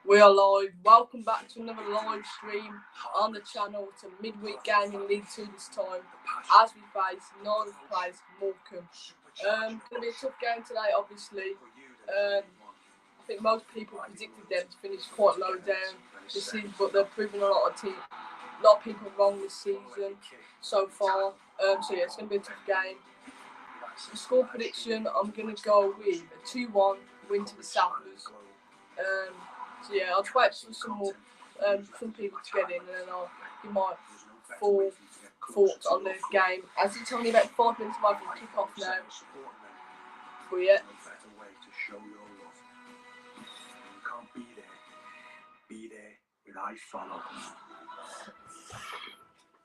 We are live. Welcome back to another live stream on the channel. It's a midweek game in League 2 this time as we face 9th place Morecambe. Going to be a tough game today, obviously. I think most people predicted them to finish quite low down this season, but they're proving a lot of people wrong this season so far. So yeah, it's going to be a tough game. The score prediction, I'm going to go with a 2-1 win to the Southers. So yeah, I'll wait for some people to get in, and then I'll give my full thoughts on the game. As it's only about 5 minutes away from kick off now. But yeah.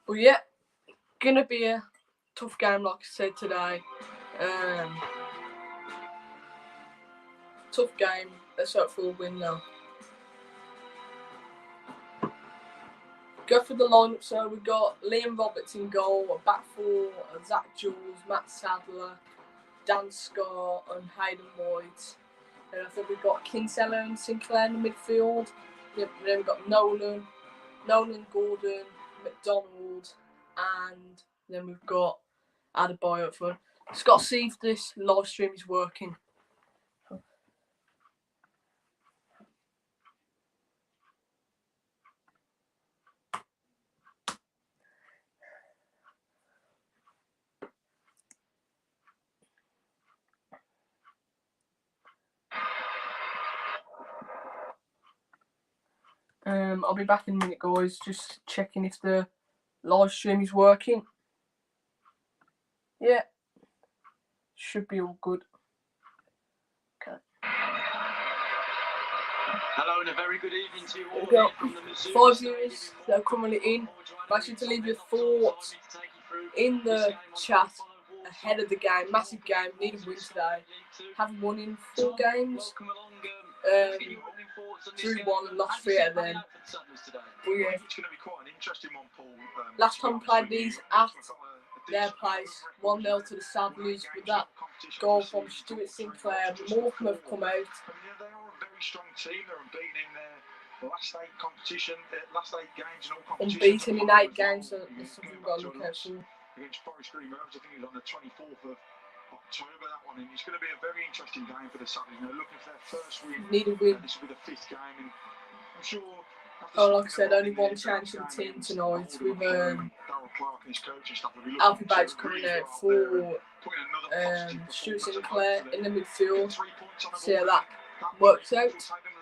But yeah, gonna be a tough game, like I said today. Tough game. Let's hope for a win now. Go for the lineup. So we've got Liam Roberts in goal, a back four, Zach Jules, Matt Sadler, Dan Scott, and Hayden White. And I think we've got Kinsella and Sinclair in the midfield. Then we've got Nolan Gordon, McDonald, and then we've got Adebayo up front. Just got to see if this live stream is working. I'll be back in a minute, guys. Just checking if the live stream is working. Yeah, should be all good. Okay. Hello and a very good evening to you all. From the 5 viewers that are currently in. Make sure to leave your thoughts in the chat ahead of the game. Massive game. Need a win today. Haven't won in 4 games. Drew 1 and lost 3 out of them. But yeah. Last time we played these at their place, 1-0 to the Sadlers with that goal from Stuart Sinclair. Morecambe have come out. They are a very strong team. They're unbeaten in their last 8 games in all competitions. Unbeaten in 8 games, so that's something we've got to look out for. Against Forest Green Rovers, I think it was on the 24th of October, that one, and it's going to be a very interesting game for the Sadlers. They're looking for their first win. Need a win. This will be the 5th game, and I'm sure. Like I said, only one change in the team tonight with Alfie Bates coming out for Stuart Sinclair in the midfield. See how that works out.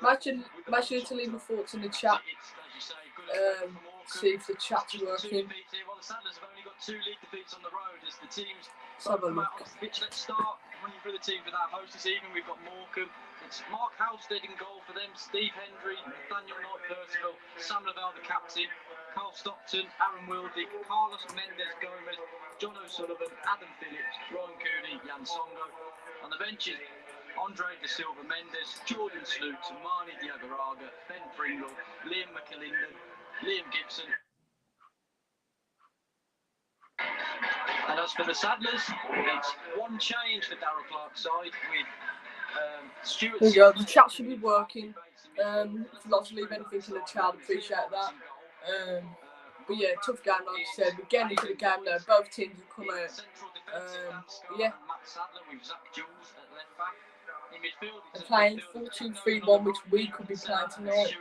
Make sure to leave your thoughts in the chat. See if the chat's working. Let's have a look. Let's start running through the team for that host this evening. We've got Morecambe. It's Mark Halstead in goal for them, Steve Hendry, Daniel Knight Percival, Sam Lavelle the captain, Carl Stockton, Aaron Wildig, Carlos Mendes Gomez, John O'Sullivan, Adam Phillips, Ryan Cooney, Jan Songo. On the benches, Andre Da Silva Mendes, Jordan Sloots, Marnie Diagaraga, Ben Pringle, Liam McAlinden, Liam Gibson. And as for the Sadlers, it's one change for Darrell Clark's side with Stuart. There you go. The chat should be working. If you'd like to leave anything in the chat, I'd appreciate that. But yeah, tough game, like I said. We're getting into the game now. Both teams have come out. But yeah. They're playing 4-2-3-1, which we could be playing tonight.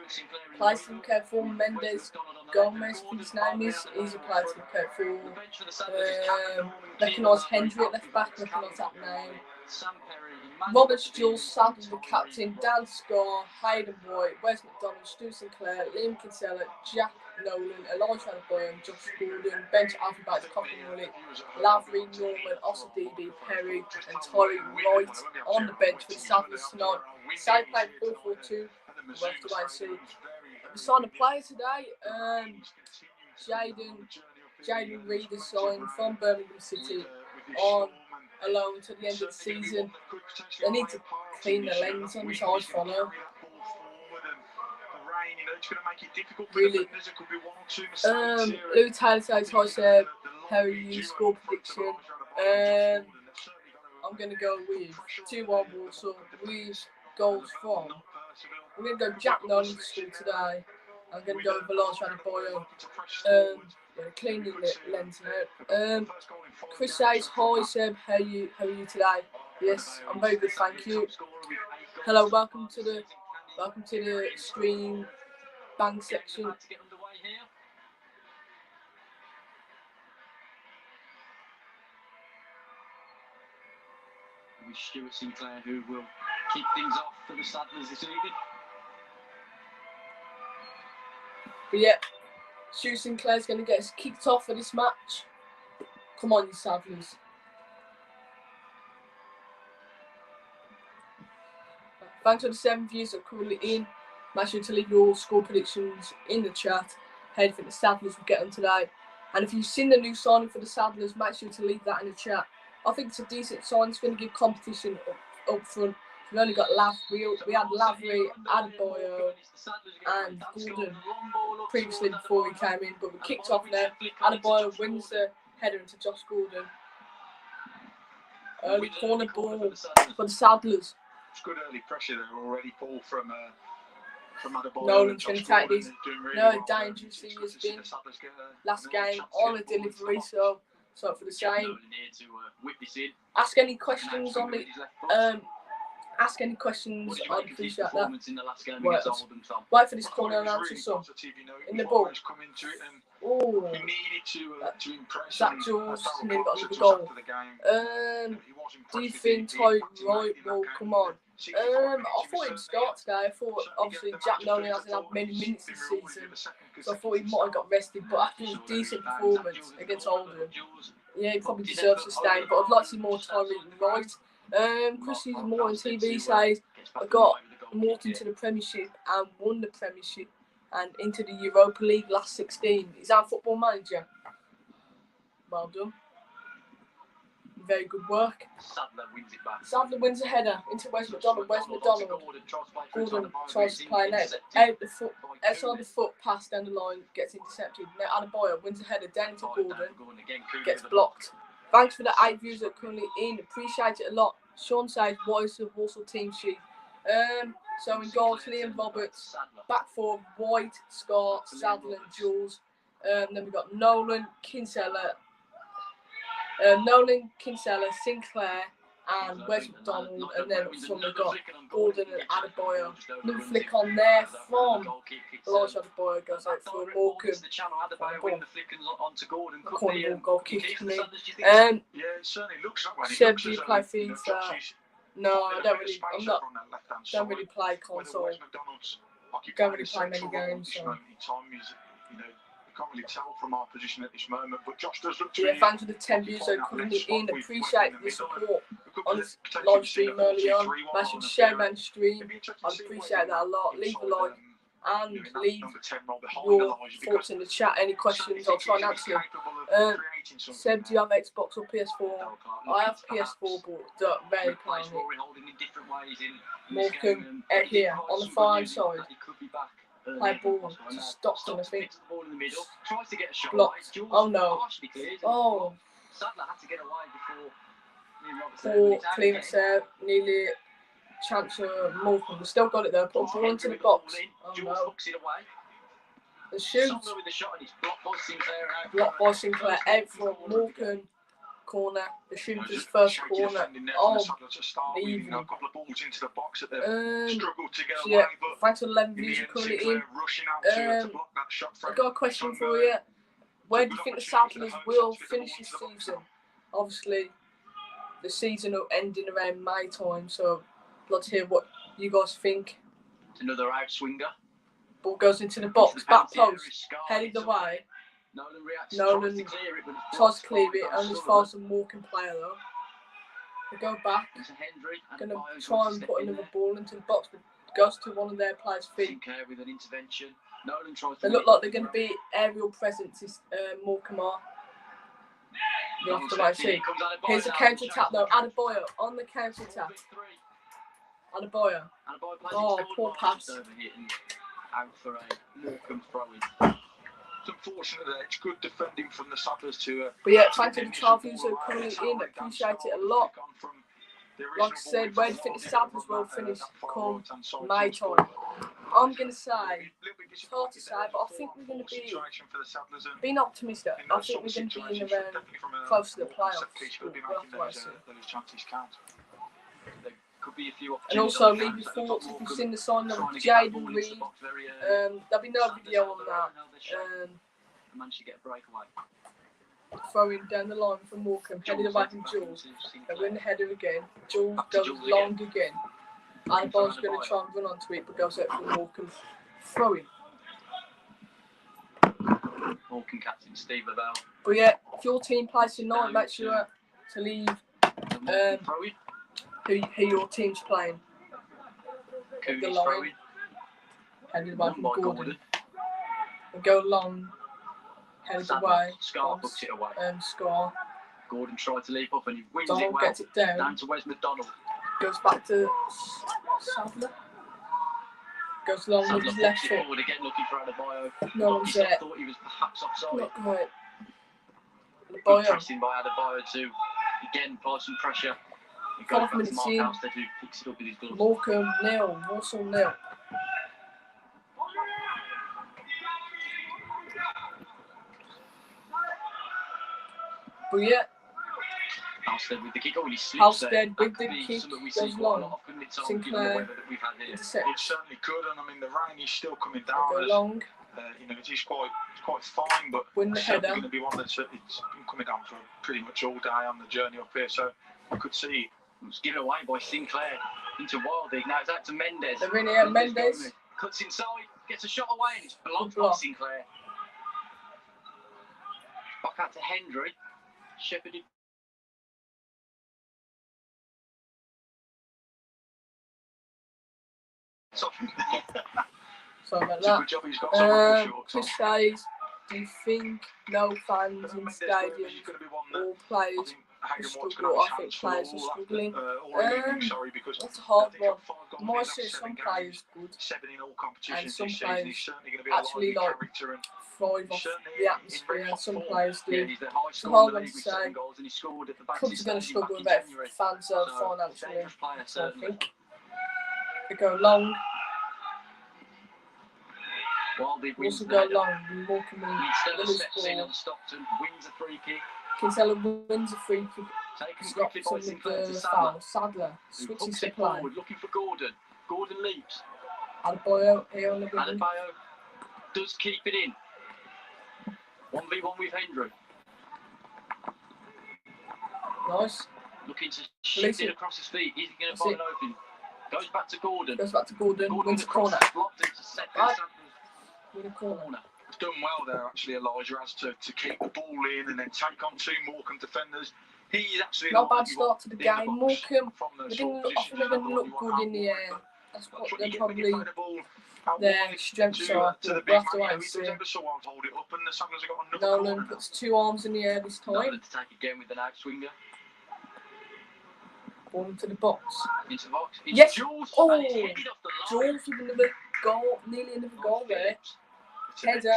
Plays to look out for Mendes Gomez, I think his name is. He's a player to look out for. Recognise Hendry at left back, recognise that name. Roberts, Jules, Sadler, the captain, Dan Scott, Hayden White, Wes McDonald, Stu Sinclair, Liam Kinsella, Jack Nolan, Elijah Adebayo, Josh Gordon, bench Alfie Bates, Coffin Mullet, Lavery, Norman, Osadibi, Perry, and Tyreek Wright on the bench for the Sadlers tonight. Side played 4-4-2. We'll have to wait and see. We signed a player today. Jaden Reed is signed from Birmingham City on a loan to the end of the season. They need to clean the lens on his eyes follow. Really. Lou Taylor says hi Seb. How are you? Score prediction. I'm going to go with 2-1 Walsall with goals from I'm going to go Jack Nolan for school today. I'm going to go with Valence Adebayo. Cleaning the lens now. Chris says, hi Seb, how are you today? Yes, I'm very good, thank you. Hello, welcome to the stream bang section. With Stuart Sinclair, who will kick things off for the Saddlers this evening. But yeah, Stuart Sinclair's going to get us kicked off for this match. Come on, you Saddlers. Thanks for the 7 views that are currently in. Make sure to leave your score predictions in the chat. How do you think the Saddlers will get on today? And if you've seen the new signing for the Saddlers, make sure to leave that in the chat. I think it's a decent sign. It's going to give competition up front. We've only got we had Lavery, Adebayo and Gordon previously before he came in, but we kicked off now. Adebayo wins the header into Josh Gordon. Early corner ball for the Saddlers. It's good early pressure there already, Paul, from Adebayo. Nolan's going to take this. Really Dangerous he has been last game on a delivery, so for the same. Ask any questions on the ask any questions. I'd appreciate that. Wait for this corner and answer some in the ball. Oh, Zach Jules nearly got another goal. Defense type right. Well, come on. I thought he'd start today. I thought obviously Jack Nolan hasn't had many minutes this season, so I thought he might have got rested. But after his decent performance against Oldham, yeah, he probably deserves to stay. But I'd like to see more time right. Chrissy's Morton TV says I got Morton to the Premiership and won the Premiership and into the Europa League last 16. Is that Football Manager? Well done. Very good work. Sadler wins a header into Wes McDonald. Gordon tries to play net. Outside the foot, pass down the line, gets intercepted. Now Adebayo wins a header down to Gordon, gets blocked. Thanks for the 8 views that are currently in. Appreciate it a lot. Sean says, what is the Walsall team sheet? So in goal, Liam Roberts. Back four, White, Scott, Sadler and Jules. Then we've got Nolan, Kinsella, Sinclair, and Wes McDonald. And then up front we've got Gordon and Adebayo. Little flick on there from Elijah Adebayo goes out for Morecambe. Corner goal kick to me. Seb, do you play FIFA? No, I don't really. Don't really play console. Don't really play many games. So. Can't really tell from our position at this moment, but Josh does look to thanks for the 10 views that are currently in. Appreciate the support on this live stream early on. Make sure to share my stream. I'd appreciate that a lot. Leave a like and leave your thoughts in the chat. Any questions, I'll try and answer them. Seb, do you have Xbox or PS4? I have PS4, but very plain it. Morecambe here on the far side. Play ball to Stockton, I think. Blocked. Oh no. Oh. Poor clearance there. Nearly chance for Morecambe. We still got it there. Put a ball into the box. Oh no. The shoot. Blocked by Sinclair. Out for Morecambe. Corner. The shooter's first corner. Oh, leaving. So yeah, thanks for 11 views you're currently in. I've got a question for you. Where do you think the Saddlers will finish this season? Obviously, the season will end in around May time, so I'd like to hear what you guys think. Another out swinger. Ball goes into the box, back post, headed away. Nolan tries to clear it, only falls a Morecambe player though. They go back, gonna try and put another ball into the box, but goes to one of their players' feet. With an intervention. They look like they're going to be aerial presence, this Morecambe are. You'll have to wait and see. Here's a counter attack though. Adebayo on the counter attack. Adebayo. Oh, poor pass. Out for a Morecambe throw-in. It's unfortunate that it's good defending from the Saddlers to. But yeah, thanks to the 12 views that are coming in. Appreciate it a lot. Like I said, where do you think the Saddlers will finish come May time? I'm going to say, it's hard to say, but I think we're going to be being optimistic. I think we're going to be in around close to the playoffs. We'll have to wait soon. Could be a few And also leave your thoughts if you've seen the sign of Jaden Reed. There'll be no video on that. Managed to get a breakaway. Throwing down the line from Morecambe, headed away from Jules. They win the header again. Jules goes long again. And the ball's going to try and run onto it, but goes out from Morecambe. Throwing. Morecambe captain Steve Lavelle. But yeah, if your team plays tonight, make sure to leave who your team's playing. The line. Headed away from Gordon. And go long. Headed away. Scar books it away. Scar. Gordon tried to leap up and he wins Donald it well. Gets it down to Wes McDonald. Goes back to Sadler. Goes long with his left foot. Forward again, looking for Adebayo. No one's there. Thought he was perhaps offside. Not quite. Good pressing by Adebayo to again apply some pressure. He goes back to Mark Halstead who picks it up with his gloves. Morecambe nil, Walsall nil. But yeah, Halstead with the kick. Oh, he slips Halstead with the kick goes long. Sinclair It certainly could, and I mean the rain is still coming down. Go long. It is quite fine, but win the it's certainly header. going to be one that's it's been coming down for pretty much all day on the journey up here. So I could see it was given away by Sinclair into Wilding. Now it's out to Mendes. They're in here. Mendes cuts inside, gets a shot away, and it's blocked by Sinclair. Back out to Hendry. Shepherded. Sorry about it's a that. good job he's got someone for Chris short. says, do you think no fans in stadiums or players will struggle? I think players are struggling. That's a hard one. Might say some players good, and some players actually like thrive off the atmosphere, and some players do. It's a hard one to say. Clubs are going to struggle without fans financially, so I think. They go long. Also go long. Morecambe Kinsella wins a free kick. Stops him with the foul. Sadler switches to play. Looking for Gordon. Gordon leaps. Adebayo here on the wing. Adebayo does keep it in. 1v1 with Hendry. Nice. Looking to shift it across his feet. He's going to find an opening. Goes back to Gordon. Wins a corner. Blocked into second. Win a corner. He's done well there, actually, Elijah, has to keep the ball in and then take on two Morecambe defenders. He's actually not bad start to the game. Morecambe, they didn't look good in the air. That's what they're probably their strengths are. We'll have to wait and see. Nolan puts two arms in the air this time. Nolan to take again with an outswinger. Ball into the box. Into the box. Yes! Jules. Oh! Jules with another goal, nearly another goal there. Header.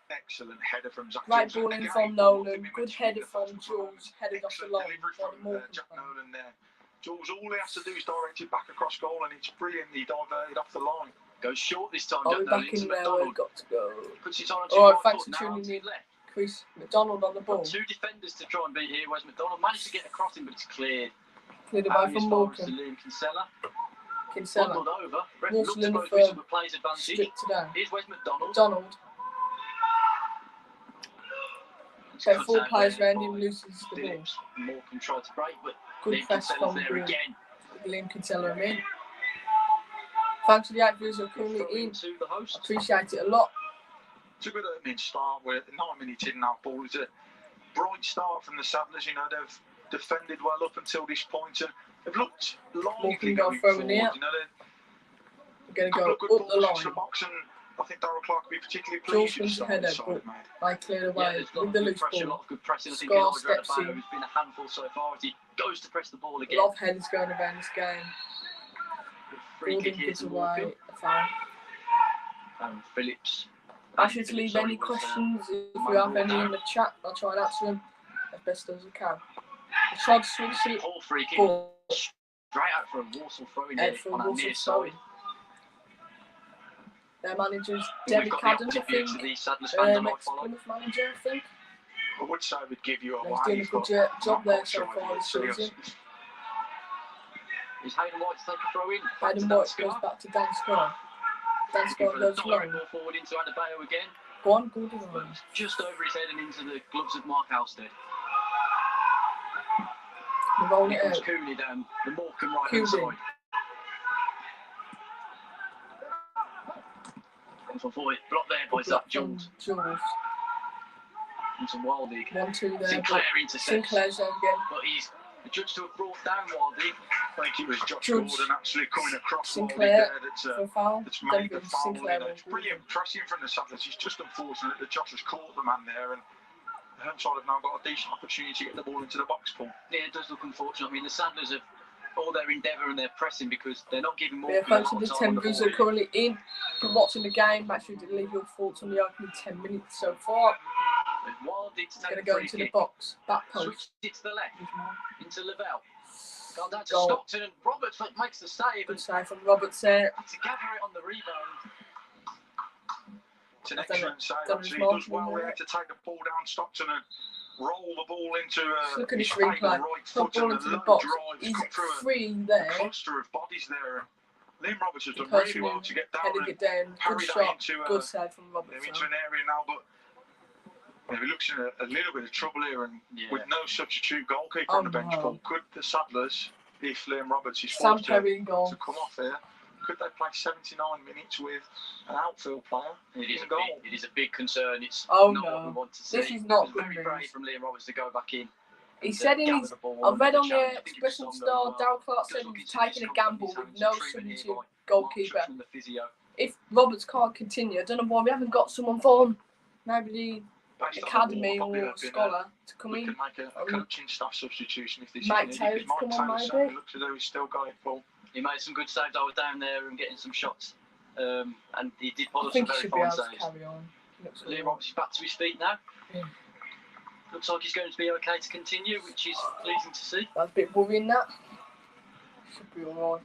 Excellent header from Zach. Right ball in from Nolan. Good header from Jules. Headed off the line. Jack Nolan there. Jules, all he has to do is direct it back across goal, and it's brilliantly diverted off the line. Goes short this time. I'll be back in there where we've got to go. Puts it on Alright, thanks for tuning in. Chris McDonald on the ball. Two defenders to try and beat here. Wes McDonald managed to get across him, but it's cleared. Cleared away from Morecambe. Kinsella. Over. Walsall in the third. Plays advantage. Stripped to down. Here's Wes McDonald. So four players around him, loses the ball. Morecambe tried to break, but good press from Liam Kinsella in. Thanks to the 8 viewers who are currently in. Appreciate it a lot. It's a good opening start. We're 9 minutes in now, Paul. It's a bright start from the Saddlers. You know, they've defended well up until this point, and they've looked lively going forward. You know, they're going to go up the line. Box, and I think Darryl Clark will be particularly pleased with the start of the side, mate. They cleared away with the loose ball. A lot of good pressing. I think Scar steps in. Who's been a handful so far as he goes to press the ball again. A lot of headers going around this game. Gordon gives away a foul. Phillips. I should leave any questions if you have any in the chat. I'll try and answer them as best as I can. I tried to swing it. Paul free kick. Straight out for a Walsall throw in on our near side. Their manager's We've Derek got the Adams, I opposite views think. of these Sadler's fans I might follow. Ex-Plymouth manager, I think. I would say we'd give you a He's way. doing a He's good got job not there much so idea, far this serious. season. Is Hayden White to take a throw in? Back Hayden to White Dan goes Scott. back to Dan Scott. Dan Looking Scott for the goes direct long. ball forward into Adebayo again. Go on, good But one. it's just over his head and into the gloves of Mark Halstead. We're rolling Here it comes out. Cooney down the Morecambe right hand Cooney. side. Comes on forward, blocked there by Zach Jules. Jules. Into Wildig. 1-2 there. Sinclair but intercepts. Sinclair's there again. But he's adjudged to have brought down Wildig. I think it was Josh Judge Gordon actually coming across Sinclair there for a foul. that's Don't made the think foul. Sinclair It's will brilliant pressing from the Sadlers. It's just unfortunate that Josh has caught the man there, and the home side have now got a decent opportunity to get the ball into the box pool. Yeah, it does look unfortunate. I mean, the Sadlers have all their endeavour and their pressing because they're not giving more. Yeah, thanks to the 10 views that are currently in. If you're watching the game, make sure you leave your thoughts on the opening 10 minutes so far. Wildig to Going to take go the free into the kick. box. Back Switch post. it to the left. Into Lavelle. Gone down to Goal. Stockton and Roberts makes the save Good and save from Roberts there. had to gather it on the rebound. It's an I've done excellent it. save. Done Actually, his he does marking well there. there to take the ball down Stockton and roll the ball into Look at his his favourite replay. right Top foot ball and into a the low box. drive. He's Come through free a there. cluster of bodies there. Liam Roberts has The done really person well to get down heading and it down. Good carry that shot. into, Good save from Roberts. into an area now, but he looks in a little bit of trouble here, and Yeah. with no substitute goalkeeper Oh, on the bench, no. Paul, could the Sadlers, if Liam Roberts is Sam forced Perry in to goal. come off here, could they play 79 minutes with an outfield player It is in goal? it is a big concern. It's Oh, not no. what we want to see. This is not It was good very news. brave from Liam Roberts to go back in. He and, said in gather his, the ball I've and read the on challenge. the I think it was expression Songo star, as well. Darryl Clark Just said looking he's to taking a discomfort gamble his with hands no and treatment here substitute by goalkeeper. Mark Churchman, the physio. If Roberts can't continue, I don't know why we haven't got someone from maybe Based on the academy ball, probably or have been, scholar to come we in. can make a coaching staff substitution if this Mike is Taylor needed, to because come Mike on, Taylor maybe? certainly looks as though he's still got it full. He made some good saves. I was down there and getting some shots. And he did pull I up some think he very should be fine able to saves. carry on. Looks Liam all Roberts is back to his feet now. Yeah. Looks like he's going to be okay to continue, which is pleasing to see. That's a bit worrying, that. Should be alright.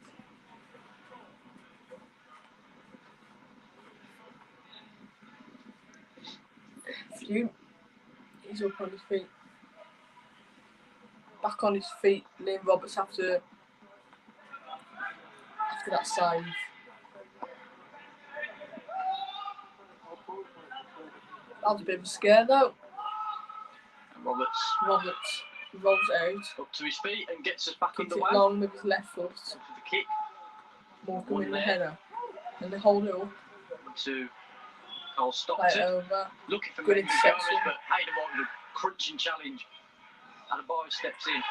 He's up on his feet. Back on his feet, Liam Roberts after that save. That was a bit of a scare though. And Roberts Roberts rolls out, up to his feet and gets us back kicks underway. it long with his left foot. For the kick Morecambe One in the there. header. And they hold it up, to Carl play it Stockton. over. Looking for Good Mendes interception. Gomez, but Hayden White with a crunching challenge. Adebayo steps in.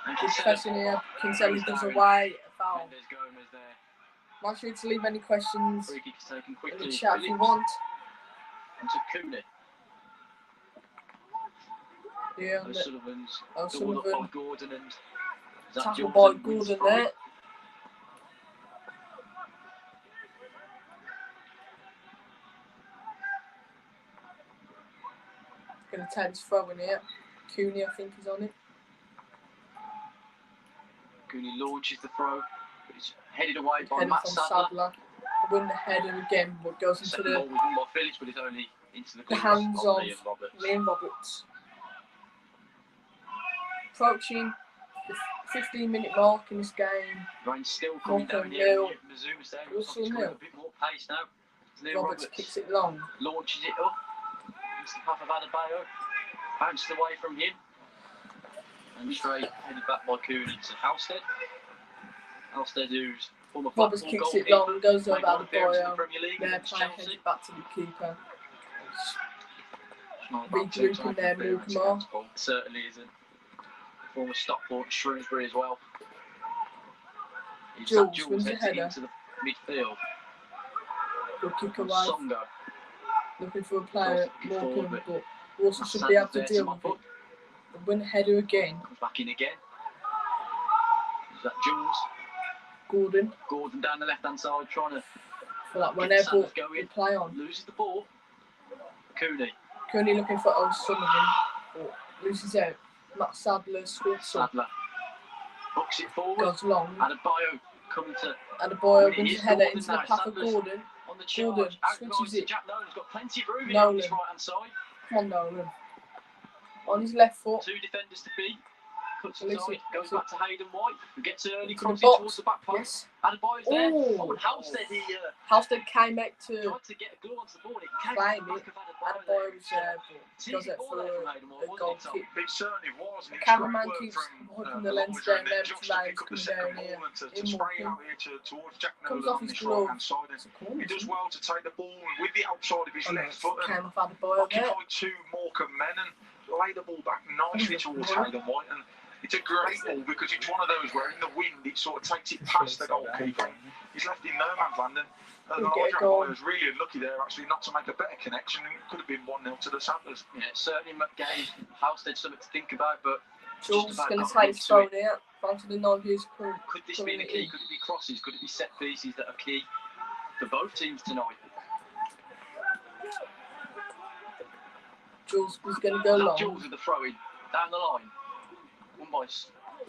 And Good Kinsella pressing here. Kinsella brings does down away a foul. Mendes Gomez there. Make sure to leave any questions Free kick is taken in quickly. the chat if you Phillips want. into Cooney. Yeah, O'Sullivan's doubled up O'Sullivan. by Gordon and Zach Tackle Jules by and wins Gordon free. there. Going to take his throw in here. Cooney, I think, is on it. Cooney launches the throw, but it's headed away by Header Matt from Sadler. Sadler. Win the header again, but goes into Second ball was won by Phillips, but it's only into the gloves hands of Liam Roberts. Liam Roberts. Approaching the 15-minute mark in this game. Rain's still coming down Morecambe here. nil. Mazuma saying Walsall it's got nil. a bit more pace now. Liam Roberts Roberts kicks it long. launches it up. It's the path of Adebayo. Bounced away from him. And straight headed back by Cooney to Halstead. Halstead, who's former Roberts Blackpool kicks it goalkeeper, long, goes over made one appearance in the Adebayo. Premier League Their against player Chelsea. heads back to the keeper. Not a bad Regrouping two-time there, appearance Morecambe. against Paul. It certainly isn't. Former Stockport, Shrewsbury as well. It's Jules that Jules wins the heads header. into the midfield. Good kick And away. Songo. Looking for a player, Looking forward, Morecambe, but but Walsall should be able to Sadler's deal there with to it. mop up. The win header again. Comes back in again. Is that Jules? Gordon, Gordon down the left-hand side trying to for that get whenever Sadler's we going. play on. Loses the ball. Cooney. Cooney looking for O'Sullivan, but loses out. Matt Sadler swoops up, Sadler. Books it forward. goes long. Adebayo coming to And the boy Cooney wins hits the header Gordon into the now. path of Sadler's Gordon. on on the Gordon charge. switches Outgoes to it. Jack Nolan's got plenty of room here Nolan. on his right hand side. Come on, Nolan. On his left foot. Two defenders to beat. Cuts Listen, inside, goes listen. back to Hayden White, who gets early Into the crossing box. towards the back post. Yes. Adebayo's there. Oh. Oh, and Halstead, he Halstead came back to tried to get a glue onto the ball. It came claim back it. of Adebayo. Adebayo was there, but It's does easy it ball for there from Hayden White, a wasn't goal it, Tom? kick. It certainly was. The cameraman keeps holding the lens down there to Josh to Ryan's pick up the coming second down here. ball and to In spray Morecambe. out here towards Jack Comes Nolan off on his this glove. right hand side. It's a corner, He does isn't it? well to take the ball with the outside of his left foot and Came off Adebayo there. occupy two Morecambe men and lay the ball back nicely towards Hayden White. And it's a great ball because it's one of those where in the wind it sort of takes it past the goalkeeper. He's left in no man's land, and He'll get a Elijah goal. Adebayo was really unlucky there actually not to make a better connection, and it could have been 1-0 to the Saddlers. Yeah, certainly gave Halstead something to think about, but Jules about going to got take his into phone it. out. Onto the 9 years crew. Could this be the key? Could it be crosses? Could it be set pieces that are key for both teams tonight? Jules is going to go long. Jules with the throw-in down the line. One by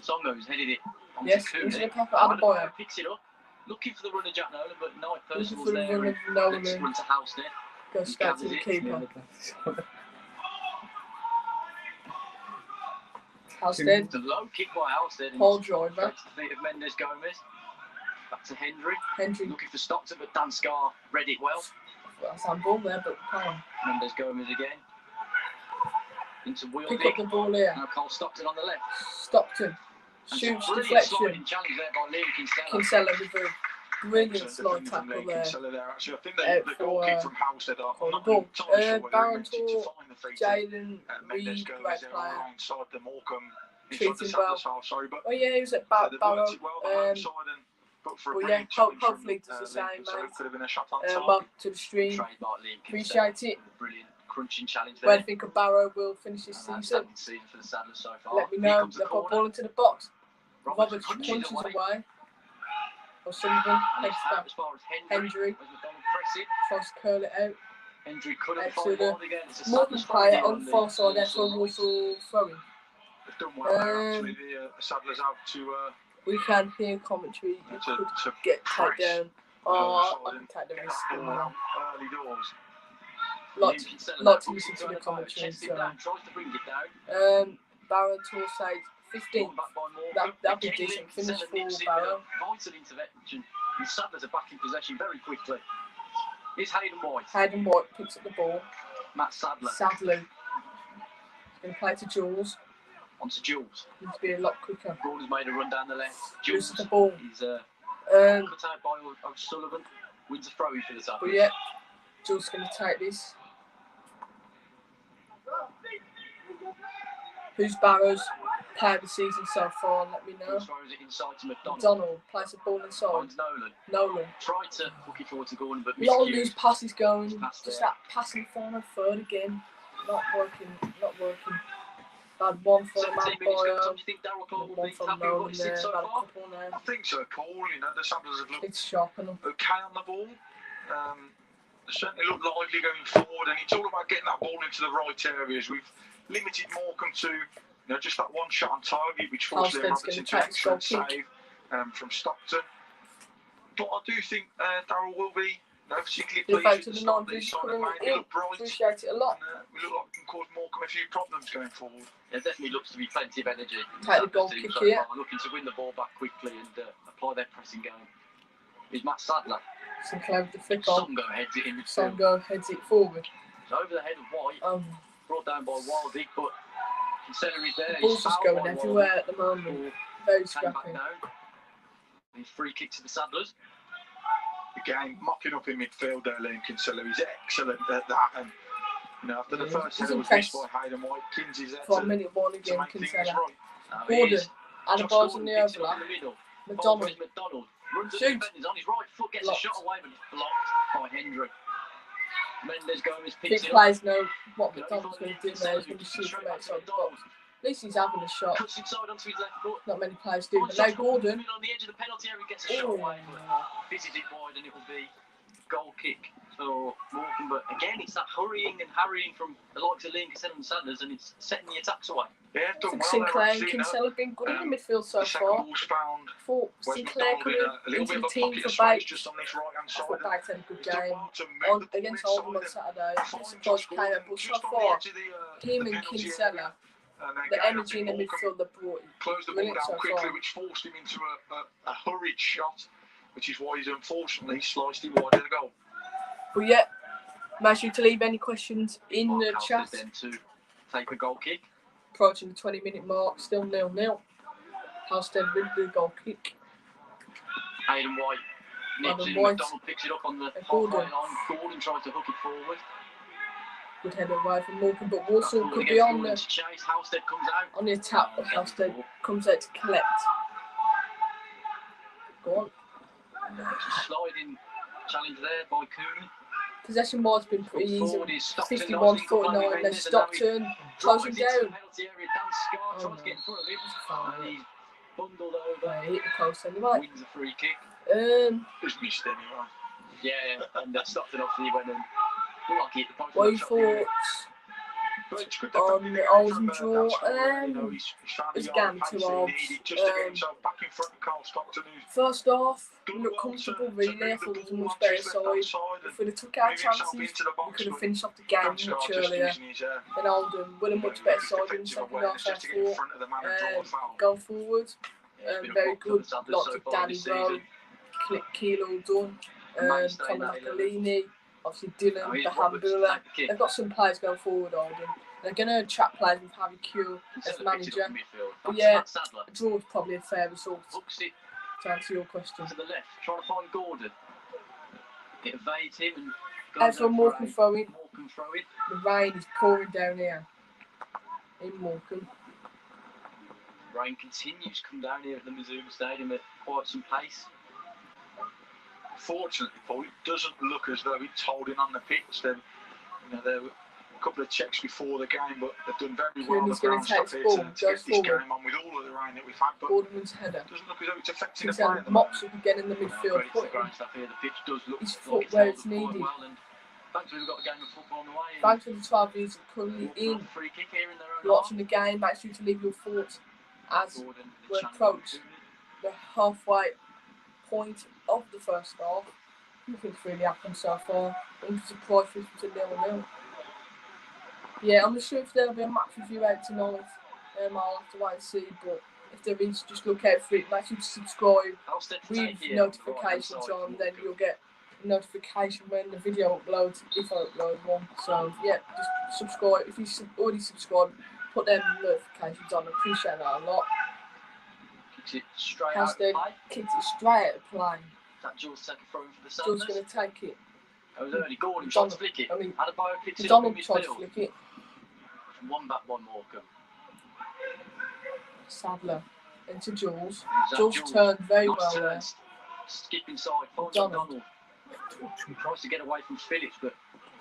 Songo who's headed it onto Yes, Cooney. into the path of Adebayo. Picks it up, looking for the run of Jack Nolan, but Knight Looking Percival's for the there. run of And Nolan. lets it run to Halstead. Goes straight to the keeper. Halstead. It's a low kick by Halstead. and Paul it's Driver. straight to the feet of Mendes Gomez. Back to Hendry. Hendry. Looking for Stockton, but Dan Scar read it well. That's on ball there, but can't. Mendes Gomez again. Into Pick up the Wildy. ball here. Now Cole Stockton on the left. Stockton. And Shoots, some brilliant deflection. sliding challenge there by Liam Kinsella. Kinsella with a brilliant Excellent slide defending from tackle Liam there. Kinsella there. Actually, I think Out the for, goal kick from Halstead, I'm on not the ball. entirely sure whether Baron he meant it to Tor, find the feet. Jalen Mendes Reed, Gomez great there player. alongside the Morecambe in Treating front of the well. Saddlers half, sorry, but Oh yeah, he was at they've Barrow. worked it well the home side and but for a But yeah, brilliant challenge from hopefully it does the Liam same, Kinsella, mate. could have been a shot on target. Welcome to the stream. Trademark Liam Kinsella. Appreciate it. Brilliant crunching challenge Where there. do you think of Barrow will finish this season? Outstanding season for the Saddlers so far. Let me Here know. comes the They'll put corner. ball into the box. Roberts Roberts punching punches away. away. O'Sullivan And heads it's out back. as far as Hendry. Hendry As McDonald press it. tries to curl it out. Hendry couldn't Out to find the one again. It's a Morecambe Saddlers player here on the far side there for Walsall right. Walsall throwing. They've done well there, actually, the Saddlers have to We can hear commentary. You to could get taken press down. Oh, I side can take the get risk. that ball out early doors. Like Liam Kinsella like to now listen puts to it the on commentary. chest it down, tries to bring it down. Baron Tour says 15th. Brought back by Morecambe. That'd be Again, decent Liam finish Kinsella for nips in Barrow. with a vital intervention. The Saddlers are back in possession very quickly. Here's Hayden White. Hayden White picks up the ball. Matt Sadler. Sadly, he's going to play to Jules. On to Jules. Needs to be a lot quicker. Gordon's made a run down the left. Loses Jules the ball. is Um, cut out by O'Sullivan. Wins a throw-in for the Saddlers. but yeah, Jules is going to take this. Who's Barrow's player of the season so far? Let me know. Throws it inside to McDonald. McDonald plays the ball inside. Finds Nolan. Nolan. Tried to hook it forward to Gordon, but A lot of miscued. loose passes going. Pass Just there. that passing final third again. Not working. Not working. Had one for 17 minutes gone. Matt Do you think Darryl Clark will one be from happy with what Nolan he's there. seen so Had a far? couple I now. think so, Paul. You know, the Saddlers have looked It's sharp enough. okay on the ball. They certainly look lively going forward, and it's all about getting that ball into the right areas. We've limited Morecambe to just that one shot on target, which forced Liam Halstead's Roberts gonna into an take the goal excellent kick. save from Stockton. But I do think Darryl will be particularly The pleased fact with that the the start of non-vision this side. coming They in, look bright, appreciate it a lot. and we look like we can cause Morecambe a few problems going forward. There definitely looks to be plenty of energy. in Take the Saddlers goal team kick so here. far, looking to win the ball back quickly and apply their pressing game. Here's Matt Sadler. Sinclair with the flick on. Songo heads it in midfield. Songo heads it forward. It's over the head of White. Brought down by Wildy, but Kinsella is there. The ball's just going everywhere at the moment. Very Came back scrappy. down. His free kick to the Saddlers. Again, mocking up in midfield there, Liam Kinsella. He's excellent at that. And after the Yeah, first he's header was impressed. missed by Hayden White, Kinsey's there For to minute one to again, make things Kinsella. right. Now Gordon. here's And the Josh ball's Gordon in the picks it up overlap. in the middle. McDonald. McDonald runs at the Shoot. defenders on his right foot, gets Blocked. a shot away, but it's blocked by Hendry. Mendes Gomez Big picks it up. players know what Can only McDonald's find going to do Kinsella, there. He's who going to kicks shoot straight from back to outside the McDonald. box. At least he's having a shot. Cuts inside onto his left foot. Not many players do. But Finds now Josh Gordon. on the edge of the penalty area, gets a shot Oh. away, but fizzes it wide, and it will be goal kick for Morecambe, but again, it's that hurrying and harrying from the likes of Liam Kinsella and Sanders, and it's setting the attacks away. Yeah, I done think well Sinclair there, and actually, Kinsella have been good in the midfield so the second far. ball's found. I thought Wes Sinclair McDonald coming in a little into bit the of a team pocket for of space Bates. just on this right-hand I side. thought Bates had a good He's done game. well to move the ball Against inside Oldham on and Saturday. I'm find surprised Josh he came Gordon up, but so just on the far, edge of him the and penalty Kinsella, area. And the again, I energy think in the Morecambe midfield they brought closed the ball brilliant down so quickly, far. which forced him into a hurried shot, which is why he's unfortunately sliced it wide of the goal. But yeah, make sure to leave any questions in Mark the Halstead chat. then to take the goal kick. Approaching the 20-minute mark, still 0-0. Halstead with the goal kick. Aidan White nips Aidan in, White. McDonald picks it up on the Gordon. halfway line. Gordon tries to hook it forward. Good header away from Morecambe, but Walsall Gordon could be gets on Gordon the to chase. Halstead comes out. on the attack, but Halstead comes out to collect. Go on. Sliding challenge there by Cooney. Possession ball's been pretty easy. Forward is Stockton, 51-49. Then Stockton closing down. Penalty area. Dan Scott tries to get in front of him. And he's bundled over. Hit the post anyway. Wins a free kick. Just missed anyway. Yeah, and Stockton obviously went and looked like he hit the post. What are your thoughts on the Oldham draw? It's a game 2-2. First half, we looked comfortable really. I thought it was a much better side. If we'd have took our chances, we could have finished off the game much earlier than Oldham. We're a much better side in the second half, I thought. Going forward, very good. Lots of Danny Rowe, Keelan Dunn, Conor McAleeny, obviously Dylan, the Hambula. They've got some players going forward, Oldham. They're going to attract players with Harry Kuehl as manager. But yeah, a draw is probably a fair result. To answer your question. To the left, trying to find Gordon. It evades him and as for Morecambe throwing, Morecambe throwing. The rain is pouring down here in Morecambe. Rain continues to come down here at the Morecambe Stadium at quite some pace. Fortunately, Paul, it doesn't look as though it's holding on the pitch. There were a couple of checks before the game, but they've done very well on the ground stuff here to get this game on with all of the rain that we've had. But Gordon's header. Doesn't look as though it's affecting the play at the moment. Mops up again in the midfield. The pitch does look his like foot it's where held it's up quite needed. well, and thankfully we've got a game of football on the way. Thanks for the 12 views currently in. Free kick here in their own Watching the game, make sure to leave your thoughts as we approach the halfway point of the first half. Nothing's really happened so far. I'm surprised it's to 0-0. Yeah, I'm not sure if there'll be a match review out tonight. I'll have to wait and see, but if there is, just look out for it. Make sure to subscribe with notifications on, then you'll get a notification when the video uploads, if I upload one. So yeah, just subscribe. If you already subscribed, put them notifications on. I appreciate that a lot. Kicks it straight out of play. Kicks it straight out of play. That Jules take a throw in for the Sanders. Jules going to take it. That was early. Gordon tried to flick it. Adebayo picks it up in Donald tried to midfield. flick it. One back, one Morecambe. Sadler into Jules. Jules turned very well there. Skip inside. Donald. Tries to get away from Phillips, but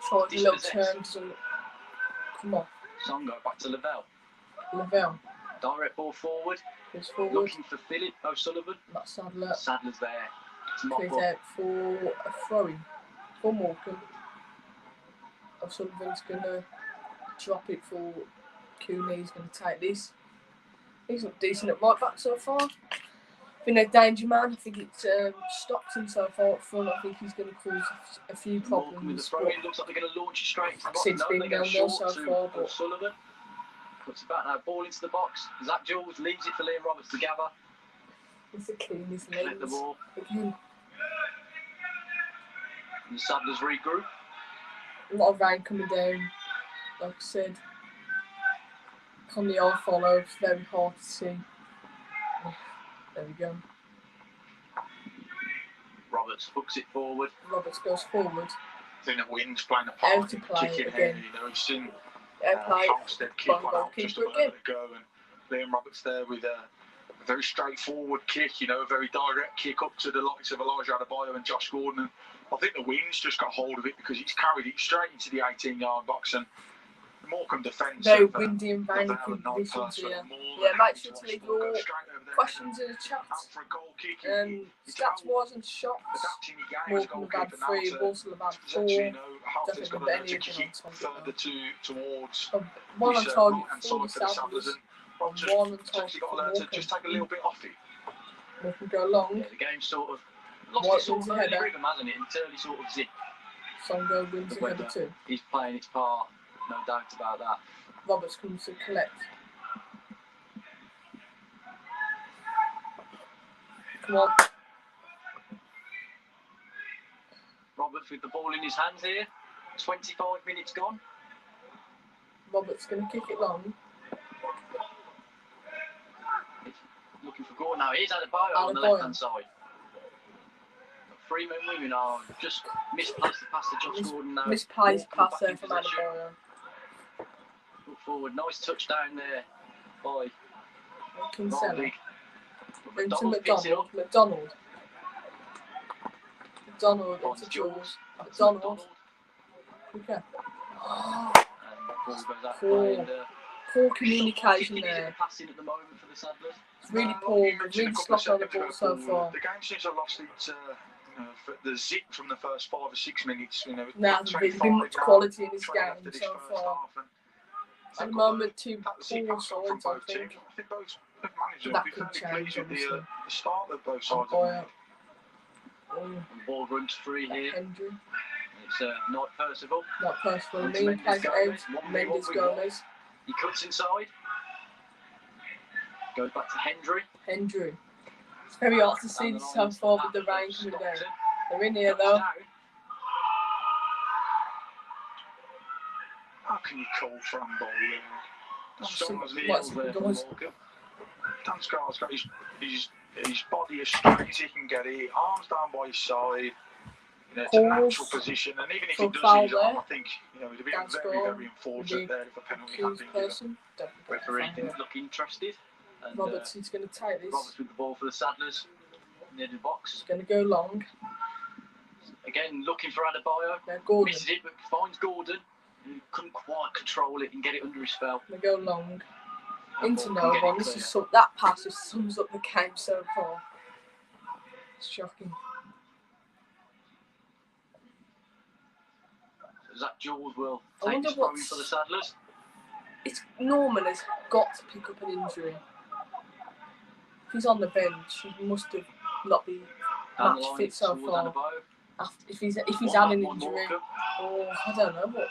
tried a little turn to come on. Songo back to Lavelle. Direct ball forward. Goes forward. Looking for Philip O'Sullivan. Not Sadler. Sadler's there. Clears out for a throw-in for Morecambe. O'Sullivan's going to drop it for Cooney. He's going to take this. He's looked decent at right back so far. Been a danger man. I think it's Stockton so far up front. I think he's going to cause a few problems. With the throw-in, looks like they're going to launch it straight to the Since box. been down there so far, but O'Sullivan puts it back now. Ball into the box. Zach Jules leaves it for Liam Roberts to gather. it's a clean, isn't it? Collect the ball. Again. And the Sadlers regroup. A lot of rain coming down, like I said. On the old follow, it's very hard to see. There we go. Roberts hooks it forward. Roberts goes forward. I think the wind's playing a part Out to in play kicking again. here. You've seen Play. Halstead kick one out just a Keeper moment ago, and Liam Roberts there with a very straightforward kick, a very direct kick up to the likes of Elijah Adebayo and Josh Gordon. And I think the wind's just got hold of it because it's carried it straight into the 18-yard box, and Morecambe defence. Very windy and rainy They're a night conditions person, here. more Yeah, than make happy sure to to leave watch the ball your go straight over there questions in the chat. out for a goal kick. It's Stats about wise and shots. adapting your game as a Morecambe have goalkeeper had now 3, to Walsall have had 4. potentially, you know, Halstead's got to learn to Definitely kick it further towards one on this target right-hand for the side for the Saddlers, Saddlers. and And one on potentially target got for to learn to Morecambe. just take a little bit off it. Morecambe go long. Yeah, the game sort of lost White its sort wins of the early header. rhythm, hasn't it? Its early sort of zip. Songo wins The the header weather too. is playing its part, no doubt about that. Roberts comes to collect. Come on. Roberts with the ball in his hands here. 25 minutes gone. Roberts going to kick it long. Looking for goal now. Here's Adebayo on the Adebayo. left hand side. Three men women are just misplaced the pass to Josh Gordon now. Misplaced Morecambe pass back in there from possession. Adebayo. Look forward. Nice touchdown there by Kinsella. Vardig. Into picks it up. McDonald Finds into Jules. Jules. Back to McDonald. Okay. And the ball goes out Poor- play. And, Poor communication kicking there. isn't passing at the moment for the Saddlers. It's really Like poor. you They've mentioned really a couple of sloppy on the seconds ball ago, so Paul, far. the game seems to have lost its the zip from the first 5 or 6 minutes. You know, Now there's been much quality in this game so far. At the moment, 2 poor sides, I think. I think both managers That will be could fairly change, pleased with obviously. the start that both sides have Adebayo. made. And the ball runs free here. Hendry. It's not Percival. Not personal. Onto Mean Mendes plays it Gomez. out. 1v1 Mendes with Gomez. He cuts inside. Goes back to Hendry. Hendry. It's very hard to see Down the this line so far to with the Patton, rain coming down. Stockton. They're in here Goes though. down. How can you call for handball there? Some- Strong as like heels some there from guys. Morecambe. Dan Scar's got his body as straight as he can get it, arms down by his side. You know, it's a natural position, and even if he For does foul his arm, there. I think it'd be Dan very, Scar very unfortunate would be there if a penalty had Accused been given. person. Referee didn't look interested. And Roberts is going to take this. Roberts with the ball for the Saddlers. Near the box. He's going to go long. Again, looking for Adebayo. Now Gordon. Misses it, but finds Gordon. Who couldn't quite control it and get it under his spell. They go long. Into Ball no can get it one. This clear. is that pass just sums up the game so far. It's shocking. Zach Jules will I take wonder this throw in what's- for the Saddlers. It's Norman has got to pick up an injury. If he's on the bench, he must have not been Down match the line fit so towards far. Adebayo. If he's had an One injury, Morecambe. or I don't know what.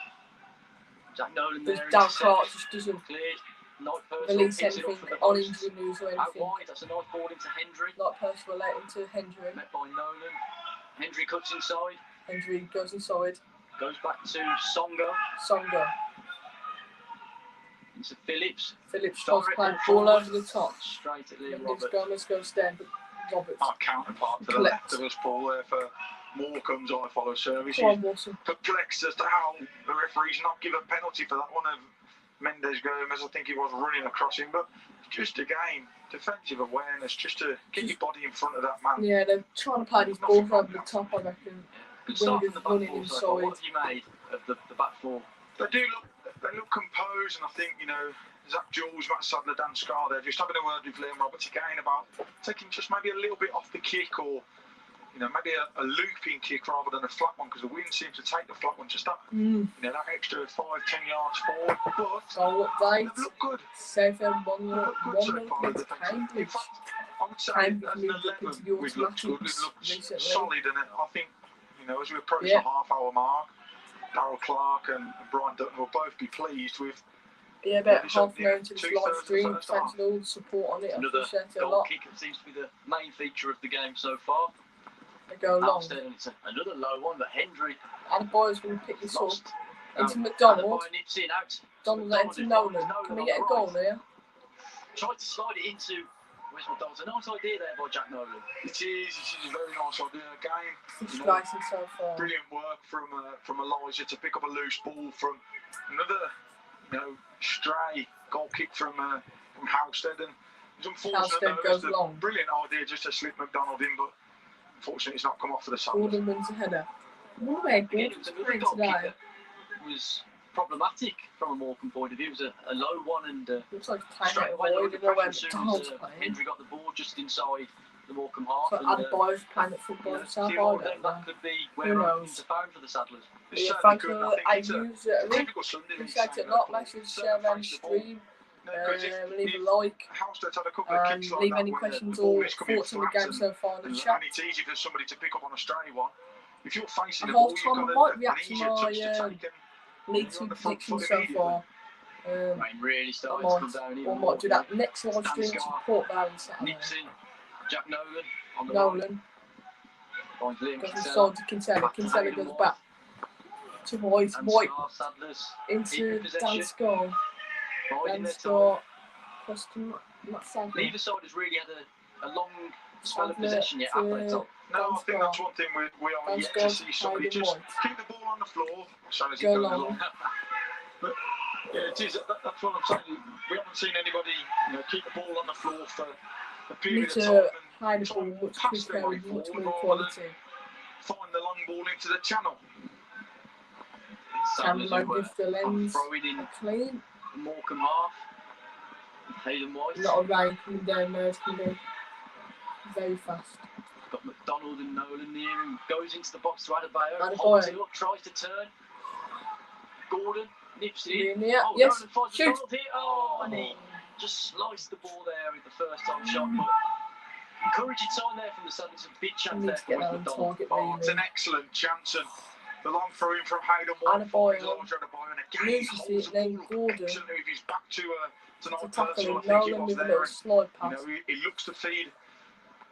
Jack Nolan But there. Dan intercepted. Clark just doesn't Cleared. Night Percival release picks it up anything for the on post. injury news or Out anything. wide, that's a nice ball into Hendry. Not personal relating to Hendry. Met by Nolan. Hendry cuts inside. Hendry goes inside. Goes back to Songo. Songo. Into Phillips. Phillips tries to Direct play ball ball over the top. Straight at Liam Mendes Roberts. Gomez goes down, but Roberts. Our counterpart to the Collect. left of us, Paul, there for Morecambe's I Follow services. Go on, Walsall. Perplexed as to how the referee's not give a penalty for that one of Mendes Gomez. I think he was running across him, but just again, defensive awareness, just to get your body in front of that man. Yeah, they're trying to play these balls over the top, I reckon. Good start from Wingers the back running four so far. What inside. have you made of the back four? They look composed, and I think, you know, Zach Jules, Matt Sadler, Dan Scar, they're just having a word with Liam Roberts again about taking just maybe a little bit off the kick, or, you know, maybe a looping kick rather than a flat one, because the wind seems to take the flat one just that, you know, that extra 5-10 yards forward. But So they've update. looked good. 7-1 They've looked good so 1 far. against In Cambridge. fact, I would say Cambridge as an moved up 11, into the we've looked good. We've automatics looked recently. solid, and I think, you know, as we approach Yeah. the half-hour mark, Darryl Clark and Brian Dutton will both be pleased with. Yeah, about Yeah, half an hour into this two-thirds live of the stream. first Thanks half. for all the support on it. I Another appreciate it a goal lot. kick that seems to be the main feature of the game so far. They go long. Halstead, and it's another low one, but Hendry Adebayo's going to pick this up. lost. Into McDonald. Adebayo nips in out. Donald into who Nolan. finds Can we on get a the goal right. here? Tried to slide it into West McDonald's. A nice idea there by Jack Nolan. It is a very nice idea. Again, Frustrating so far. brilliant work from Elijah to pick up a loose ball from another, you know, stray goal kick from Halstead, and it's unfortunate. Halstead though, goes it's a long. brilliant idea just to slip McDonald in, but unfortunately it's not come off for the Saddlers. Gordon wins a header. I wonder where Again, it was Gordon's another playing goal kick today. that was problematic from a Morecambe point of view. It was a low one, and Looks like straight playing away it there void, was a you know, when pressure as soon Donald's as playing. Hendry got the ball just inside the Morecambe half. So And, Adebayo's playing at you football know, himself, few I more don't of them, know. that could be Who where knows? openings are found for the Saddlers. It's Yeah, certainly thanks good. for I think it's a views. We typical Sunday league appreciate it setting a lot. up. Make sure to Set share and around the face the ball. stream. No, 'cause Leave if a like. Halstead had a couple of And kicks like leave that any where questions the ball or is coming thoughts on the flat game so far in the and chat. it's easy for somebody to pick up on a stray one. If you're facing A the ball, half you've time got might an react to easier my touch to take. And League you're 2 on the front predictions foot so immediately. far. Rain really I started to come might, down even or more. might do that next live Dan stream to Scar Port Vale Saturday. nips in. Jack Nolan on the Nolan right. Finds Liam goes Kinsella. inside to Kinsella. Back to Kinsella Hayden goes White. back to White. Dan White Scar, Saddlers into keeping possession. Dan Scar. Biding Dan their time. Scar across to Matt Sadler. Neither side has really had a long spell of Sadler possession yet, have they, to Tom? No, I think Scar. that's one thing we are Dan yet Scar to see somebody Hayden just White. keep the ball on the floor so as it Go goes long. along. But yeah, it is. That's what I'm saying. We haven't seen anybody, keep the ball on the floor for a period Need of to time hide and the try ball and much pass quicker their way with much forward more rather than quality. find the long ball into the channel. Cameron Saddlers might who were give the lens throwing in clean. the Morecambe half. Hayden White. A lot of rain coming down there. It's going to be very fast. Got McDonald and Nolan near him. Goes into the box to Adebayo. Adebayo. Holds it up, tries to turn. Gordon nips it in. Yeah, Oh, yes. Nolan finds Shoot. McDonald here. Oh, and he just sliced the ball there with the first time shot. But encouraging sign there from the Saddlers. A big chance Need there to for get Wes that on McDonald. target, Oh, it's an really. excellent chance, and the long throw in from Hayden White. Adebayo. Large Adebayo, and again he Loses holds it, the then ball up Gordon. excellently with his back to To not tackle personal. him. I think he Nolan was with a there, little and slide pass. he looks to feed.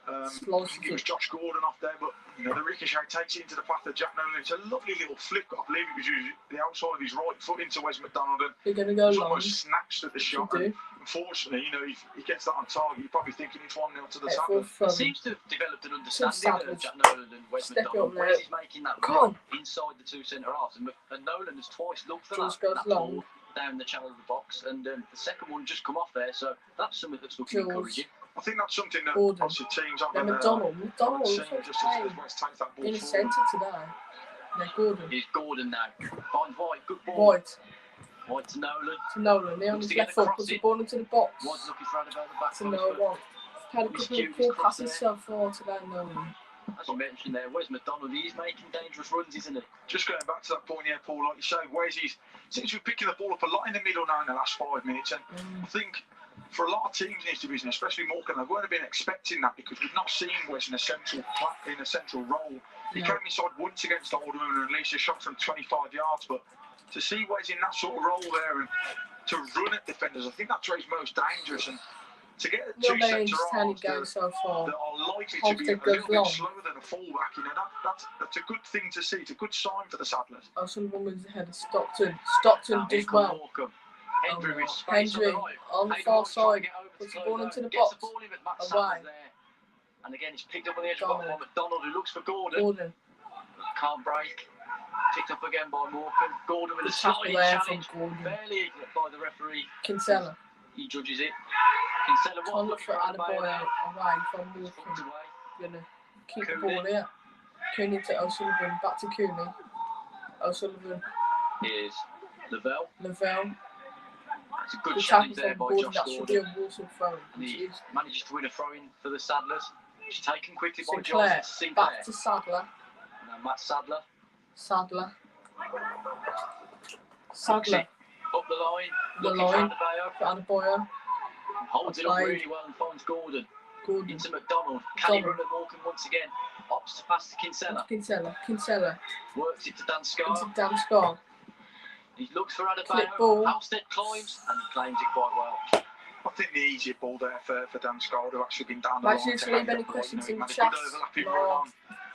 I Slices think it was it. Josh Gordon off there, but the ricochet takes it into the path of Jack Nolan. It's a lovely little flick. I believe it was the outside of his right foot into Wes McDonald, and They're going to he go was long. almost snatched at the shot. Should do. And unfortunately, if he gets that on target, you're probably thinking it's 1-0 to the Hey, Saddlers. full It throw. seems to have developed an understanding Saddlers. of Jack Nolan and Wes Step McDonald. up there. Wes is making that Come run on. inside the two centre halves, and Nolan has twice looked for Jules that goes long. ball down the channel of the box, and the second one just come off there, so that's something that's looking Jules. encouraging. I think that's something that Gordon. obviously teams Then haven't McDonald. haven't McDonald seen was just playing as West takes that ball in the forward. centre today. Yeah, Gordon. Here's Gordon now. Finds White. Good ball. White White to Nolan. to Nolan. They on Looks his to get left the foot. cross Puts the in. ball into the box. White's looking for Adebayo the back To post, no but one. Had a couple miscued of his cool cross passes there. so far today, Nolan. as you mentioned there, Wes McDonald, he's making dangerous runs, isn't he? Just going back to that point, yeah, Paul, like you say, Wes seems to be picking the ball up a lot in the middle now in the last 5 minutes, and I think for a lot of teams in this division, especially Morecambe, they weren't been expecting that because we've not seen Wes in a central role. He came inside once against Oldham and released a shot from 25 yards, but to see Wes in that sort of role there and to run at defenders, I think that's where he's most dangerous. And to get two centre halves so far. that are likely to be a little bit slower than a fullback, that's a good thing to see. It's a good sign for the Saddlers. O'Sullivan wins ahead of Stockton. Stockton does well. Hendry with space Hendry on the Hayden far White trying to side. get over Puts to the ball close into out. the Gets box. the ball in, but Matt Away. Sadler's there. And again, it's picked up on the edge of by McDonald, who looks for Gordon. Gordon. Can't break. Picked up again by Morecambe. Gordon with a Tackle sliding there challenge. from Gordon. Barely by the referee. Kinsella. He judges it. Kinsella Trying to was look looking for for Adebayo Adebayo now. away from Hooked Morecambe. away. Gonna keep the Cooney. ball here. Cooney to O'Sullivan. Back to Cooney. O'Sullivan. Here's Lavelle. Lavelle. It's a good The challenge tackle there from by Gordon. Josh That should be Gordon. a Walsall throw. And he manages to win a throw-in for the Saddlers. It's taken quickly by Sinclair. Johnson. Sinclair. Back to Sadler. And now Matt Sadler. Sadler. Up the line. The Looking line. for Adebayo. For Adebayo. Holds it up Played. really well and finds Gordon. Gordon. Into McDonald. Can he run at Morecambe once again? Opts to pass to Kinsella. Kinsella. Works it to Dan Scar. Into Dan Scar. He looks for Clip Adebayo. ball. Halstead climbs and he claims it quite well. I think the easier ball there for Dan Scar would have actually been down the Make line. sure to leave any questions in the chat. chat. Overlapping run on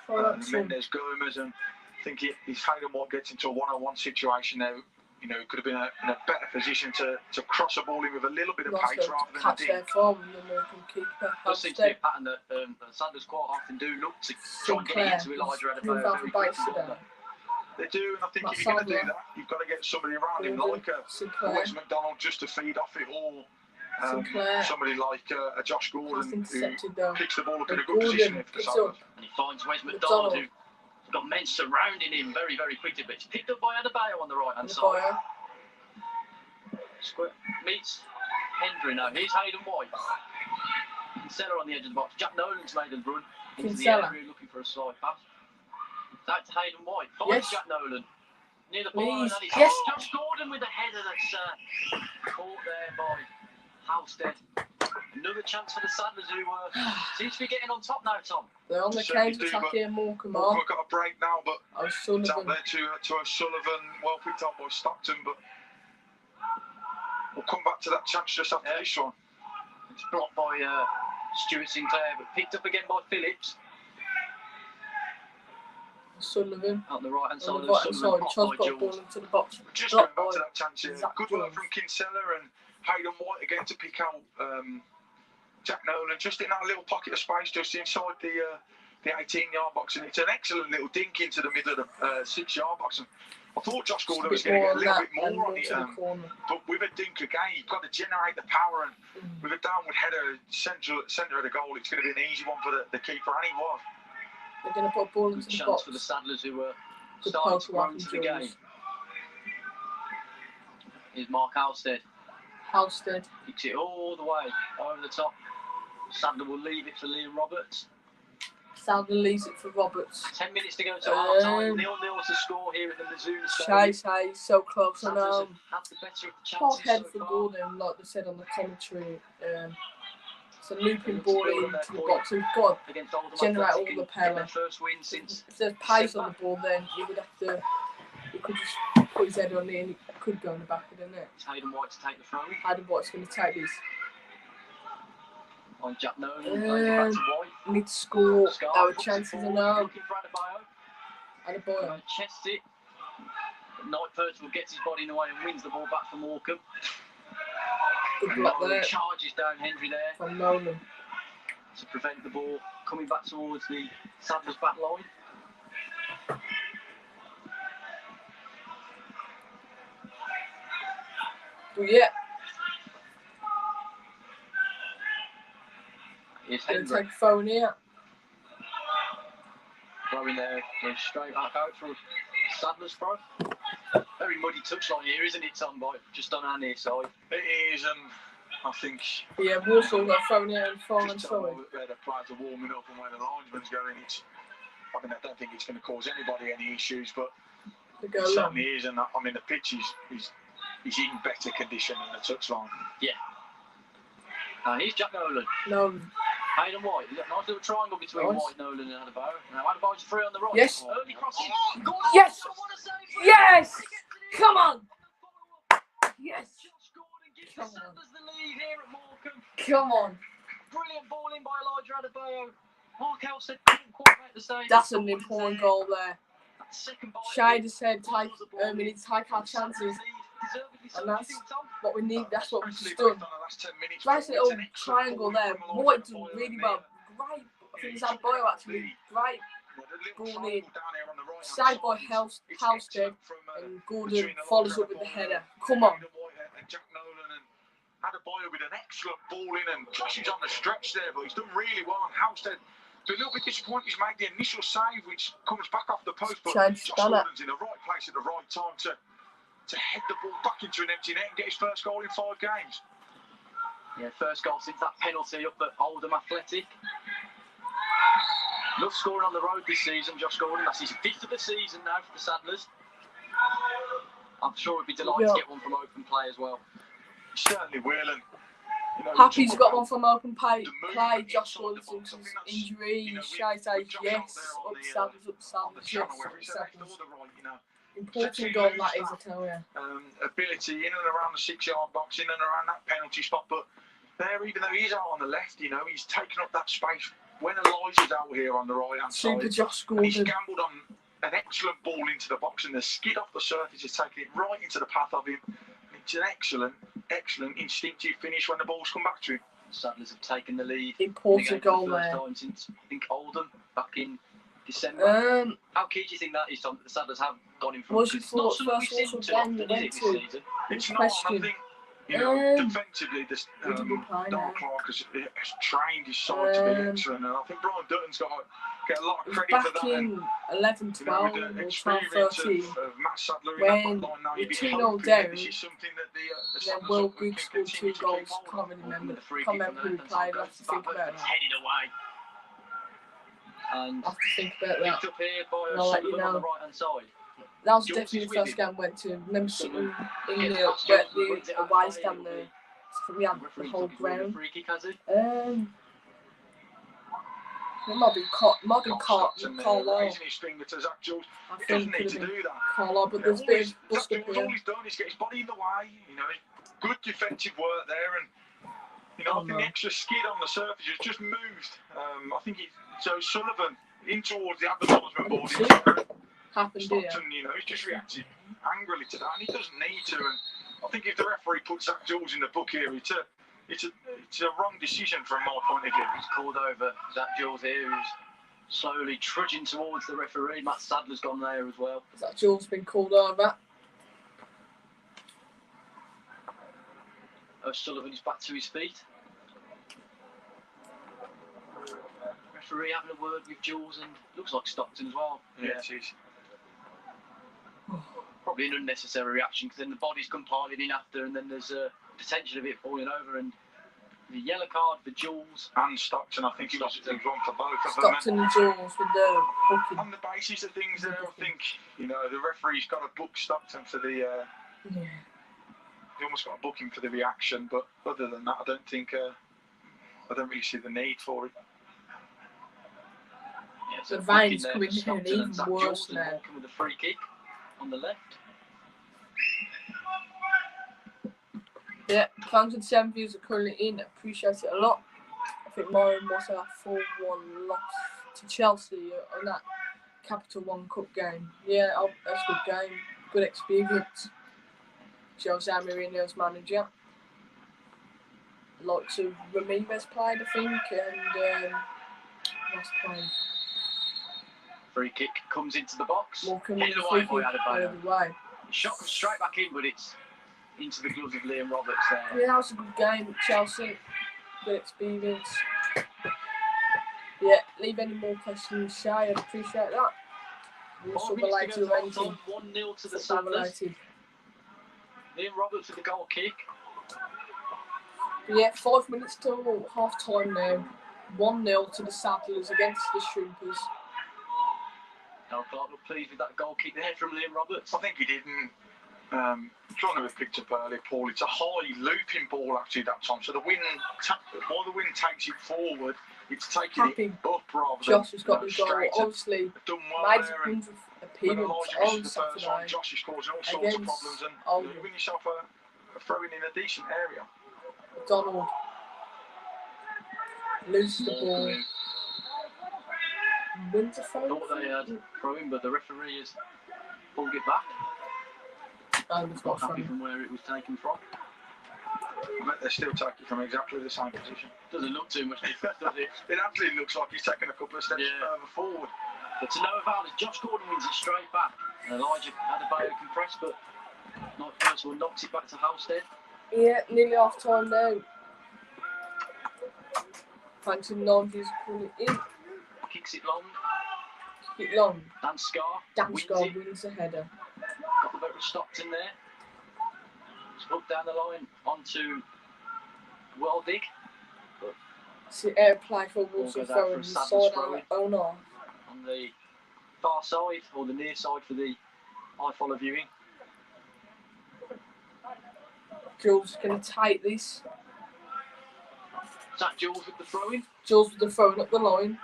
Follow Mendes Gomez, and I think if Hayden White gets into a one-on-one situation now, he could have been in a better position to cross a ball in with a little bit of pace rather than a catch dink. their form and the Morecambe keeper. Does seem to be a pattern that the Saddlers quite often do look to try and get it into Elijah Adebayo very quickly, don't they? They do, and I think Matt if you're going to do Sadler. that, you've got to get somebody around him Gordon. like a Sinclair. Wes McDonald just to feed off it, or Sinclair. somebody like a Josh Pass Gordon who intercepted though. picks the ball up in a But good position Gordon for the picks Saddlers. up. And he finds Wes McDonald, who's got men surrounding him very, very quickly, but it's picked up by Adebayo on the right-hand side. Adebayo. Square meets Hendry now. Here's Hayden White. Kinsella on the edge of the box. Jack Nolan's made a run into the area looking for a slide pass. Back to Hayden White. Finds Jack Nolan. Near the ball, and it's Josh Gordon with a header that's caught there by Halstead. Another chance for the Saddlers, who seems to be getting on top now, Tom. They're on the counter-attack here, Morecambe. Morecambe got a break now, but O'Sullivan. it's out there to O'Sullivan. Well picked up by Stockton, but we'll come back to that chance just after this one. It's blocked by Stuart Sinclair, but picked up again by Phillips. Sullivan. Out the right hand side. On the right hand side, tries to put a ball into the box. Just going back to that chance here. Good work from Kinsella and Hayden White again to pick out Jack Nolan just in that little pocket of space just inside the 18-yard box, and it's an excellent little dink into the middle of the 6-yard box. And I thought Josh Gordon was going to get a little bit more on it, but with a dink again, you've got to generate the power, and with a downward header centre of the goal, it's going to be an easy one for the keeper, and he was. They're going to put a ball into the box. For the Saddlers, who were starting to grow into the game. Here's Mark Halstead. Halstead kicks it all the way over the top. Sadler will leave it for Liam Roberts. Sadler leaves it for Roberts. 10 minutes to go to half time. 0-0 to score here at the Mizzou Stadium. So close. And poor head for Gordon, like they said on the commentary. It's a looping ball into the box. We've got to generate all the power. If there's pace on the ball, then he would have to. He could just put his head on it and it could go in the back of the net. It's Hayden White to take the throw. Hayden White's going to take this. On Jack Nolan, we need to score. Our chances are now. Looking for Adebayo. Chests it. Knight Percival gets his body in the way and wins the ball back from Morecambe. Good block there. Charges down Hendry there. From Nolan. To prevent the ball coming back towards the Saddlers back line. Yeah. Here's Going Hendry. to take a phone here. Throwing there, goes straight back out for Saddlers throw. Very muddy touchline here, isn't it, Tom? Just on our near side. It is, and I think. Yeah, Walsall got a phone here and far and side. Where the players are warming up and where the linesman's going, I don't think it's going to cause anybody any issues, but it certainly is. And I mean, the pitch is in better condition than the touchline. Yeah. Here's Jack Nolan. Nolan. Hayden White. Nice little triangle between White, Nolan, and Adebayo. Now Adebayo's free on the right. Yes. Early crossing. Yes. Yes. Come on. Yes. Josh Gordon gives the Saddlers the lead here at Morecambe. Come on. Brilliant ball in by Elijah Adebayo. Mark Halstead couldn't quite make the save. That's an important goal there. Second ball. Shida said, we need to take our chances. And that's what we need. That's what we've just done. Nice little triangle there. White done really well. Great. I think it's Adebayo actually. Great ball in. Side by Halstead, and Gordon follows up with the header. Come on. Jack Nolan and Adebayo with an excellent ball in, and Josh is on the stretch there, but he's done really well. And Halstead, a little bit disappointed he's made the initial save, which comes back off the post, but Josh Gordon's in the right place at the right time to head the ball back into an empty net and get his first goal in 5 games. Yeah, first goal since that penalty up at Oldham Athletic. Loves scoring on the road this season, Josh Gordon. That's his 5th of the season now for the Saddlers. I'm sure he'd be delighted to get one from open play as well. He certainly will. And, Happy he's got one from open play. Josh Gordon since his injury. Shai says yes. Up Saddlers. Yes. Important goal that is, I tell you. Ability in and around the 6-yard box, in and around that penalty spot, but there, even though he's out on the left, he's taken up that space when Elijah's out here on the right hand side. Super Josh Gordon. He's gambled on an excellent ball into the box, and the skid off the surface is taking it right into the path of him. It's an excellent instinctive finish when the ball's come back to him. Saddlers have taken the lead. Important goal the there. Time since, I think, Oldham back in December. How key do you think that is, Tom, that the Saddlers have gone in front? Was it for first Walsall game they went to? It's not. I think You know, defensively, this Darren Clark has trained his side to be excellent, and I think Brian Dutton's got to get a lot of credit for that. Back in 11, 12, you know, with the or 12, experience 13, of Matt Sadler in that when back line now, you're you'd be 2-0 hoping down, that this is something that the then Sadlers Will can Good scored 2 continue to goals. keep hold Can't of. really remember. The free Can't kick on remember the who left-hand played. side I have goes to to think Babbott, about it's that. headed away. And I have to think about that. picked up here by And I'll let you O'Sullivan on the know. right-hand side. That was George definitely is the with first him. game I went to. Remember sitting in Gets the past where George, wins it the out away play, stand it'll there. be- So we had the Referee whole took it for the ground. free kick, has he? It might be Stockton there, Carlisle. raising his finger to Zach Jules. I He think doesn't need could to have been do that. Carlisle, but You know, there's been Zach bust up Jules, all here. he's done is get his body in the way. You know, good defensive work there, and you know, I think the extra skid on the surface has just moved. I think so Sullivan in towards the advertisement board. Happened here. Stockton, you know, he's just reacted angrily to that, and he doesn't need to. And I think if the referee puts Zach Jules in the book here, it's a wrong decision from my point of view. He's called over Zach Jules here, who's slowly trudging towards the referee. Matt Sadler's gone there as well. Zach Jules been called over. O'Sullivan is back to his feet. Referee having a word with Jules, and looks like Stockton as well. Yeah, it is. Probably an unnecessary reaction, because then the body's come piling in after, and then there's a potential of it falling over. And the yellow card for Jules And Stockton, I think he was one for both of them. Stockton and Jules with the booking. On the basis of things there, I think, you know, the referee's got to book Stockton for the... Yeah. He almost got to book him for the reaction, but other than that, I don't think... I don't really see the need for it. Yeah, so The veins booking coming there for down Stockton even and Zach worse Jules, and now. Morecambe with a free kick on the left. Yeah, fans and 7 views are currently in. Appreciate it a lot. I think Morecambe also had a 4-1 loss to Chelsea on that Capital One Cup game. Yeah, that's a good game. Good experience. Jose Mourinho's manager. Lots of Ramirez played, I think, and last played. Free kick comes into the box. Morecambe Headed with a away free by kick Adebayo. the way. Shot comes straight back in, but it's into the gloves of Liam Roberts there. Yeah, that was a good game. Chelsea, good experience. Yeah, leave any more questions, Shay. I'd appreciate that. 5 Also minutes related to go to to anything. half-time, 1-0 to the Football Sadlers. related. Liam Roberts with the goal kick. Yeah, 5 minutes till half time now. 1-0 to the Sadlers against the Shrimpers. Now Clark looked pleased with that goal kick there from Liam Roberts. I think he didn't. Trying to have picked up earlier, Paul. It's a high looping ball actually that time. So the wind, while the wind takes it forward, it's taking it up rather than Josh has got the goal. straight. Obviously, Done well made his there. And 100th when appearance Elijah on misses the first one, Saturday. Josh is causing all sorts of problems, and you win yourself a throw-in in a decent area. Donald loses the ball. Wins a throw. Thought they had thrown, but the referee has pulled it back. It's Not not happy funny. from where it was taken from. I bet they're still taking from exactly the same position. Doesn't look too much different, does it? It actually looks like he's taken a couple of steps further forward. But to no avail as Josh Gordon wins it straight back. And Elijah Adebayo can press, but not first one knocks it back to Halstead. Yeah, nearly half time now. Thanks to 9 views calling in. Kicks it long. Kick it long. Dan Scar wins Damsgaard it. wins the header. Got the better Stockton there. It's hooked down the line onto Weldig. See airplay for Ball Walsall goes out for a throwing Sadler's side throw-in. out. Oh no. On the far side, or the near side for the iFollow viewing. Jules going to take this. Zach Jules with the throw-in. Jules with the throwing up the line.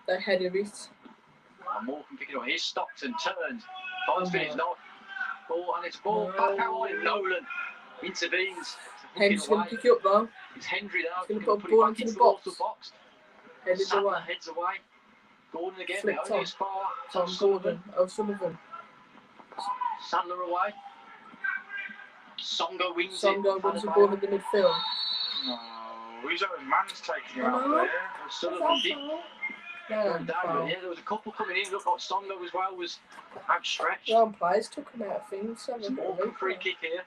They headed it. And Morecambe picking it up. Here's Stockton, turns. Finds Phillips, not. Ball, and it's ball back out line. Nolan intervenes. Henry's going to pick it up though. It's Hendry now. He's He's gonna going to put put a ball it back into into the the box. Walsall box. Headed Sadler away. heads away. Gordon again, Flipped but only on. as far. Tom Gordon. O'Sullivan. Sadler away. Songo wins Songo it. wins the ball in the midfield. No, his own man's taking him I out know. there. O'Sullivan did Yeah, go down, but yeah, there was a couple coming in. Looked like Songo as well was outstretched. John players took him out of things. Some Morecambe free kick here.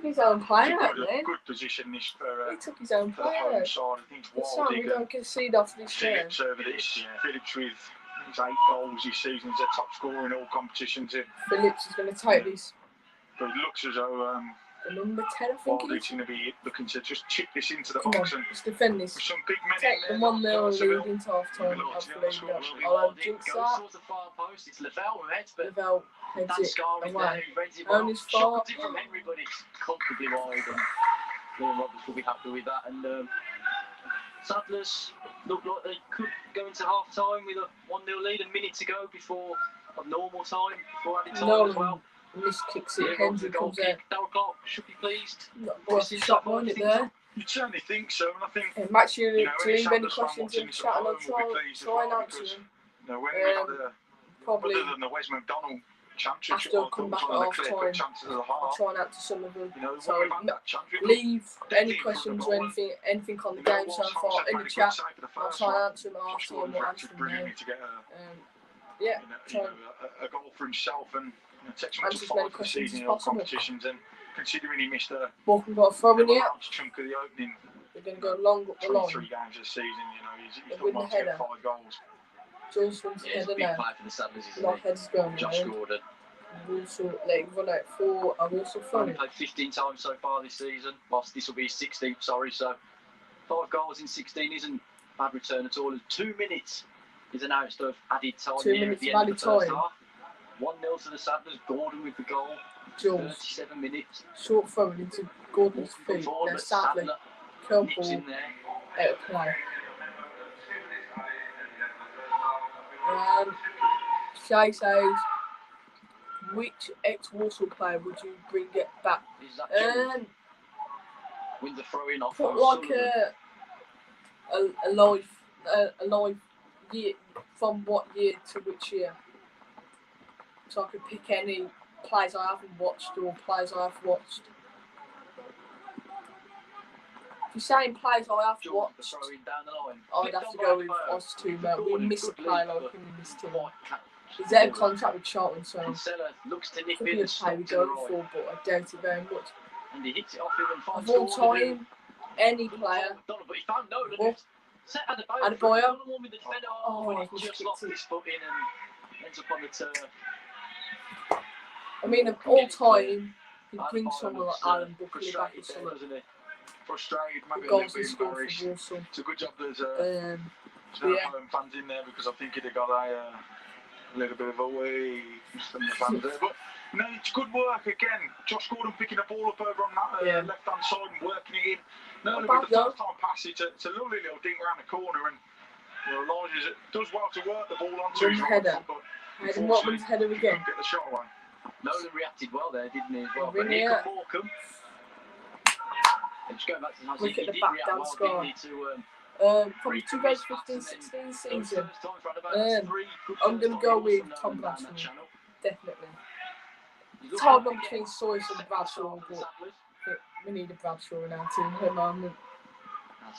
his own player out Good, there. good position this for He took his own the home player. side. I think It's time we Walsall don't concede after this game. Phillips over this. Yeah. Phillips with his 8 goals this season. He's a top scorer in all competitions. Phillips is going to take this. But it looks as though The number 10, I think it Walsall's is. going to be looking to just chip this into the Come box on, and let's defend this. with some big men Take in the there. 1-0 Seville. lead into half time. Seville, Hopefully, we Seville, don't. Seville. I'll Goes jinx that. towards the far post. It's Lavelle who heads, but Lavelle heads Dan it Scar is there. away. He reads it well. Only Shot far. it from Henry, but it's comfortably wide. And Liam Roberts will be happy with that. And Sadler's looked like they could go into half time with a 1-0 lead. A minute to go before of normal time, before added time as well. Miss kicks Here it. comes the Hendry goal comes out. kick. Darryl Clark should be pleased. Worth a shot, won't it there? You'd certainly think so, and I think Max, you You know, to any leave any Sanders fan questions watching in this chat at and I'll home will be pleased as try and well, answer because, them. when we had the Probably other than the Wes McDonald chances, after I come back at half time, chances of the I'll half. try and answer some of them. You know, So we've had that chance. leave any definitely questions for or the ball. anything on the You know, game so Walsall far have in made the a good chat. save for the I'll first try and one. answer them at half Josh time. Gordon We'll reacted answer them brilliantly now. to get Yeah, you know, a goal for himself, and takes him Answer to as many 5 this questions season as in all possible. competitions, and considering he missed a Morecambe got a throw in here. large chunk of the opening We're going to go long up the 23 line. games this season, you know, he's They done win well the to get header. 5 goals. Jules wins the Yeah, it's a header big now. player for the Sadlers, isn't Not he? heads going Josh around. Gordon. Walsall, like, run out for a Walsall Only throw. played 15 times so far this season. Whilst this will be his 16th, sorry. So 5 goals in 16 isn't a bad return at all. And 2 minutes is announced of added time 2 here at minutes the of end of the added first time. half. 1-0 to the Sadlers. Gordon with the goal. Jules, 37 minutes. short throw into Gordon's Come feet. forward, Now but sadly, Sadler curl nips ball in there. out of play. Shay says, which ex-Walsall player would you bring it back? Is that Jules? Wins a throw in off Put like a live year, from what year to which year? So I could pick any players I haven't watched or players I have watched. If you're saying players I have Jules watched, the throw in down the line. I'd have to go with us two, mate. We missed a player like him in this team. He's out of contract with Charlton, so Kinsella looks to nip could in be a and player we stop to the go right. for, but I doubt it very much. And he hits it off him and finds Of all Gordon, time, any who- player. But he found Nolan. Oh. who's set at the Adebayo. One with the defender. Oh, And I he just kicked locks it. his foot in and ends up on the turf. I mean, of all time, he'd bring someone like Alan Buckley back or Frustrated there, something. doesn't he? Frustrated, The maybe a goals little he bit scored for embarrassed. Walsall. It's a good job there's Yeah. no home fans in there, because I think he'd have got a little bit of a wee from the fans there. But no, it's good work again. Josh Gordon picking the ball up over on that left-hand side and working it in. No, Not with bad, the though. first-time pass, it's a lovely little ding around the corner, and Elijah does well to work the ball onto Win his the right header. foot, but Hayden Watman's header he again. couldn't get the shot away. Nolan reacted well there, didn't he, as well? Really, But here yeah. comes Morecambe. And just going back to the house, Look he at the did back react down well, score. didn't he, to From the 2015-16 season, I'm going to go with Tom Bradshaw. Definitely. It's hard one between Sawyers and Bradshaw, but we need a Bradshaw in our team at the moment.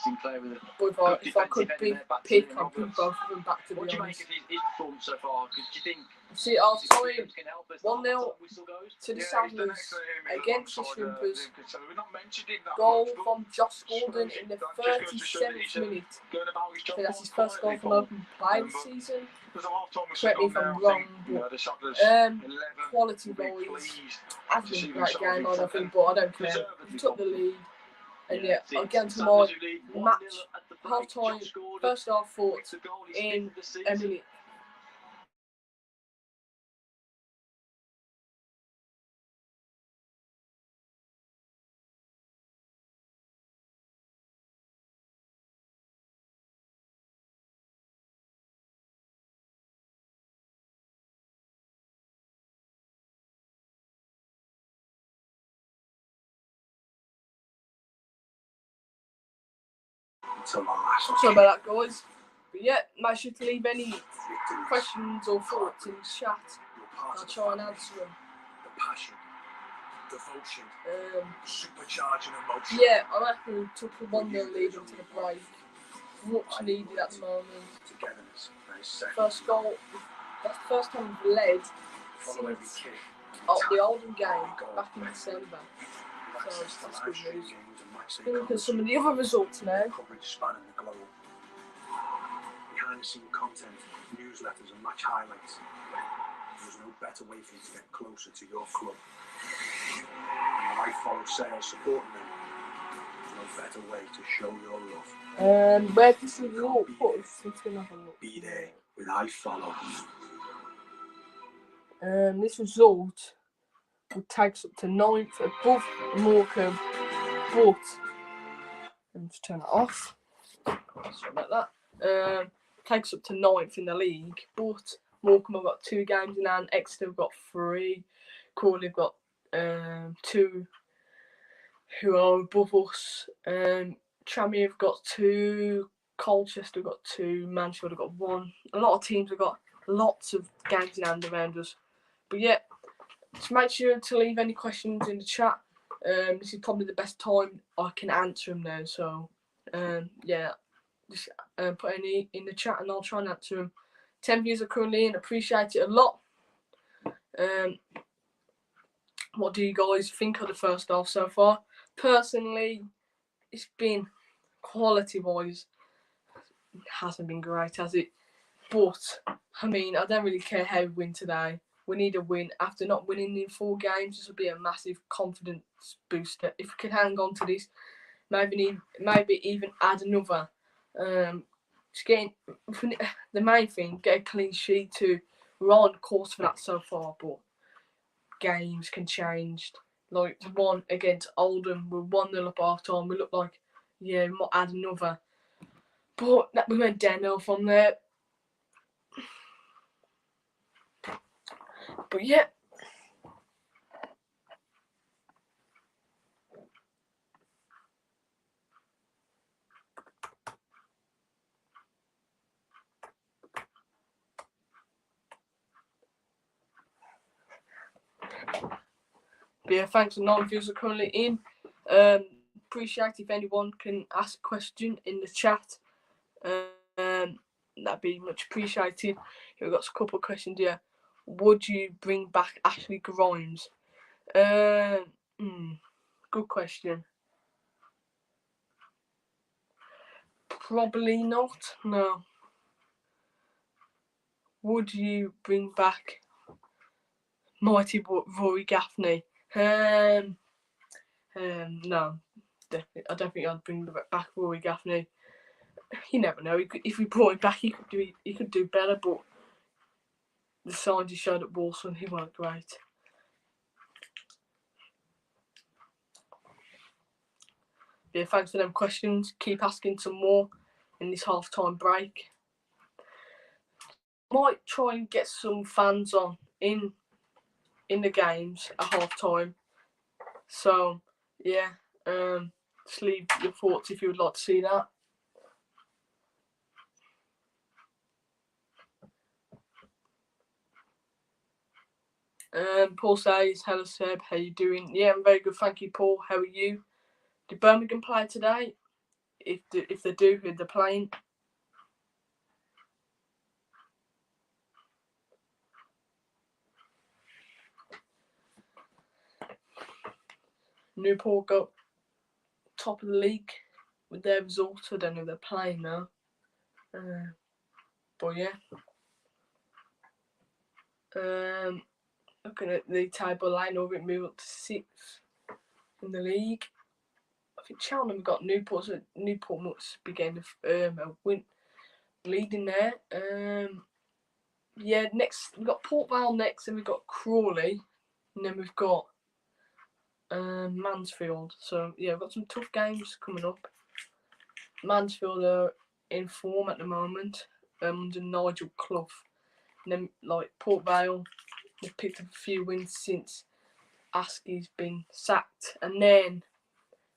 Sinclair with a But if I could pick, I'd pick both of them back, to be What do you honest. make of his performance so far? Because do you think See it half time, can help us? 1-0 Whistle goes. to the He's done Sadlers excellent in the middle against the alongside, Shrimpers. Liam Kinsella. We've not mentioned him that Goal much, but from Josh Gordon in the that just goes to show that 37th he's, minute. going about his I job think that's his quite first goal quietly, from Paul. open play this season. There's a half-time whistle Correct me if gone I'm now, I wrong, think, you know, the Sadlers Um, 11 quality will be goals. pleased. Hasn't been a great game, I don't think, but I don't care. We took the lead. And yeah, again to my match, half time, first half thoughts in a minute. Sorry about that, guys. But yeah, make sure to leave any questions or thoughts in the chat. I'll try and answer them. The passion, devotion, supercharging emotion. Yeah, I reckon we took a 1-0 lead into the break. Much needed at the moment. Togetherness, very second. First goal, that's the first time we've led Follow every since kick. the Oldham game back in December. access to that's live good stream news. games and match day Look at some of the commentary, other results now. coverage spanning the globe. Behind the scene content, newsletters and match highlights. There's no better way for you to get closer to your club. And I follow sales supporting them. There's no better way to show your love. Where this result put us? Let's go and have a look. Be there with I follow. This result would take us up to 9th above Morecambe, but let me just turn it off. Sorry about that. Takes up to 9th in the league, but Morecambe have got 2 games in hand. Exeter have got 3. Crawley have got 2 who are above us. Tranmere have got 2. Colchester have got 2. Mansfield have got 1. A lot of teams have got lots of games in hand around us. But yeah, just make sure to leave any questions in the chat. This is probably the best time I can answer them now. So yeah, just put any in the chat and I'll try and answer them. 10 views are currently in. Appreciate it a lot. What do you guys think of the first half so far? Personally, it's been quality-wise, it hasn't been great, has it? But I mean, I don't really care how we win today. We need a win. After not winning in 4 games, this will be a massive confidence booster. If we can hang on to this, maybe even add another. Just getting the main thing, get a clean sheet too. We're on course for that so far, but games can change. Like the one against Oldham, we're 1-0 up half time. We look like, yeah, we might add another. But we went down from there. But yeah. But yeah, thanks to 9 views are currently in. Appreciate if anyone can ask a question in the chat. That'd be much appreciated. We've got a couple of questions here. Would you bring back Ashley Grimes? Good question. Probably not. No. Would you bring back mighty Rory Gaffney? No. Definitely. I don't think I'd bring back Rory Gaffney. You never know. If we brought him back, he could do better. But the signs he showed at Walsall, he weren't great. Yeah, thanks for them questions. Keep asking some more in this half-time break. Might try and get some fans on in the games at half-time. So yeah, just leave your thoughts if you would like to see that. Paul says, hello Seb, how you doing? Yeah, I'm very good, thank you Paul. How are you? Did Birmingham play today? If they do, who they're playing? Newport got top of the league with their result. I don't know who they're playing now. But yeah. Looking at the table line over it, move up to 6th in the league. I think Cheltenham got Newport, so Newport must be getting a win leading there. Yeah, next we've got Port Vale next, and we've got Crawley, and then we've got Mansfield. So yeah, we've got some tough games coming up. Mansfield are in form at the moment under Nigel Clough. And then like Port Vale, they've picked up a few wins since Askey's been sacked. And then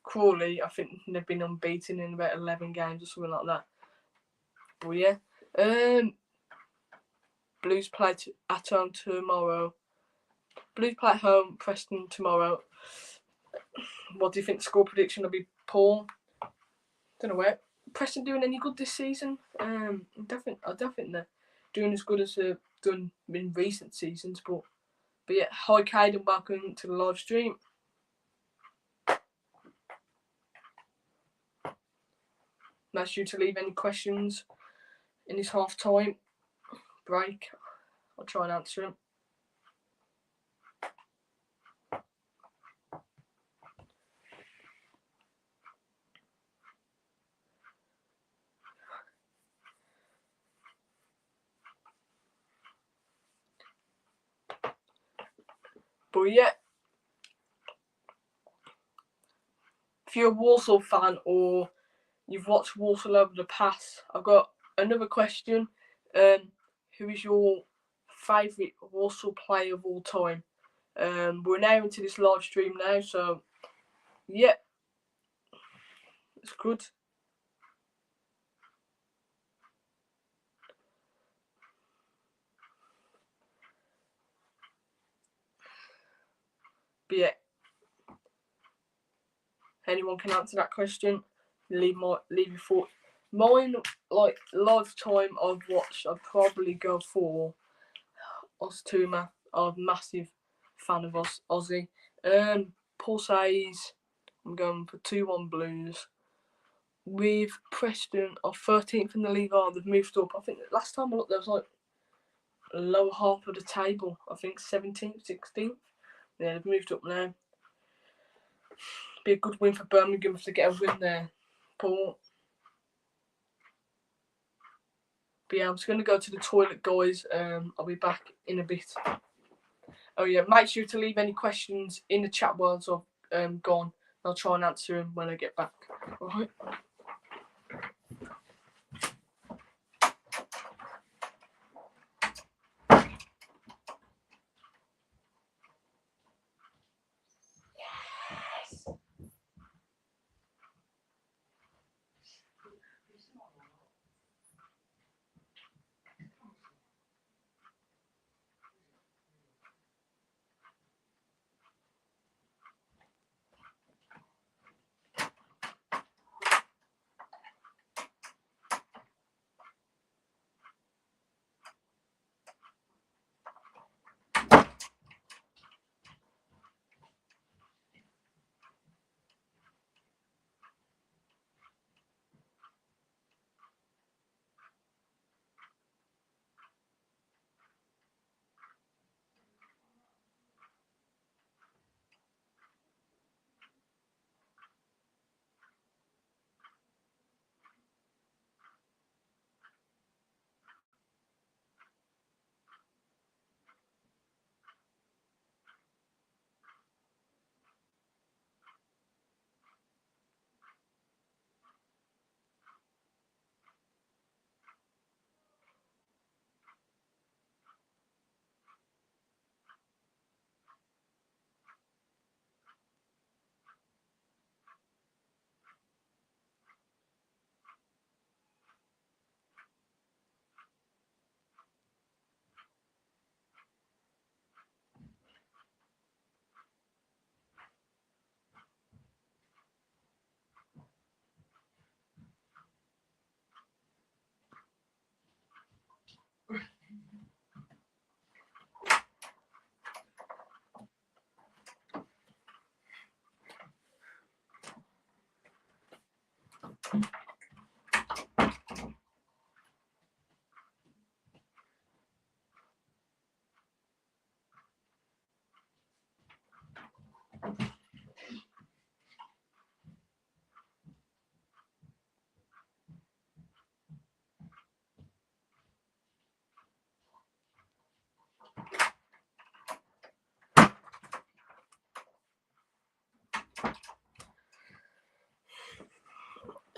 Crawley, I think they've been unbeaten in about 11 games or something like that. But yeah, Blues play at home tomorrow. Blues play at home, Preston tomorrow. What do you think the score prediction will be, Paul? Don't know where. Preston doing any good this season? I don't think they're doing as good as they've done in recent seasons. But yeah, hi Cade and welcome to the live stream. make sure to leave any questions in this half-time break. I'll try and answer them. But yeah, if you're a Walsall fan or you've watched Walsall over the past, I've got another question. Who is your favourite Walsall player of all time? We're now into this live stream now, so yeah, it's good. But yeah, anyone can answer that question. Leave your thoughts. Mine, like lifetime I've watched, I'd probably go for Oztuma. I'm a massive fan of Ozzy. Paul says I'm going for 2-1 Blues. With Preston are 13th in the league. They've moved up. I think last time I looked, there was like lower half of the table. I think 17th, 16th. Yeah, they've moved up now. Be a good win for Birmingham if they get a win there, Paul. But yeah, I'm just going to go to the toilet, guys. I'll be back in a bit. Oh yeah, make sure to leave any questions in the chat while I've gone. I'll try and answer them when I get back. Alright.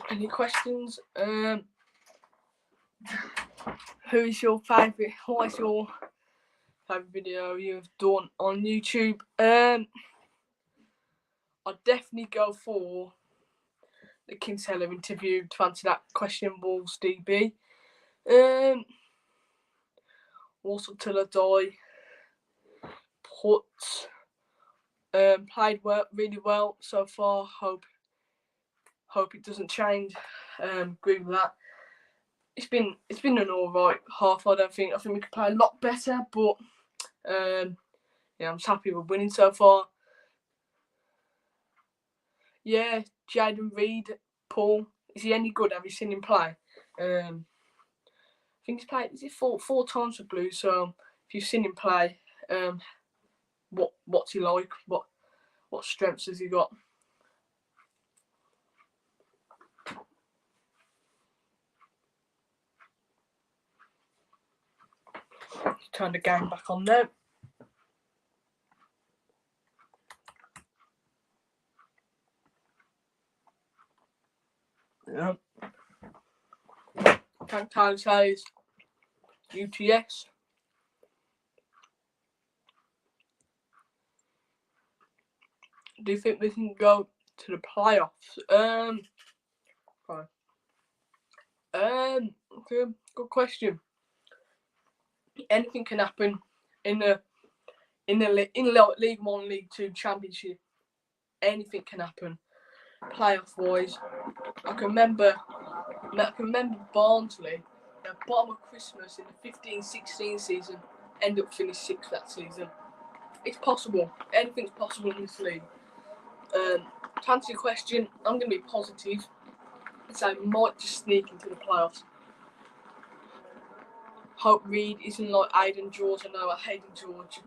Any questions? Who is your favourite? What is your favourite video you've done on YouTube? I'd definitely go for the Kinsella interview to answer that question, Wolves DB. Also till I die. Played really well so far. Hope it doesn't change. Agree with that. It's been an alright half. I think we could play a lot better, but yeah, I'm just happy with winning so far. Yeah, Jaden Reed, Paul, Is he any good? Have you seen him play? I think he's played. Is it four times for Blues? So if you've seen him play, what's he like? What strengths has he got? Turn the game back on now. Yeah. Frank Tyler says UTS. Do you think we can go to the playoffs? Good question. Anything can happen in League One, League Two, Championship. Anything can happen. Playoff wise, I can remember Barnsley at the bottom of Christmas in the 15-16 season, end up finished 6th that season. It's possible. Anything's possible in this league. To answer your question, I'm going to be positive and say we might just sneak into the playoffs. Hope Reed isn't like Aidan George. I know Aidan George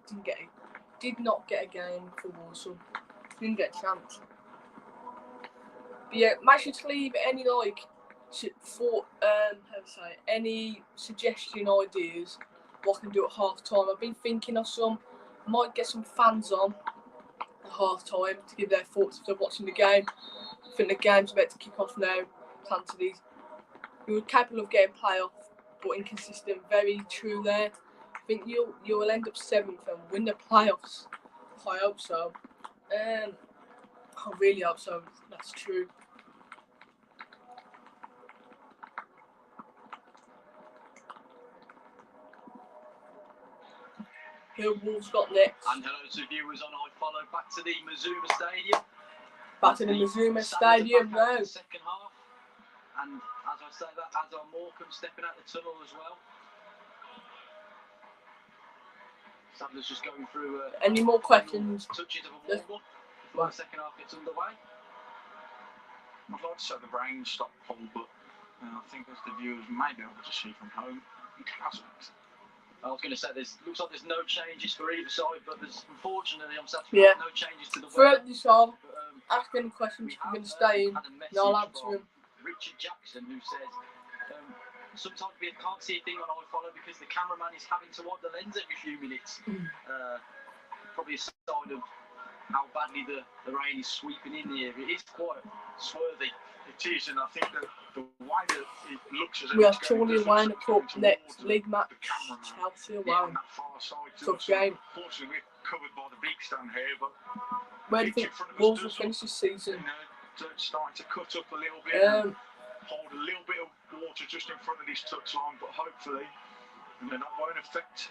did not get a game for Walsall. Didn't get a chance. But yeah, make sure to leave any any suggestion ideas what I can do at half time. I've been thinking of some. Might get some fans on at half time to give their thoughts if they're watching the game. I think the game's about to kick off now. Plan to these. You were capable of getting playoff, but inconsistent. Very true there. I think you will end up 7th and win the playoffs. I hope so. I really hope so. That's true. Who Wolves got next? And hello to viewers on iFollow. Back to the Mazuma Stadium. Back to the Mazuma Stadium now. Second half. And as I say that, as our Morecambe stepping out the tunnel as well. Sadler's just going through. Any more questions? Touches of a warm-up before the second half gets underway. I'd like to say the rain stopped, Paul, but I think as the viewers may be able to see from home, it hasn't. I was going to say, looks like there's no changes for either side, but there's unfortunately on Saturday no changes to the weather. Throughout this half, ask any questions you're going to stay in, and I'll answer them. Richard Jackson, who says, sometimes we can't see a thing on iFollow because the cameraman is having to wipe the lens every few minutes. Probably a sign of how badly the rain is sweeping in here. It is quite swervy. It is, and I think that the way that it looks as if we have Chorley lined up next league match. Chelsea away. Tough game. Unfortunately, we're covered by the big stand here, but where do you think Wolves will finish this season? It's starting to cut up a little bit, and hold a little bit of water just in front of this touchline, but hopefully, that won't affect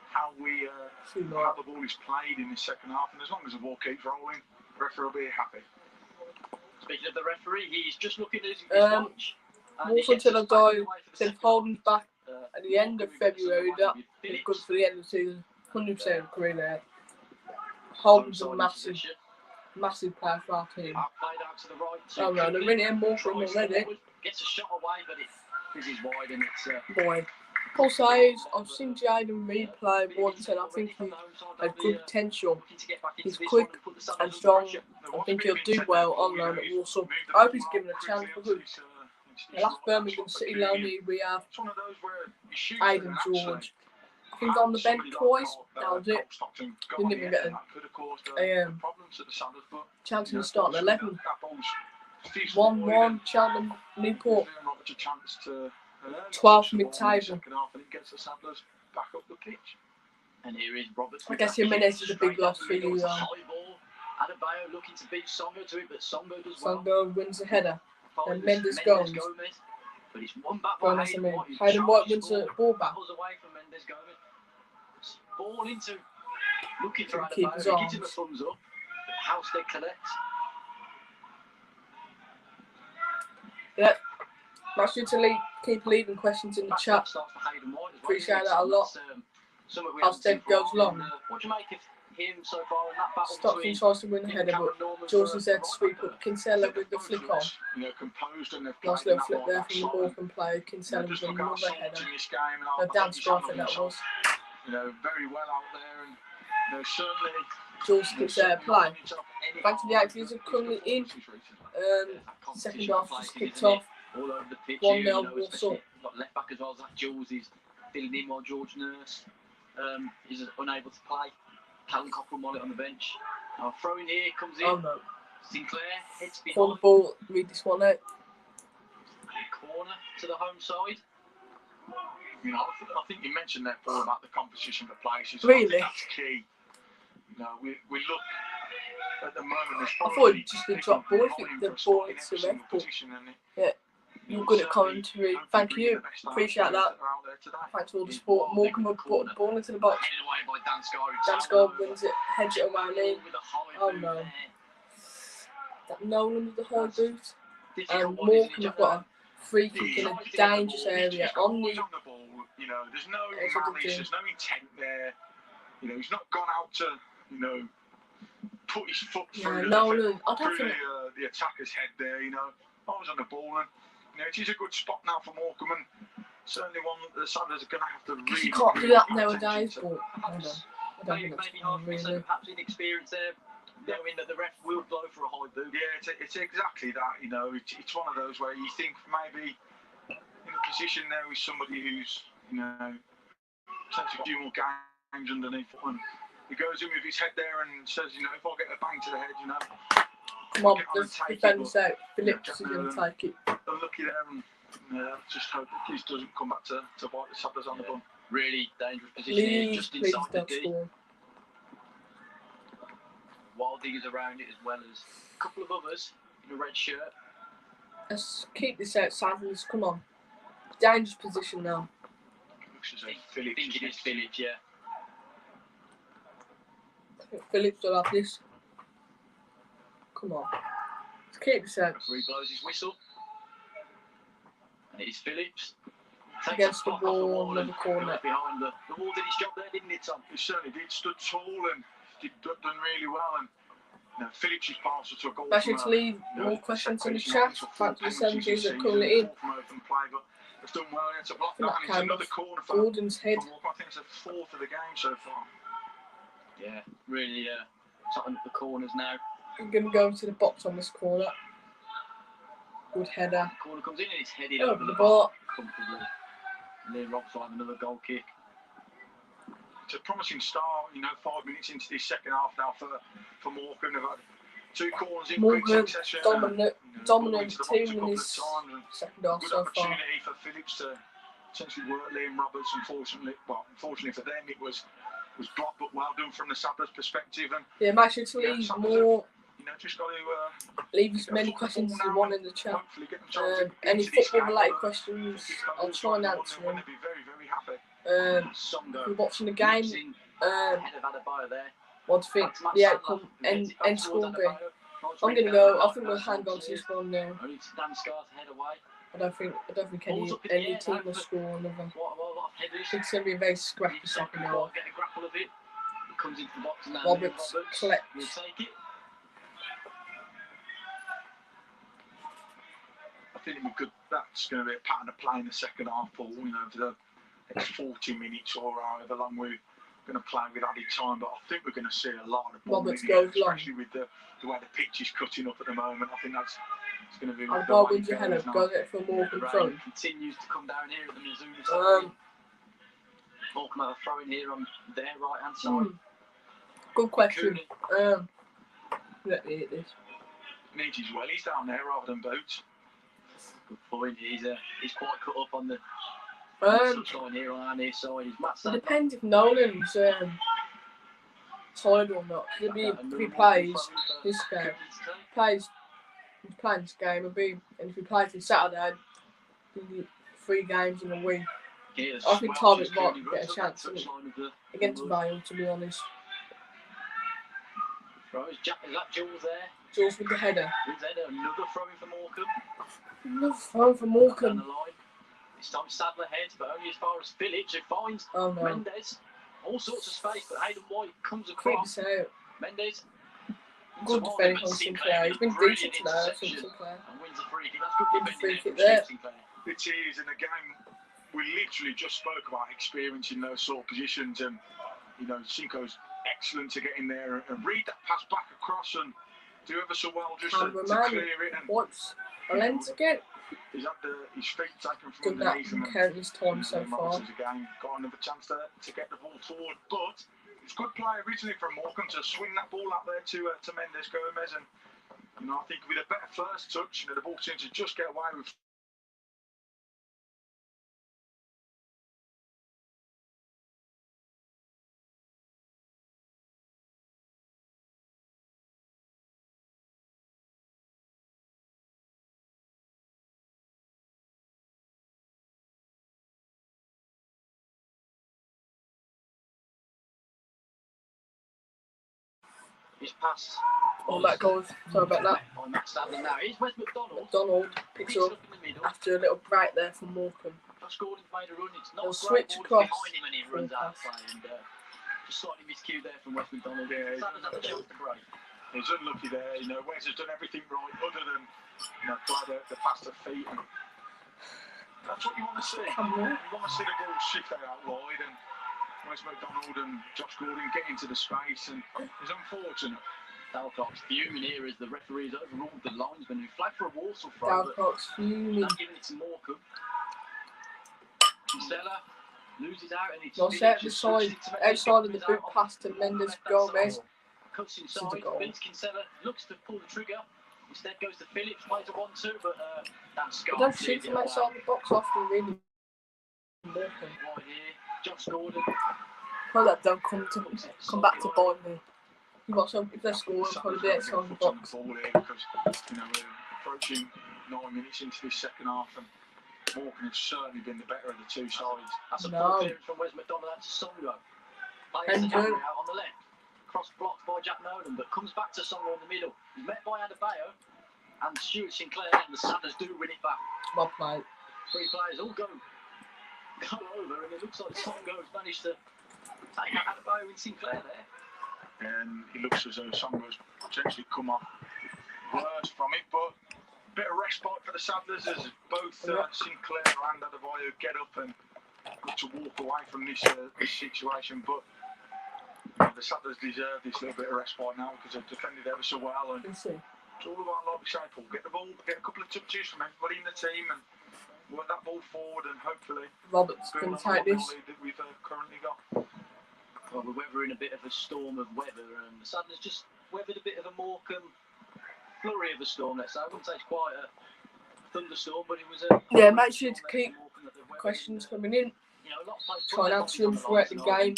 how how the ball is played in the second half. And as long as the ball keeps rolling, the referee will be happy. Speaking of the referee, he's just looking at his watch. Wolves until I die, since Holden's back at the end of February, that is good for the end of the season. 100% agree there. Holden's a massive player for our team. Played out to the right. Oh no, they're really in more from already. Gets a shot away, but it fizzes wide and it's wide. Paul says, I've seen Jaden Reed play once and I think he has good potential. He's quick and strong. I think he'll do well on loan at Walsall. I hope he's given a chance because the last Birmingham City loanee we have Aidan George. I think on the bench twice, that was it. Didn't even get a chance in the starting 11. 1-1, Cheltenham, Newport. 12th mid-table. And here is Roberts. I guess Jimenez is a big loss for you. Adebayo looking to beat Songo to it, but Songo does well. Songo wins the header. Then Mendes goes. But it's one back by Hayden White. Hayden White wins the ball back. Away from Mendes Gomez. Ball into looking for Adebayo. He gives him a thumbs up. Halstead collects. Yeah. Make sure to keep leaving questions in the chat. Appreciate that a lot. Halstead goes long. What do you make him so far in that battle Stockton between tries to win the him header, and but Cameron Norman Jules for is there a to right sweep back. up Kinsella with the flick on. You know, composed and they've Nice played in little that flick right there back from the slot. Morecambe player. You know, Kinsella just with look at our another songs header. in this game, and I A think dance he's score, I handled think that himself, was. you know, very well out there, and you know, certainly. Jules You know, keeps there certainly play. not himself any Back to the harm activities in are currently in. his performances recently. Second half just kicked Isn't it? off. All over the pitch 1-0 here, you know, Walsall. especially you've got left back as well as that Jules is filling in while George Nurse is unable to play. Callum Cochrane Wallet on the bench. Now throw in here comes in. Oh no. Sinclair hits Corner behind. ball, read this one out. Corner to the home side. You know, I think you mentioned there, Paul, about the competition for places. Really? I think that's key. You know, we look at the moment. There's I thought probably it'd just be people drop ball if vying the for a ball spot in hits the every ref, single but position, and yeah, you're good at certainly commentary. hopefully Thank bringing you. the best out of Appreciate players that. are out there today. Thanks for all the support. Morecambe have put the ball into the box. Headed away by Dan Scar. Dan Scar wins it, heads it around in. With a high Oh boot no. there. That Nolan with the high boot. Difficult And one, isn't Morecambe it, have got a free kick in a dangerous area He's on always the. on the ball. You know, there's no That's what they malice, do. there's no intent there. You know, he's not gone out to, you know, put his foot Yeah, through, Nolan. I don't through think. the attacker's head there. You know, always on the ball, and you know, it is a good spot now for Morecambe, and certainly one that the Saddlers are going to have to Because really. you can't do really that pay nowadays, attention to. but I don't know. I don't Maybe think that's half miss really. and perhaps inexperience there, knowing that the ref will blow for a high boot. Yeah, it's exactly that. You know, it's one of those where you think maybe in a position there with somebody who's, you know, potentially got a few more games underneath, and he goes in with his head there and says, you know, if I get a bang to the head, you know, Come on, get on let's and take defend it, this out. Phillips is going to take it. unlucky there, and just hope that this doesn't come back to bite the Saddlers on the bum. Really dangerous position here, Please, just please inside the don't D. score. Wild diggers around it as well as a couple of others in a red shirt. Let's keep this out, Saddlers. Come on. Dangerous position now. Looks as I though Phillips think it is Phillips, yeah. I think Phillips will have this. Come on. Let's keep this out. Referee blows his whistle. And it is Phillips. Takes Against a the block off wall, and another corner. goes behind the wall did its job there, didn't it, Tom? He certainly did. Stood tall and done really well. And you know, Phillips' pass to a goal. Actually, to leave You know, more questions in the separation chat. line Back to the for 4 penalties 70s this that currently season, in. 4 from open play, but they've done well. It's a block I think that, that and it's came another off corner for Gordon's head. Morecambe. I think it's the 4th of the game so far. Yeah, really something up the corners now. I'm going to go to the box on this corner. Good header. The corner comes in and it's headed Over over the the bar. bar comfortably. And then Rob's will have another goal kick. It's a promising start. You know, 5 minutes into this second half now for Morecambe. They've had 2 corners in quick Morecambe succession. dominant Into the box a team in couple of this times, and second half good so far. opportunity for Phillips to essentially work Liam Roberts. Unfortunately for them, it was blocked, but well done from the Saddlers' perspective. And Yeah, make sure to Yeah, leave Saddlers more. you know, just got to Leave as many questions as you want in the chat. hopefully get themselves Any into this football game, related but questions, if they I'll lose try and by 1-0, answer then them. they'll be very, very happy. Songo. If you're watching the game, Nips in ahead of Adebayo there. what do you think That's Matt the Sadler, outcome who heads end it back score will towards be? Adebayo. Nice I'm going to rebound, go. I right think we'll person hang on to this cleared. one now. Only to Dan Scar's head away. I don't think Balls up in the any air, team no, will but- score another. What a lot of headers. I think it's going to be a very scrappy He second can't half. get a grapple of it. It comes into the box and now Roberts collects. will take it. I think that's going to be a pattern of play in the second half, Paul. You know, for the next 40 minutes or however long we're going to play with added time. But I think we're going to see a lot of ball Roberts in the air, goes long. especially with the way the pitch is cutting up at the moment. I think it's going to be. And the ball way wins your it head goes up. now. Goes it for The Morecambe rain front. continues to come down here at the Mizzou side. Um, Morecambe have a throw in here on their right hand side. Good question. Cooney. Let me hit this. Needs his wellies down there rather than boots. Good point. He's quite cut up on the touchline here on our near side. He's Matt It Sadler. depends if Nolan's tired or not. If he plays this game, he's playing this game, and if he plays this Saturday, he'll be 3 games in a week. I think Target might get a chance against Vale, to be honest. Throws. Is that Jules there? Jules with the header. With header. Another throw in for Morecambe. Another throw for Down Morecambe. the line. This time Sadler heads, but only as far as Phillips, who finds Oh no. Mendes all sorts of space, but Hayden White comes Keep across. this out. Mendes. Good defending from Sinclair. He's been decent today, I think, Sinclair. And wins the free kick. That's good Good defending free kick from there. Sinclair. It is, and again, we literally just spoke about experience in those sort of positions, and you know, Cinco's excellent to get in there and read that pass back across and do ever so well just to clear it. And what's a lens again? he's had his feet taken from Done that underneath him. countless times so far. Again, got another chance to get the ball forward, but it's good play originally from Morecambe to swing that ball out there to Mendes Gomez, and you know, I think with a better first touch, you know, the ball seems to just get away with. His pass. Oh, that goes. Sorry about that. On that Sadler now. Here's Wes McDonald. McDonald picks up in the middle. after a little break there from Morecambe. Josh Gordon's made a run. It's not They'll a switch great across ball behind him and he runs full out of pass. play. And just slightly miscued there from Wes McDonald. Yeah, Sadler's had the chance to break. He's unlucky there. You know, Wes has done everything right other than play the faster feet. And that's what you want to see. You want to see the ball shift out wide, and Wes McDonald and Josh Gordon get into the space, and it's unfortunate. Dalcock's fuming here as the referees overruled the linesman who flagged for a Walsall throw. Dalcock's fuming. Not giving it to Morecambe. Kinsella loses out and it's Nice out the side, outside of the boot pass to Mendes Gomez. Cuts inside, Vince Kinsella looks to pull the trigger. Instead goes to Phillips, plays a 1-2, but that's But don't shoot from outside the box often, really. Right here, Josh Gordon. Well, that don't come back to bite me. You got some, if they're scoring, probably be outside the box. Because, you know, we're approaching 9 minutes into this second half, and Morecambe has certainly been the better of the two sides. That's a full clearance from Wes McDonald out to Songo. Plays the Henry out on the left. Cross blocked by Jack Nolan, but comes back to Songo in the middle. He's met by Adebayo and Stuart Sinclair, and the Sadders do win it back. Well played. Three players all go over, and it looks like Songo's managed to take out Adebayo and Sinclair there. And it looks as though Songo's potentially come off worse from it, but a bit of respite for the Saddlers as both Sinclair and Adebayo get up and look to walk away from this situation. But the Saddlers deserve this little bit of respite now because they've defended ever so well. And it's all about, like we say, Paul, get the ball, get a couple of touches from everybody in the team and work that ball forward, and hopefully Roberts can take this. That we've currently got. Well, we're weathering a bit of a storm of weather, and the Saddlers just weathered a bit of a Morecambe flurry of a storm, let's say. I wouldn't say it's quite a thunderstorm, but it was a... Yeah, make sure to keep questions coming in. You know, a lot of try and answer them throughout the game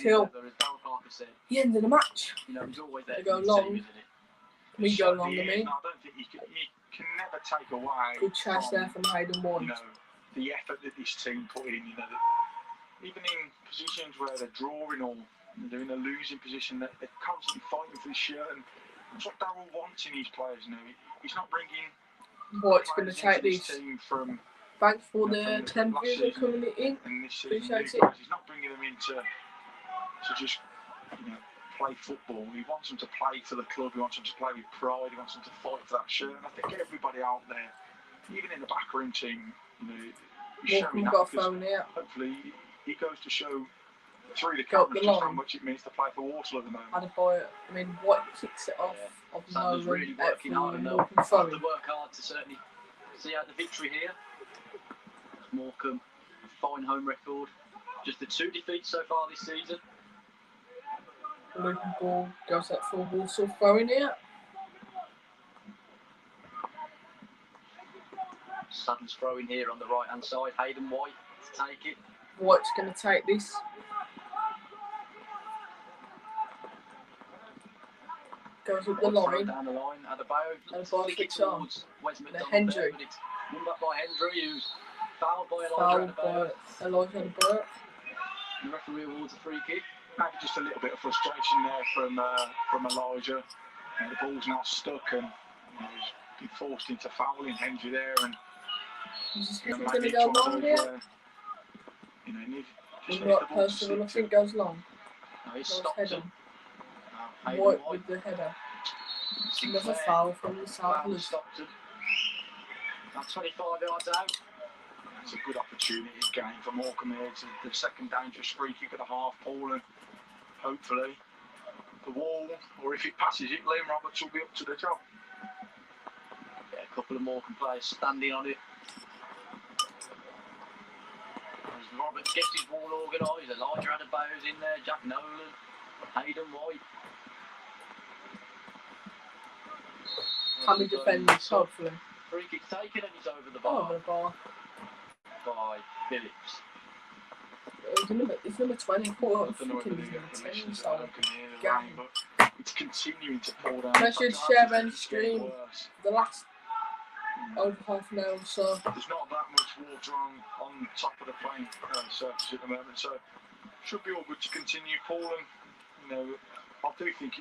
till the end of the match. You know, he's always there. They go long. We go long, I mean. I don't think you can never take away. Good chance there from Hayden White. You know, the effort that this team put in, you know, even in positions where they're drawing or they're in a losing position, they're constantly fighting for the shirt, and that's what Darryl wants in his players. You know, he's not bringing White's going to take these. From, thanks for the 10 viewers coming in. Appreciate it. He's not bringing them in to just, you know, play football. He wants them to play for the club. He wants them to play with pride. He wants them to fight for that shirt. And I think everybody out there, even in the backroom team, you know, Morecambe got a phone here. Hopefully, he goes to show through the cameras just how much it means to play for Walsall at the moment. I mean, White kicks it off of Sanders really working hard, and they'll have to work hard to certainly see out the victory here. Morecambe, a fine home record. Just the 2 defeats so far this season. Looping ball goes up for Walsall throwing here. Sutton's throwing here on the right hand side. Hayden White to take it. White's going to take this. Goes up the line. Down the line. Adebayo flick it towards Wes McDonald. Hendry. But it's won back by Hendry, who's fouled by Elijah Adebayo. The referee awards a free kick. Maybe just a little bit of frustration there from Elijah. The ball's not stuck, and he's been forced into fouling Hendry there. And he's going to go long here. You know, The right person, I think goes long. No, he's Nice Stockton. header. Hayden White with the header. Another Sinclair. foul from the Foul Southlands. Stockton. Now 25 yards out. It's a good opportunity game for Morecambe here. It's the second dangerous free kick of the half, Paul, and hopefully the wall, or if it passes it, Liam Roberts will be up to the job. Yeah, a couple of Morecambe players standing on it. As Roberts gets his ball organised, Elijah Adebayo's in there, Jack Nolan, Hayden White. Can we defend this, hopefully? Free kick taken and he's over the bar. Over the bar. By Phillips. It's number 20. I thought I don't know whether freaking they was get number 10. permission so So they can hear the game. rain, but it's continuing to pour down. Make sure to It's share actually and stream getting worse. the last over half an hour or so. There's not that much water on top of the playing surface at the moment, so should be all good to continue, Paul. And you know, I do think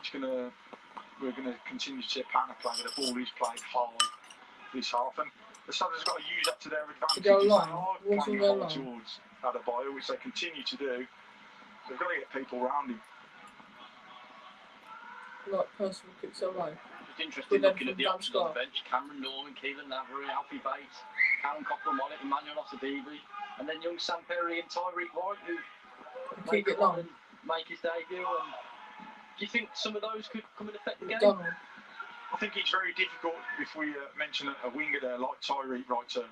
we're gonna continue to see a pattern of play where the ball is played hard this half, and the Southern's got to use that to their advantage. go They long. are Walsall playing go hard long. towards Adebayo, which they continue to do. They've got to get people around him. Like personal kicks away. It's interesting Good looking at the from options on Scott. the bench. Cameron Norman, Keelan Navarro, Alfie Bates, Callum Cochran-Mollet, Emmanuel Osadibi, and then young Sam Perry and Tyreek White, who Keep it long. make his debut. And do you think some of those could come and affect the game? McDonald. I think it's very difficult if we mention a winger there like Tyreek right turn.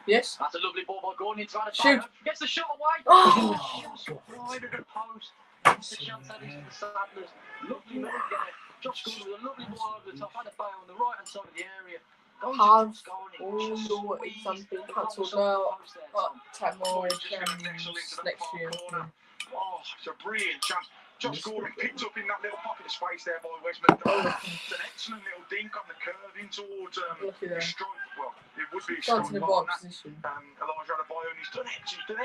Yes. That's a lovely ball by Gordon into Shoot. Adebayo. Gets the shot away. Oh! Just wide of the post. Gets the chance out into the Sadlers. Lovely move there. Josh Gordon with a lovely ball over the top. Adebayo on the right hand side of the area. Goes Have across Gordon. all Just your squeezed exams been the cancelled ball now? post there, Tom. 10 more He's just going to nestle into that next far year. corner. Oh, it's a brilliant chance. Josh Gordon picked up in that little pocket of space there by Wes McDonald. It's an excellent little dink on the curve in towards Lucky there. his strike. Well, it would be a Gone strike to the line, box that. position. Elijah Adebayo, and he's done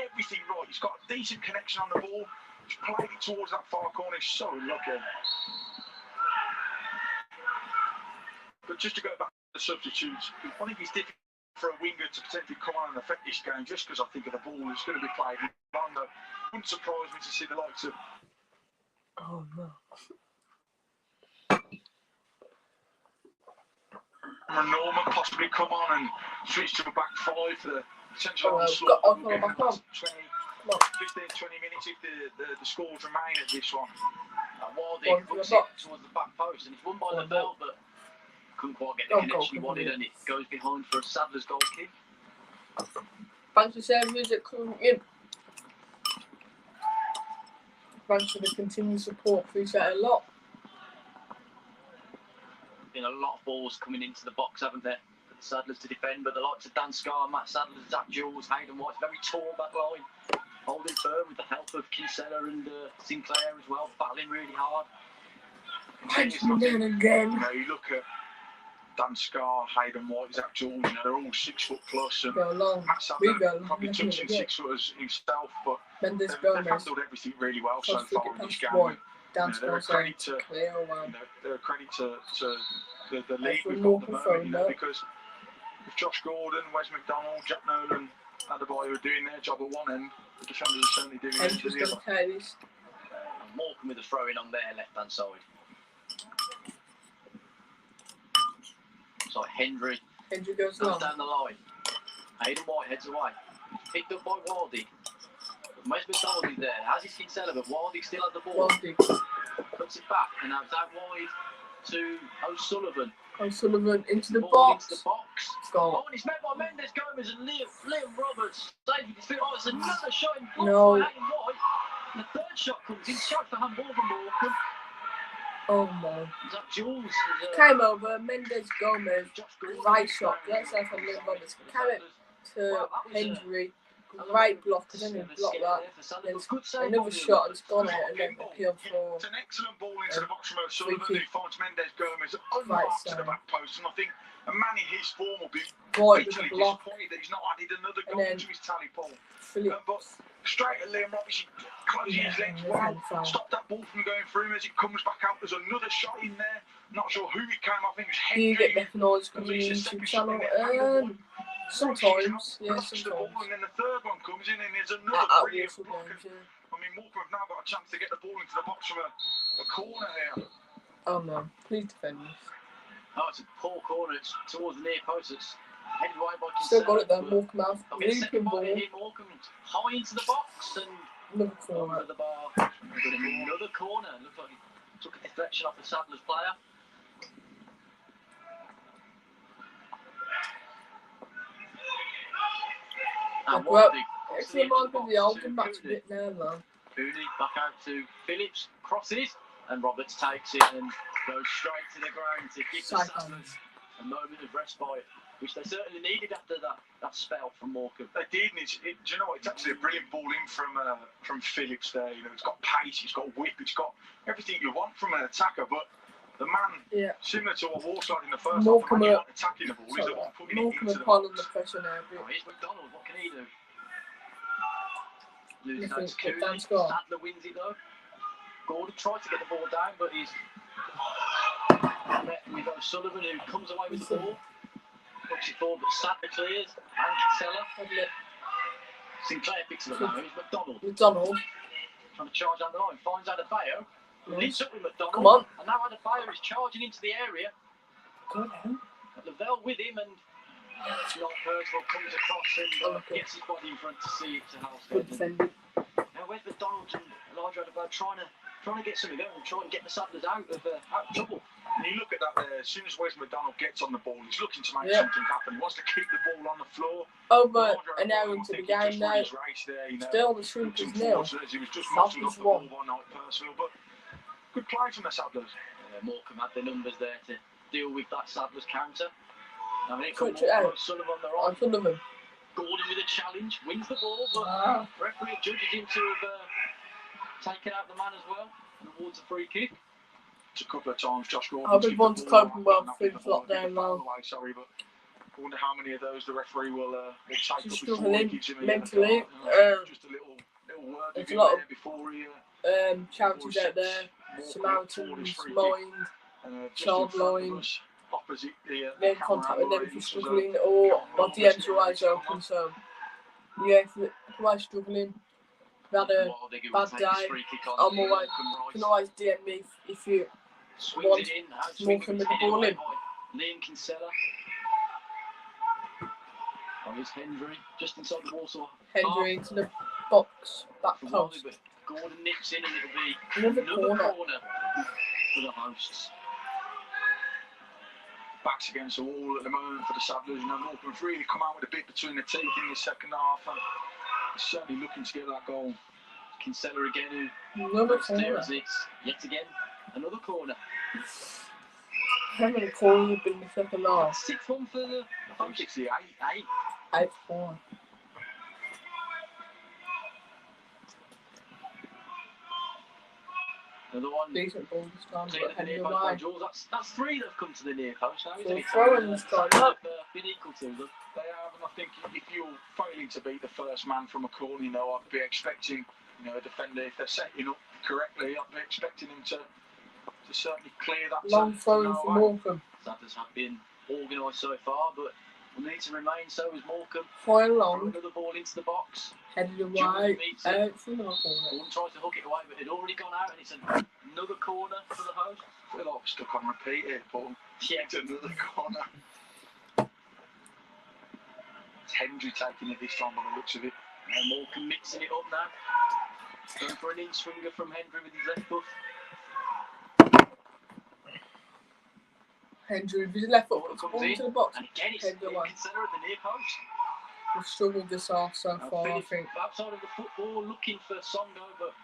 everything right. He's got a decent connection on the ball. He's played it towards that far corner. He's so lucky. But just to go back to the substitutes, I think it's difficult for a winger to potentially come on and affect this game just because I think of the ball is going to be played long. Though, wouldn't surprise me to see the likes of Oh no. Norman possibly come on and switch to a back five for the potential onslaught. I'll We'll get back the on. last 15, 20 minutes if the scores remain at this one. Wardy hooks it towards the back post and it's won by Lavelle, but couldn't quite get the connection he wanted, and it goes behind for a Sadler's goal kick. Thanks for sharing music coming in. Thanks for the continued support. Appreciate it a lot. Been a lot of balls coming into the box, haven't there, for the Sadlers to defend, but the likes of Dan Scar, Matt Sadler, Zach Jules, Hayden White, very tall back line, holding firm with the help of Kinsella and Sinclair as well, battling really hard. Thanks for doing again. You know, you look at Dan Scar, Hayden White, Zach Jules, you know, they're all 6 foot plus, and Go long. Matt Sadler probably touching 6 footers himself, but Mendes they've Gomez. handled everything really well so First far flick in this past game. White. You Dan know, they're a Scar credit to clear well. you know, they're a credit to the league That's we've what got at the Morecambe moment, you know, found, because if Josh Gordon, Wes McDonald, Jack Nolan, Adebayo are doing their job at one end, the defenders are certainly doing theirs at Andrew's the going other. to carry this. Morecambe with a throw in on their left hand side. So Hendry Andrew goes goes long. down the line. Hayden White heads away. Picked up by Wardy. Wes McDonald is there. Has his Kinsella, but Wardy still had the ball. Wardy. Puts it back and now it's out wide to O'Sullivan. O'Sullivan into the Ball box. into the box. Goal. Oh, and it's met by Mendes Gomez and Liam Roberts. Saved with his feet. Oh, it's another shot in blocked No. by Hayden White. And the third shot comes in. Shot for handball from Morecambe. Oh no. Is that Jules? Came over. Mendes Gomez. Josh Gordon. Right shot. Let's say from Liam Roberts. Carry it to Hendry. Great block. I don't even block that. Another shot. It's gone out and then appeal for. It's an excellent ball into the box from O'Sullivan, free who kick. finds Mendes Gomez Right unmarked to the side. back post, and I think a man in his form will be White with bitterly a block. disappointed that he's not added another And goal then to his tally, Paul. Philip. But straight at Liam Roberts, he closes his legs well, stop that ball from going through him as it comes back out. There's another shot in there. Not sure who it came off. I think it was Do you get Hendry. recognised At from the least a YouTube second shot channel? in there. Sometimes, yeah, blocks the ball, sometimes. and then the third one comes in, and there's At another brilliant Walsall block. games, yeah. I mean, Morecambe have now got a chance to get the ball into the box from a corner here. Oh no, please defend this. Oh, it's a poor corner. It's towards the near post. It's headed away by Still got it Kinsella. there, Morecambe have. I'll get a second Looping ball ball, here. Morecambe high into the box and another corner. over the bar. Another corner. Looks like he took a deflection off the Sadler's player. And Well, Walding it's reminded me of the older match a Cooney. bit now, though. Cooney back out to Phillips, crosses, and Roberts takes it and goes straight to the ground to give the Sadlers a moment of respite, which they certainly needed after that spell from Morecambe. They did, and do you know what? It's actually a brilliant ball in from Phillips there. You know, it's got pace, it's got whip, it's got everything you want from an attacker. But the man, similar to what Walsall in the first half, the man not attacking the ball, he's the one putting it into the box. The pressure now. Oh, here's McDonald. What can he do? Loses Nothing, out to Cooney. Dan Scott. Sadler wins it though. Gordon tried to get the ball down, but he's met with O'Sullivan, who comes away with the ball. Puts it forward, but Sadler clears. And Kinsella. Sinclair picks it up now. Here's McDonald. Trying to charge down the line. Finds Adebayo. Links up with McDonald. Come on. And now Adebayo is charging into the area. Go on. Lavelle with him, and not Percival comes across and gets his body in front to see it to Halstead. Good defending. Now where's McDonald and Elijah Adebayo trying to get something going and try and get the Sadlers out of trouble. And you look at that there, as soon as Wes McDonald gets on the ball, he's looking to make something happen. He wants to keep the ball on the floor. Over an hour into the game now. Still the shrinkers nil. He was just knocking off the ball by Knight Percival, but good play from the Sadlers. Morecambe had the numbers there to deal with that Sadlers counter. Now here Switch comes it out. Sullivan on the On right. front of him. Gordon with a challenge, wins the ball, but referee judges him to have taken out the man as well and awards a free kick. It's a couple of times Josh Gordon. I've been wanting to Copen well through the lockdown now. Sorry, but I wonder how many of those the referee will take Just up before he struggling gives him a mentally. just a little word There's with a him lot there before he charities out there. Samaritans, Mind, Child Line. opposite the Get in contact with them if you're struggling, or my DMs are always open, so yeah, if you're always struggling, had a bad day, I'm always, you can always DM me if you want Morecambe with the ball in. Liam Kinsella. Oh, here's Hendry, just inside the Walsall. Hendry into the box, back post. Gordon nips in and it'll be Another corner for the hosts. Backs against the wall at the moment for the Sadlers. You know, Morecambe's really come out with a bit between the teeth in the second half, and he's certainly looking to get that goal. Kinsella again, who Another corner. yet again, another corner. How many corners have been in the second half? Sixth one for the I think it's the eight. 8th corner. Another one. Decent ball this time, Clear but the near heading post by away. Jules. That's three that have come to the near post now, isn't So it? throwing this time, look. Been equal to them. They have, and I think if you're failing to beat the first man from a corner, you know, I'd be expecting, you know, a defender, if they're setting up correctly, I'd be expecting him to certainly clear that. Long throwing for Morecambe. Sadlers have been organised so far, but will need to remain so as Morecambe. Fire Throw long, another ball into the box. headed away, out from the corner. Gordon tries to hook it away, but it had already gone out, and it's another corner for the host. I feel like we're stuck on repeat here, Paul. Yeah. It's another corner. It's Hendry taking it this time by the looks of it. And Morecambe mixing it up now. Going for an in swinger from Hendry with his left foot. Hendry with his left foot puts the ball into the box. And again, it's Headed away. Kinsella at the near post. We've struggled this half so far, I think. Outside of the football, looking for Songo, but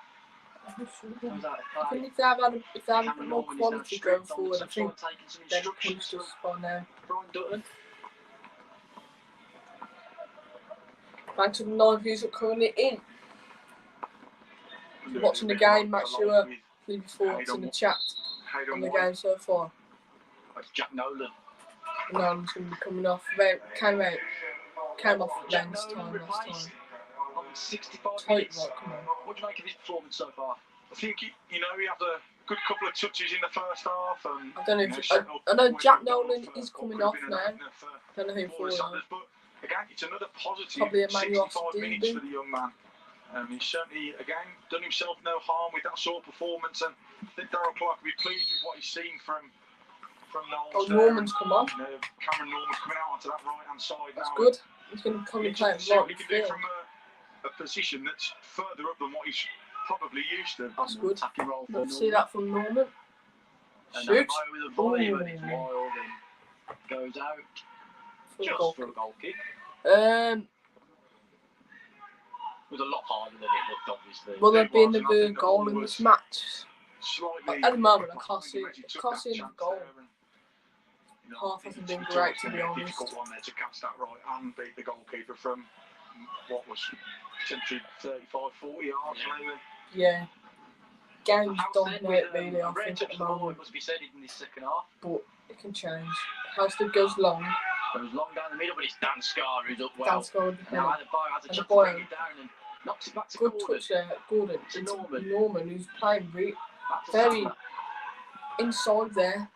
comes out I of play. think if they had a bit Cameron more Norman is now quality going stripped on forward, the I think touchline, taking some they'd instructions punched us by now. Brian Dutton. Thanks to the 9 views that currently in. If you're watching the game, make sure to leave your thoughts in the chat on the game so far. That's Jack Nolan. Nolan's going to be coming off. Came off Len's time last time. On 65 Tight minutes. right, come on. What do you make of his performance so far? I think he had a good couple of touches in the first half. And, I don't know if I know Jack Nolan is coming off now. I don't know who for. But again, it's another positive Probably a Man U 65 minutes for the young man. He's certainly, again, done himself no harm with that sort of performance, and I think Darrell Clarke will be pleased with what he's seen from Knowles. Oh, Norman's come on. Cameron Norman's coming out onto that right-hand side That's now. good. He's going to come and play right He can do it from a position that's further up than what he's probably used to. That's good. Attacking role for Let's see that from Norman. And Shoot. with a volley, but it's wild and goes out just for a goal kick. It was a lot harder than it looked, obviously. Will there be another goal in this match? At the moment, I can't see another goal. Half hasn't been great, to be honest. Difficult one there to catch that right and beat the goalkeeper from what was potentially 35, 40 yards, maybe. Yeah. Game's dominate really, I think, at the moment. It must be said in this second half. But it can change. Halstead goes long. Goes long down the middle, but it's Dan Scar who's up well. Dan Scar with the now penalty. has a chance to bring it down and knocks it back to Good Gordon. touch there, Gordon. To Norman. Norman, who's playing very inside there.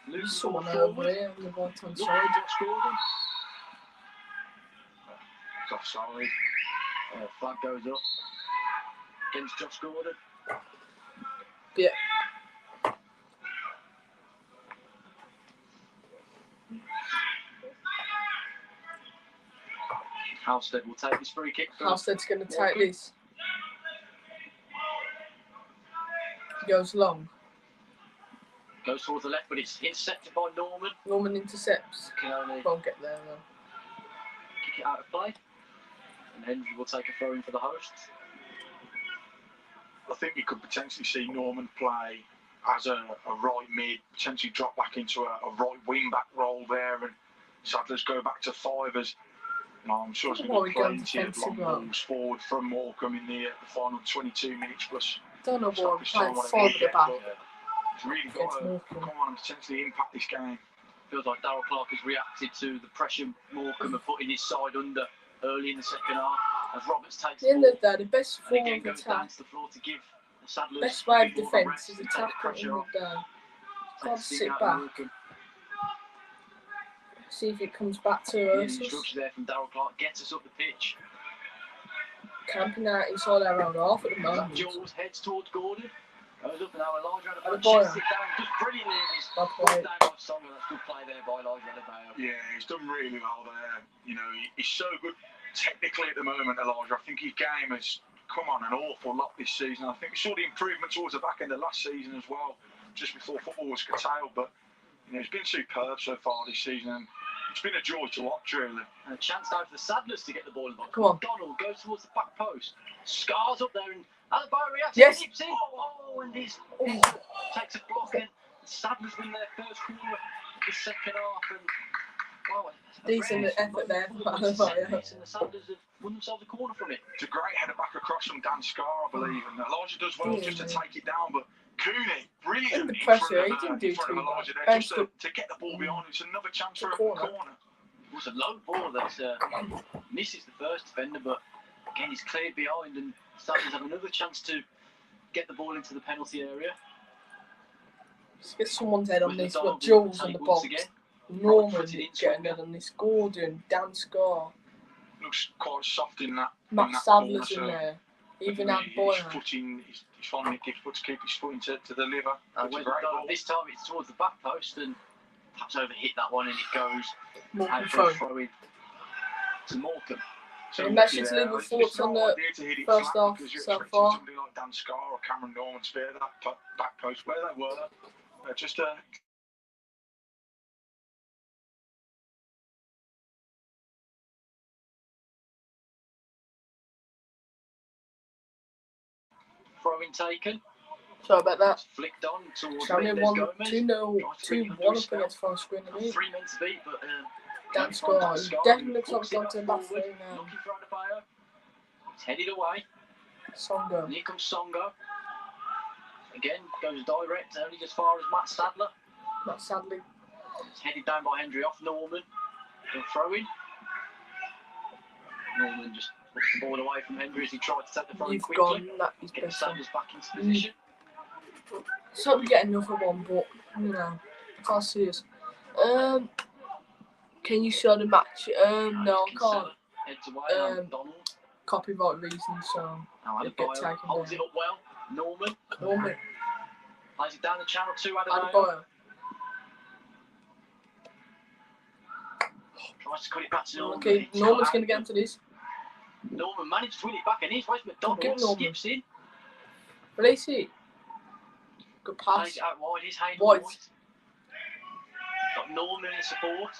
There's someone over here on the right hand side. Josh Gordon. It's offside. Flag goes up against Josh Gordon. Yeah. Halstead will take this free kick. Halstead's going to take this. He goes long. Goes towards the left, but it's intercepted by Norman. Norman intercepts. Can only Won't get there though. kick it out of play. And Henry will take a throw in for the hosts. I think we could potentially see Norman play as a right mid, potentially drop back into a right wing back role there, and Sadler's go back to fivers. I'm sure there's going to be plenty of long balls forward from Morecambe in the final 22 minutes plus. Don't know why we're playing five at the back. He's really got to come on and potentially impact this game. Feels like Darrell Clarke has reacted to the pressure Morecambe are putting his side under early in the second half. As Roberts takes At the end of the day, the best and form again of goes down attack, to the floor to give the Sadlers best way of a bit more defence rest is and attack take the at the end pressure of the day. off. Can't Take the sit out of back. Morecambe. See if it comes back to The us. instruction there from Darrell Clarke gets us up the pitch. Camping out inside our own half at the That moment. Jules heads towards Gordon. Goes up and now Elijah And Adebayo Adebayo. chests it down just brilliantly. He's Well put played. down by Songa. That's good play there by Elijah Adebayo. Yeah, he's done really well there. You know, he's so good technically at the moment, Elijah. I think his game has come on an awful lot this season. I think we saw the improvement towards the back end of last season as well, just before football was curtailed. But you know, he's been superb so far this season, and it's been a joy to watch, really. And a chance now for the Sadlers to get the ball in the box. Come on. Donald goes towards the back post. Scars up there and Adebayo reacts. Yes. He dips in. Oh, and he's takes a block and the Sadlers win their first corner of the second half. And wow, Decent effort there from Adebayo. And the Sadlers have won themselves a corner from it. It's a great header back across from Dan Scar, I believe, and Elijah does well just to take it down, but Cooney, brilliant In the in pressure, front he of, didn't do in front of too Elijah bad. there, just to get the ball behind. It's another chance for a corner. It was a low ball that misses the first defender, but again he's cleared behind and Sadlers have another chance to get the ball into the penalty area. Let's get someone's head on With this. the Got dog Jules on the once box. again. Norman Puts it in getting Songa. head on this. Gordon, Dan Scar, Looks quite soft in that. Matt in that Sadler's corner, in so there. Even he's Adebayo. he's finding it difficult to keep his foot into the liver. And It's a when great ball. this time it's towards the back post and perhaps overhit that one and it goes Morecambe out for a throw. throw in to Morecambe. Any messages to leave your it's thoughts not on the ideal to hit it first flat half because you're so expecting far? somebody like Dan Scar or Cameron Norman to be at that back post where they were. Just Throw in taken. Sorry about that. It's flicked on towards Champion Mendes 1 Gomez. 2-0, Tries to bring it 2-1 under his up spell. against Forest Green and League. 3 men to beat, but Dan Scar, he definitely looks like he's going to the back three now. Looking for Adebayo. He's headed away. Songa. And here comes Songa. Again, goes direct, only as far as Matt Sadler. Not sadly. It's headed down by Hendry off Norman. He'll throw in. Norman just puts the ball away from Hendry as he tried to take the throw in You've quickly. gone, that is Get the better. Sadlers back into position. So we get another one, but you know, I can't see us. Can you show the match? No, I can't. Heads away. Donald. Copyright reasons, so it'll get taken holds down. it up well. Norman. Plays it down the channel to Adebayo. Adebayo. Tries to cut it back to Norman. Okay, Norman's going to get into this. Norman managed to win it back, and here's Wes McDonald. Skips in. Release it. Good pass. Plays it out wide. Here's Hayden White. Got Norman in support.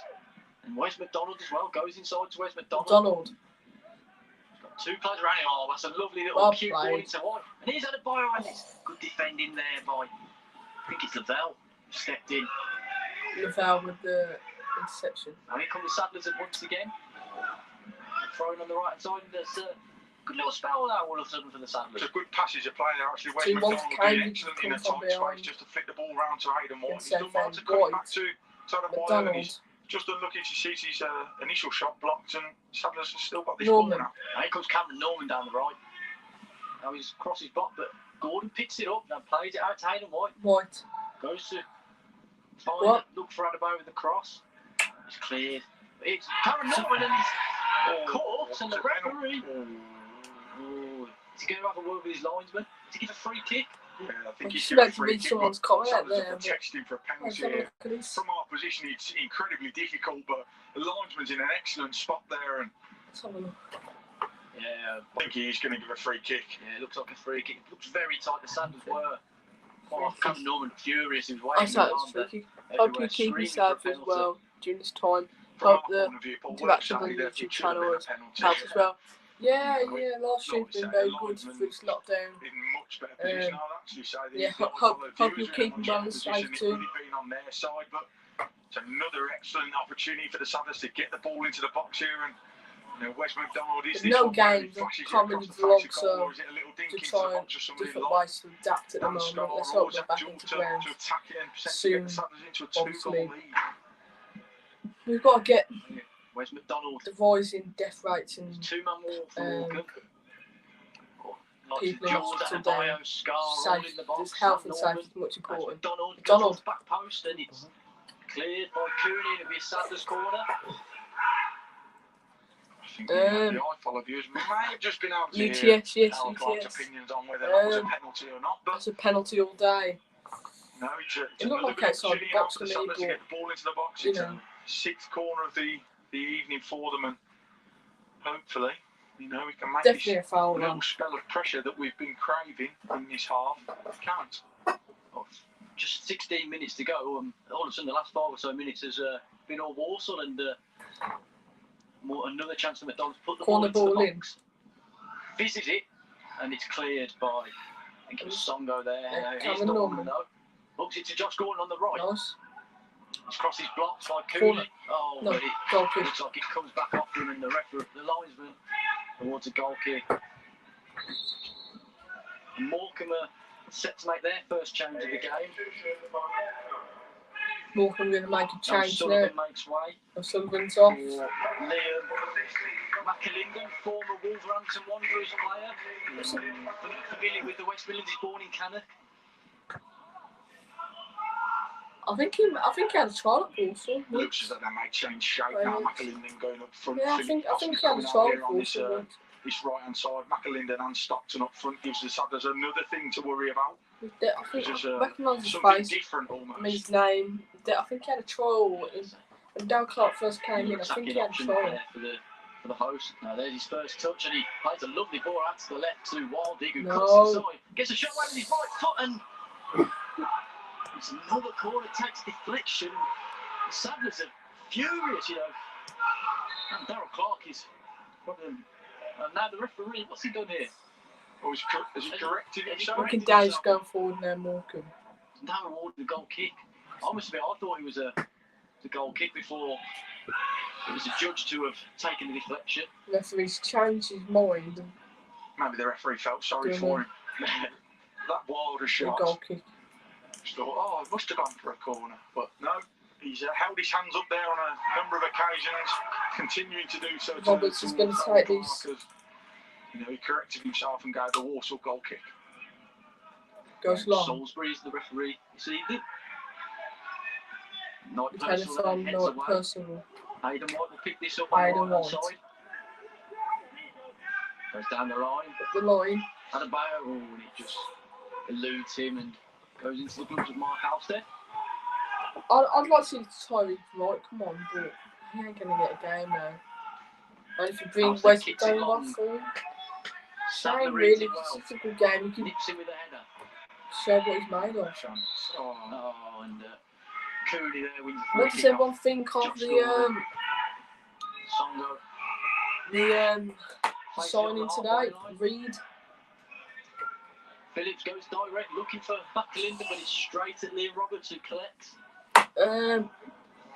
And Wes McDonald as well. Goes inside to Wes McDonald. Donald. Got two players around him. Oh, that's a lovely little cute ball into White. And here's Adebayo, and it's good defending there by, I think it's Lavelle, who stepped in. Lavelle with the interception. Now here come the Sadlers once again. Throwing on the right hand side, and there's a good little spell now all of a sudden for the Sadlers. It's a good passage of play there actually. Wes Two McDonald Cambridge excellent in a come tight from space just to flick the ball round to Hayden White. He's Inside done well to cut it back to Adebayo, and he's just unlucky to see his initial shot blocked, and Sadlers has still got this ball now. Now here comes Cameron Norman down the right. Now he's crossed his block, but Gordon picks it up and plays it out to Hayden White. Goes to find look for Adebayo with the cross. It's cleared. It's Cameron Norman, and he's caught, and the referee. Is he going to have a word with his linesman? Does he give a free kick? Yeah, I think he's going to read someone's comment there. Texting for a penalty here. From our position, it's incredibly difficult, but the linesman's in an excellent spot there, and yeah, I think he is going to give a free kick. Yeah, it looks like a free kick. It looks very tight. The Sanders were. Oh, Cameron Norman furious. He was waiting around there. Hope you keep yourself as well during this time. Hope the interaction on the YouTube channel has helped as well. Yeah, last stream's been very good for this lockdown. In much better position, I'll actually say. Yeah, hope you're keeping well and safe too. Really been on their side, but it's another excellent opportunity for the Sanders to get the ball into the box here, and you know, Wes McDonald is this no games, can't really vlog, so to try and different ways to adapt at the moment. Let's hope they're back into ground soon, obviously. We've got to get Wes McDonald the rise in death rates and two-man wall for Morecambe. People in hospital down. Safe, health and safety is much important. McDonald back post, and it's cleared by Cooney, and it'll be a Sanders corner. I think the iFollow viewers may have just been able to UTS, hear opinions on whether that was a penalty or not. That's a penalty all day. No, it looked like outside the box to me, but to get the ball into the box. It's the sixth corner of the evening for them, and hopefully, you know, we can make definitely this a foul little spell of pressure that we've been craving in this half count. Oh, just 16 minutes to go, and all of a sudden the last 5 or so minutes has been all Walsall, and another chance for McDonald's put the ball into the box. Visits it, and it's cleared by, I think it was Songo there. Here's Norman though. Hooks it to Josh Gordon on the right. Nice. It's crossed his blocks by Cooley. Oh, no, but it looks like it comes back off him, and the referee, the linesman, towards a goal kick. And Morecambe are set to make their first change of the game. Morecambe going to make a change there. Makes way. Sullivan's off. Liam McAlinden, former Wolverhampton Wanderers player, familiar with the West Midlands, he's born in Cannock. I think he had a trial at Walsall. Looks as though they may change shape now. McAlinden going up front. Yeah, I think he had a trial at Walsall. This right hand side, McAlinden and Stockton up front gives the Sadlers another thing to worry about. I think I recognise his something face. Different almost. I mean his name. I think he had a trial when Dan Clark first came in. I think he had a trial. For the host. Now there's his first touch, and he plays a lovely ball out to the left to Wildig, who cuts inside, gets a shot away with his right foot, and it's another corner, takes deflection. The Sadlers are furious, you know. And Darryl Clark is probably. And now the referee, what's he done here? Oh, has he corrected himself? Looking down, he's going forward now, Morecambe. Now awarded the goal kick. I must admit, I thought it was a goal kick before it was a judge to have taken the deflection. The referee's changed his mind. Maybe the referee felt sorry for him. That wilder shot. Goal kick. Thought, oh, it must have gone for a corner, but no. He's held his hands up there on a number of occasions, continuing to do so. Roberts is going to take these. You know, he corrected himself and gave the Walsall goal kick. Goes long. Salisbury's the referee this evening. Not telephone, not personal. Hayden White will pick this up on the Hayden right-hand White. side. Goes down the line. Up the line. Adebayo, and it just eludes him and goes into the gloves of Mark Halstead. I'd like to see Tyreek Wright come on, but he ain't going to get a game now. And if you bring Halstead West kicks it Brom long. off for him, Sadler same reads really, it well. it's a good game. You can Nips him with a header. show what he's made of. Oh, and Cooley there wins the What free does kick everyone off think of Josh Gordon. Songo. the Places signing on the today? halfway line. Reed. Phillips goes direct, looking for Bucklinder, but it's straight at Liam Roberts who collects.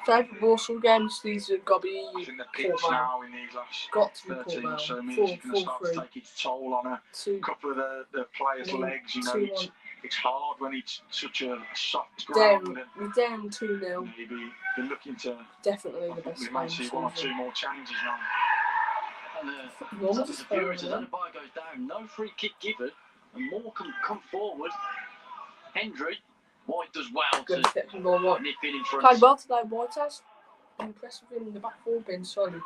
Favourite Walsall games, these have got to be I think the pitch caught round. now in these last Got to be 13 caught or so round. minutes is going to start to 4-3. take its toll on a Two, couple of the players' one, legs. You know, 2-1. it's hard when it's such a soft Down, ground. we're down 2-0. And you'd be looking to. Definitely I the think best we game may of the see one or two season. more changes now. And Normal Sadler's to furious as score, Adebayo goes down. No free kick given. And Morecambe come forward. Hendry. White does well Good to reception ball, White. nip in front. Played well today, White has. Impressed with him in the back four, being solid.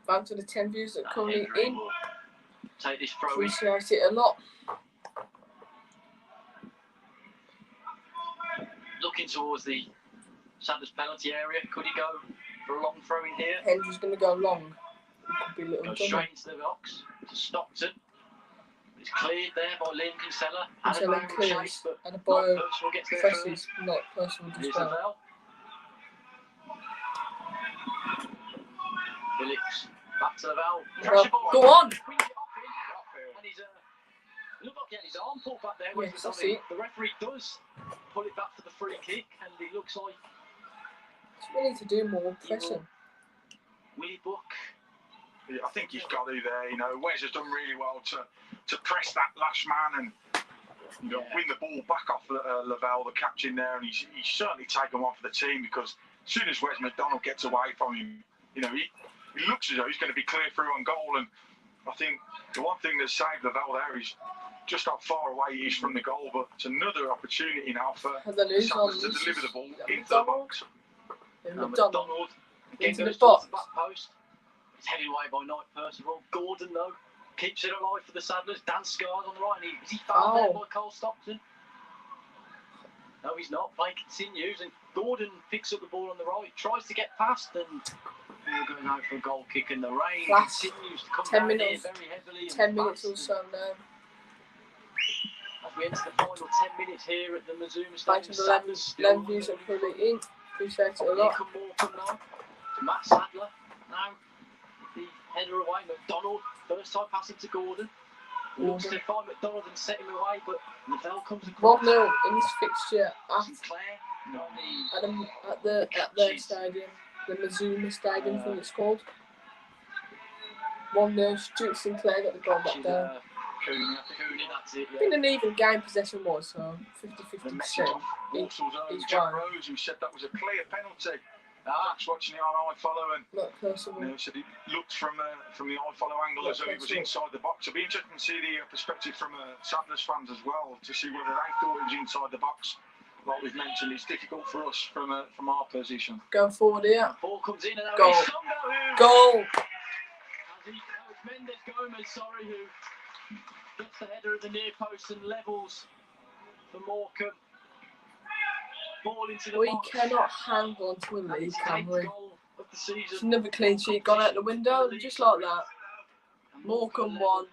Back to the 10 views that are currently Hendry in. will take this throw in. Appreciate it a lot. Looking towards the Sadler's penalty area. Could he go for a long throw in here? Hendry's going to go long. It could be a little Goes dummy. straight into the box to Stockton. It's cleared there by Liam Kinsella. Kinsella Adebayo will clears, chase, but and a not bio personal gets there presses, first. not personal Here's display. Lavelle. Phillips back to Lavelle. Pressure ball. Go on! Wings it off him. And he's looked like he had his arm pulled back there. Yes, I see. The referee does pull it back for the free kick, and it looks like We need to do more pressing. Willie Buck. I think he's got to there. You know, Wes has done really well to press that last man and win the ball back off Lavelle, the captain there, and he's certainly taken one for the team because as soon as Wes McDonald gets away from him, you know, he looks as though he's going to be clear through on goal. And I think the one thing that saved Lavelle there is just how far away he is from the goal, but it's another opportunity now for Sanders to deliver the ball into the box. McDonald again Into goes the box. towards the back post. It's headed away by Knight Percival. Gordon though keeps it alive for the Sadlers. Dan Scars on the right. Is he fouled there by Cole Stockton? No, he's not. Play continues, and Gordon picks up the ball on the right, tries to get past, and we're going out for a goal kick, and the rain continues to come 10 down minutes, here very heavily. 10 minutes or so now. As we enter the final 10 minutes here at the Mazuma Back Stadium, to the Sadlers still 11 views that are currently in. Appreciate it a lot. Morecambe now. To Matt Sadler now. The header away. McDonald. First time passing to Gordon. Looks to find McDonald and set him away, but Lavelle comes across. 1-0 in this fixture Sinclair at the stadium, the Mazuma Stadium, I think it's called. 1-0. Stuart Sinclair got the goal back there. Cooney, that's it. It's been an even game possession wise, so 50-50%. Walsall's own He's Jack fine. Rose, who said that was a clear penalty. Max watching it on iFollow and Not personal. said he looked from the iFollow angle as though he was inside the box. It'll be interesting to see the perspective from Sadler's fans as well, to see whether they thought he was inside the box. Like we've mentioned, it's difficult for us from our position. Going forward here. Ball comes in and now Goal. it's Songo who... Goal! It's Mendes Gomez, who gets the header at the near post and levels for Morecambe. Ball into the We box. cannot hang on to a lead, It's can 10th we? goal of the season. It's another clean sheet gone out the window, just like that. Morecambe 1,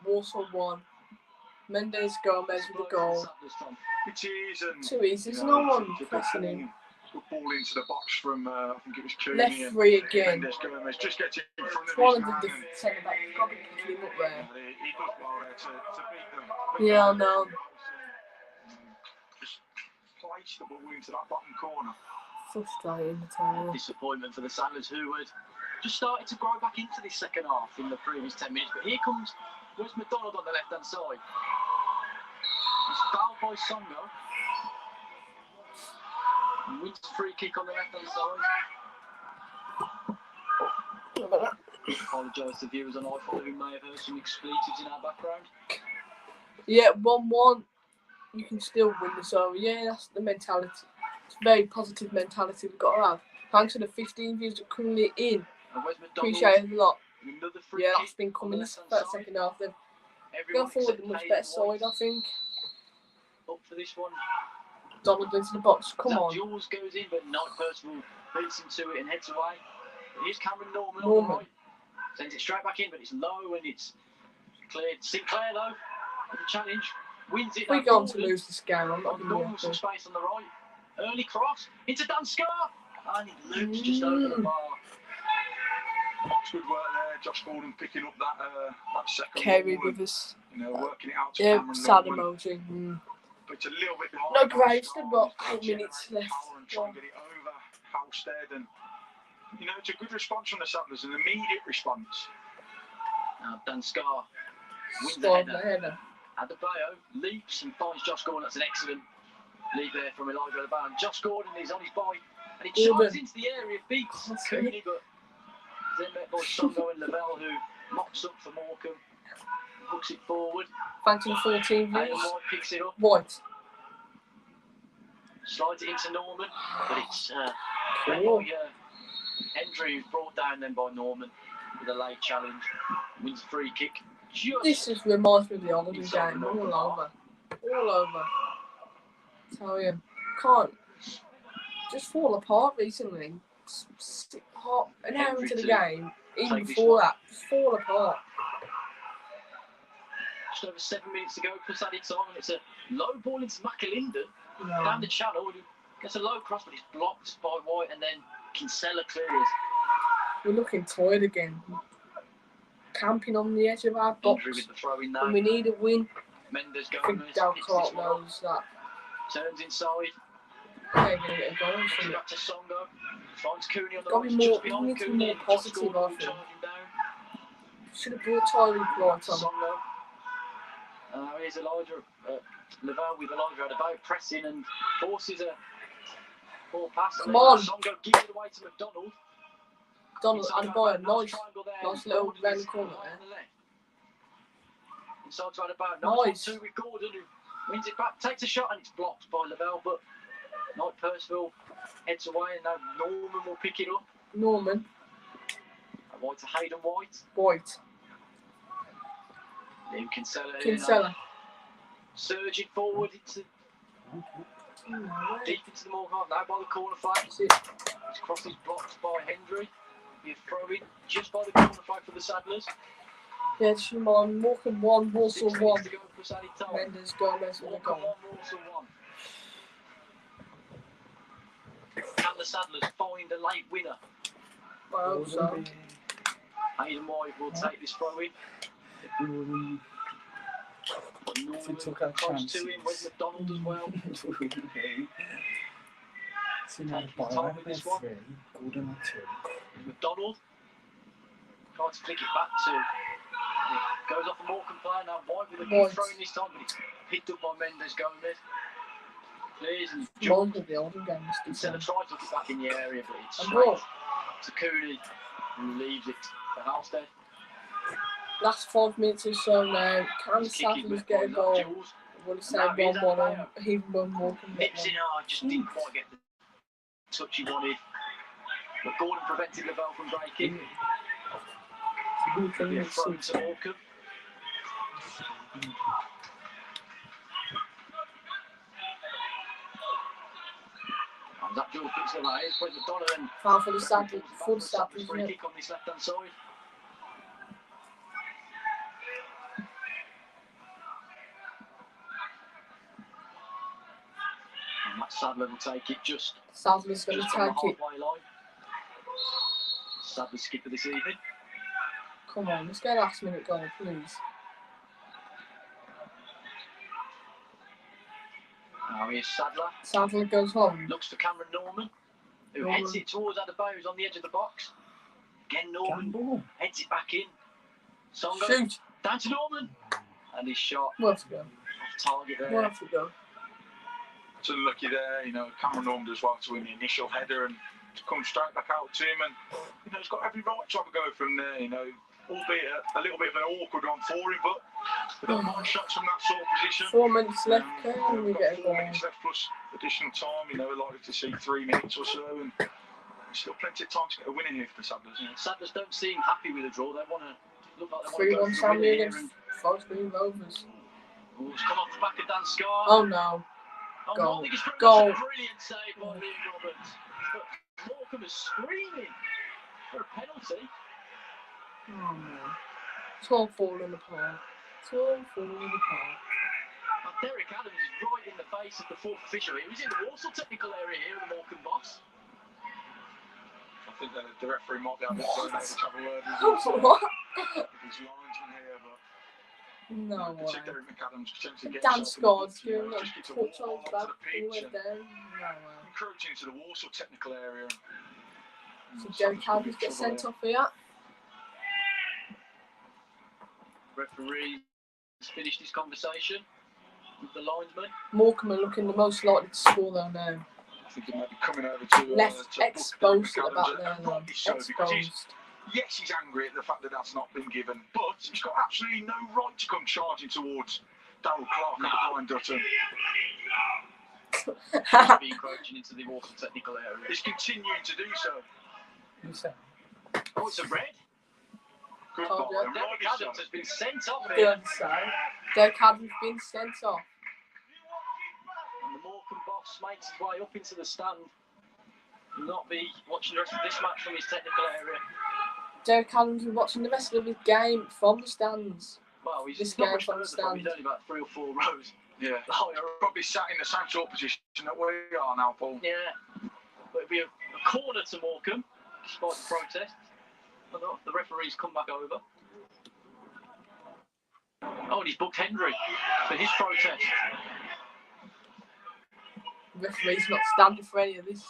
Walsall 1. Mendes Gomez with the goal. It is, and Too easy, there's no one the pressing him. Good ball into the box from I think it was Cooney Left and free again. Mendes Gomez just gets in front It's of one his of man the and centre backs, probably picking him up there. he does well there to beat them. Yeah, I know. Just place the ball into that bottom corner. Frustrating, I tell you. Disappointment for the Sadlers, who had just started to grow back into this second half in the previous 10 minutes. But here comes Wes McDonald on the left-hand side. He's fouled by Songo. And wins the free kick on the left-hand side. Apologise to viewers on iPhone who may have heard some expletives in our background. Yeah, 1-1. you can still win. So yeah, that's the mentality. It's a very positive mentality we've got to have. Thanks to the 15 views that are currently in. Appreciate it a lot. Yeah, that's been coming this second half. They've gone forward a much better side, I think. Up for this one. Donald into the box. Come on. Jules goes in, but Knight Percival beats him to it and heads away. Here's Cameron Norman on the right. Sends it straight back in, but it's low and it's cleared. Sinclair though, with the challenge, wins it. We're going to lose this game. I'm not Norman some space on the right. Early cross into Dan Scar, and it loops just over the bar. It's good work there, Josh Gordon picking up that second carry ball with us. You know, working it out to Yeah, Cameron sad Norman. emoji. But it's a little bit behind. No great, they've got 8 minutes left. And try and get it over Halstead, and you know, it's a good response from the Settlers, an immediate response. Now Dan Scar wins the header. Adebayo leaps and finds Josh Gordon. That's an excellent leap there from Elijah Adebayo. And Josh Gordon is on his bike and he chimes into the area, beats Cooney, but then met by Songo and Lavelle, who mocks up for Morecambe, hooks it forward. Thanks to the 14 views. White picks it up. White. Slides it into Norman, but it's Hendry who's brought down then by Norman with a late challenge. Wins a free kick. This just reminds me of the Oldham game. All over. All over. Tell you. Can't just fall apart recently. An hour into the game, even before that, just fall apart. Just over 7 minutes to go, plus added time, and it's a low ball into McAlinden down the channel. Gets a low cross, but it's blocked by White, and then Kinsella clears. We're looking tired again. Camping on the edge of our box. With the throw in there. And we need a win. Mendes I think Dal Clark knows that. Turns inside. They're going to get a goal from it. Back to Songo. Finds Cooney on the Got right, to be just behind more Cooney. positive, I think. Should have brought Tyree Bright on. Songo. Here's Elijah Lavelle with Elijah Adebayo pressing and forces a ball pass. Come on. Songo gives it away to McDonald. Donald Adebayo, nice little round the corner there. Inside to Adebayo, nice 2 with Gordon, who wins it back, takes a shot, and it's blocked by Lavelle, but Knight Percival heads away, and now Norman will pick it up. Norman. White to Hayden White. White. Then Kinsella. Surging forward into deep into the Morecambe, now by the corner flag. His cross is blocked by Hendry. He's throwing just by the corner flag for the Saddlers. Yeah, just remind Morecambe 1, Walsall 1. Mendes Gomez with a goal. 1, Walsall 1. Can the Saddlers find a late winner? I hope so. Hayden White will take this throw in. But Norman close to him with McDonald as well. Taking time with this one. McDonald tries to flick it back to. It goes off the Morecambe player now. White with a good throw in this time, but it's picked up by Mendes Gomez. Clears and jumps. Instead of trying to look it back in the area, but it's straight to Cooney, who leaves it for Halstead. Last 5 minutes or so now. Can the Settlers get a goal? I want to say 1-1, even when Morecambe get Nips in hard, just didn't quite get the touch he wanted. But Gordon prevented Lavelle from breaking. It'll be a throw to Morecambe. And that Jules picks it like it's put McDonald and foul for the Settlers. For the Settlers, free kick on this left hand side. And Matt Sadler will take it just. Sadler's going to take it. Sadler's skipper this evening. Come on, let's get a last minute goal, please. Now here's Sadler. Sadler goes home. Looks for Cameron Norman, who heads it towards Adebayo, who's on the edge of the box. Again, Norman heads it back in. Songo. Shoot. Down to Norman. And his shot. Worth to go. Off target there. Worth to go. It's unlucky there, you know, Cameron Norman does well to win the initial header and to come straight back out to him, and you know, he's got every right to have a go from there, you know. albeit a little bit of an awkward one for him, but we don't mind shots from that sort of position. 4 minutes left, We've we got get a 4 goal. minutes left plus additional time. You know, we're likely to see 3 minutes or so, and there's still plenty of time to get a winner here for the Saddlers. Yeah, Saddlers don't seem happy with a draw. They want to look like they want 3-1 to go for the Samuel winner here. against Forest Green Rovers. Oh, it's come off the back of Dan Scar. Oh no. Oh, Goal. I think it's pretty Goal. much a brilliant save by Liam Roberts. But Morecambe is screaming for a penalty. Oh no. It's all falling apart. It's all falling apart. And Derek Adams is right in the face of the fourth official. He was in the Walsall technical area here, the Morecambe boss. I think the referee might be able to have a word with What? his linesman here, but No you can see way. Derek McAdams potentially getting Dan himself in the scored, box, you doing know, a just gets a touch wall on his onto back, the he pitch went and down. No way. encroaching into the Walsall technical area. So Derek Adams gets sent off here. Referee has finished his conversation with the linesman. Morecambe are looking the most likely to score though now. I think he might be coming over to Left to book exposed at Derek the back McAdams, there and though. rightly so, because Exposed. yes, he's angry at the fact that that's not been given, but he's got absolutely no right to come charging towards Darryl Clark and Brian Dutton. He'll be encroaching into the Walsall technical area. He's continuing to do so. Oh, it's a red. Good Oh, ball, yeah. and Derek rightly so. Adams has been sent off The here. other side. Derek Adams been sent off. And the Morecambe boss makes his way up into the stand. Will not be watching the rest of this match from his technical area. Derek Adams is watching the rest of his game from the stands. Well, he's This not game much from the further from. He's stand. only about 3 or 4 rows. Yeah. higher. Probably sat in the same sort of position that we are now, Paul. Yeah. But it'll be a corner to Morecambe, despite the protest. I don't know if the referee's come back over. Oh, and he's booked Hendry for his protest. The referee's not standing for any of this.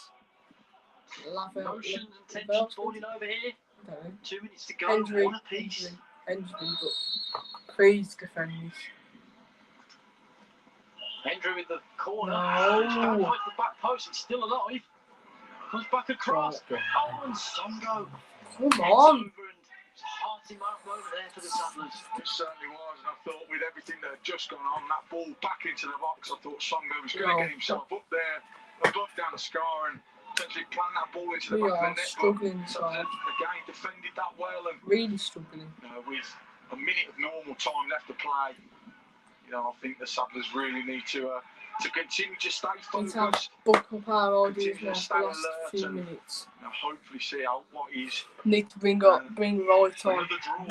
Motions and tension falling over here. 2 minutes to go. Hendry, One apiece. Hendry, but please defend this. Hendry with the corner. No. Can't fight the back post. It's still alive. Comes back across. Oh, and Songo. Come on. It's a hearty mark over there for the Saddlers. It certainly was, and I thought with everything that had just gone on, that ball back into the box, I thought Songo was going to get himself up there, above down the scar, and potentially plant that ball into the We back of are the net. struggling But side. again, defended that well, and Really struggling. with a minute of normal time left to play, I think the Saddlers really need to continue to stay Need to have focused, book up our ideas continue now to for stay the last alert, few and minutes. hopefully see out what is Need to bring right on. another draw. I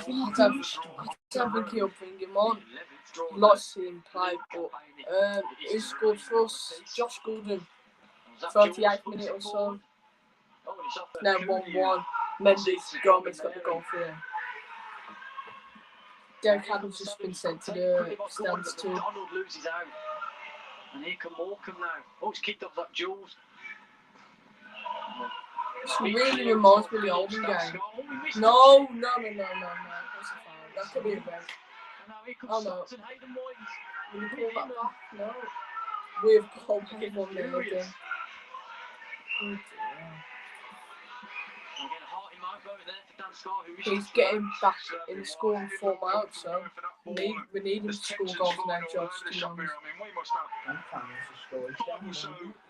Another don't draw. think he'll bring him on. 11th draw. Like to see him play, but who scored for us? Josh Gordon, 38th minute or so. Oh, and it's off Now 1-1. Mendes Gomez got the goal for them. Derek Adams has been sent to the stands too. Donald loses out. And here come Morecambe now. Oh, it's kicked off that Jules. This really reminds me of the Oldham game. No. That's a foul. That could be a red. And now here Oh, comes no. Stockton, Hayden White. Will you call that back? No. We've got one there again. And again, a hearty mark over there for Dan Scar, who is He's getting back in the scoring form out, so we need him to score goals now, Josh, to be honest. We must have 5 or so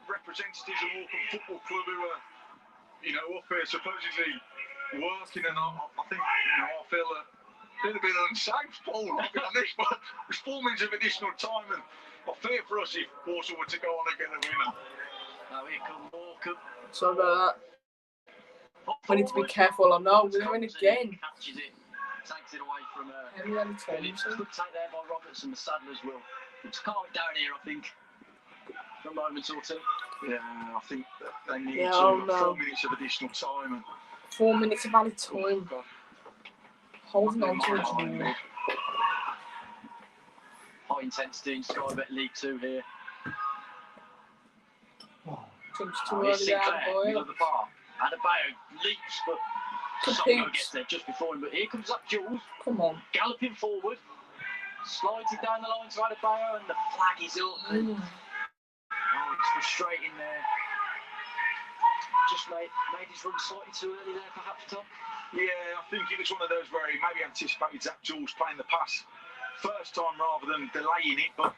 representatives of Morecambe Football Club who are, up here supposedly working, and I think, I feel a little bit unsafe, Paul, I'll be honest, but there's 4 minutes of additional time, and I fear for us if Walsall were to go on and get a winner. Now here come Morecambe. Sorry about that. We need to be careful. I know we're in again. Catches it, takes it away from Henry Phillips. Good take there by Roberts, and the Saddlers will calm it down here, I think, for a moment or two. Yeah, I think that they need 4 minutes of additional time. And 4 minutes of added time. Holding on to each other. High intensity in Sky Bet League 2 here. Jumps too Here's early Sinclair, there, middle boy. of the park. Adebayo leaps, but Songo gets there just before him. But here comes up Jules, Come on. galloping forward, slides it down the line to Adebayo, and the flag is up. And, oh, it's frustrating there. just made his run slightly too early there, perhaps, Tom? Yeah, I think it was one of those where he maybe anticipated Zach Jules playing the pass first time rather than delaying it, but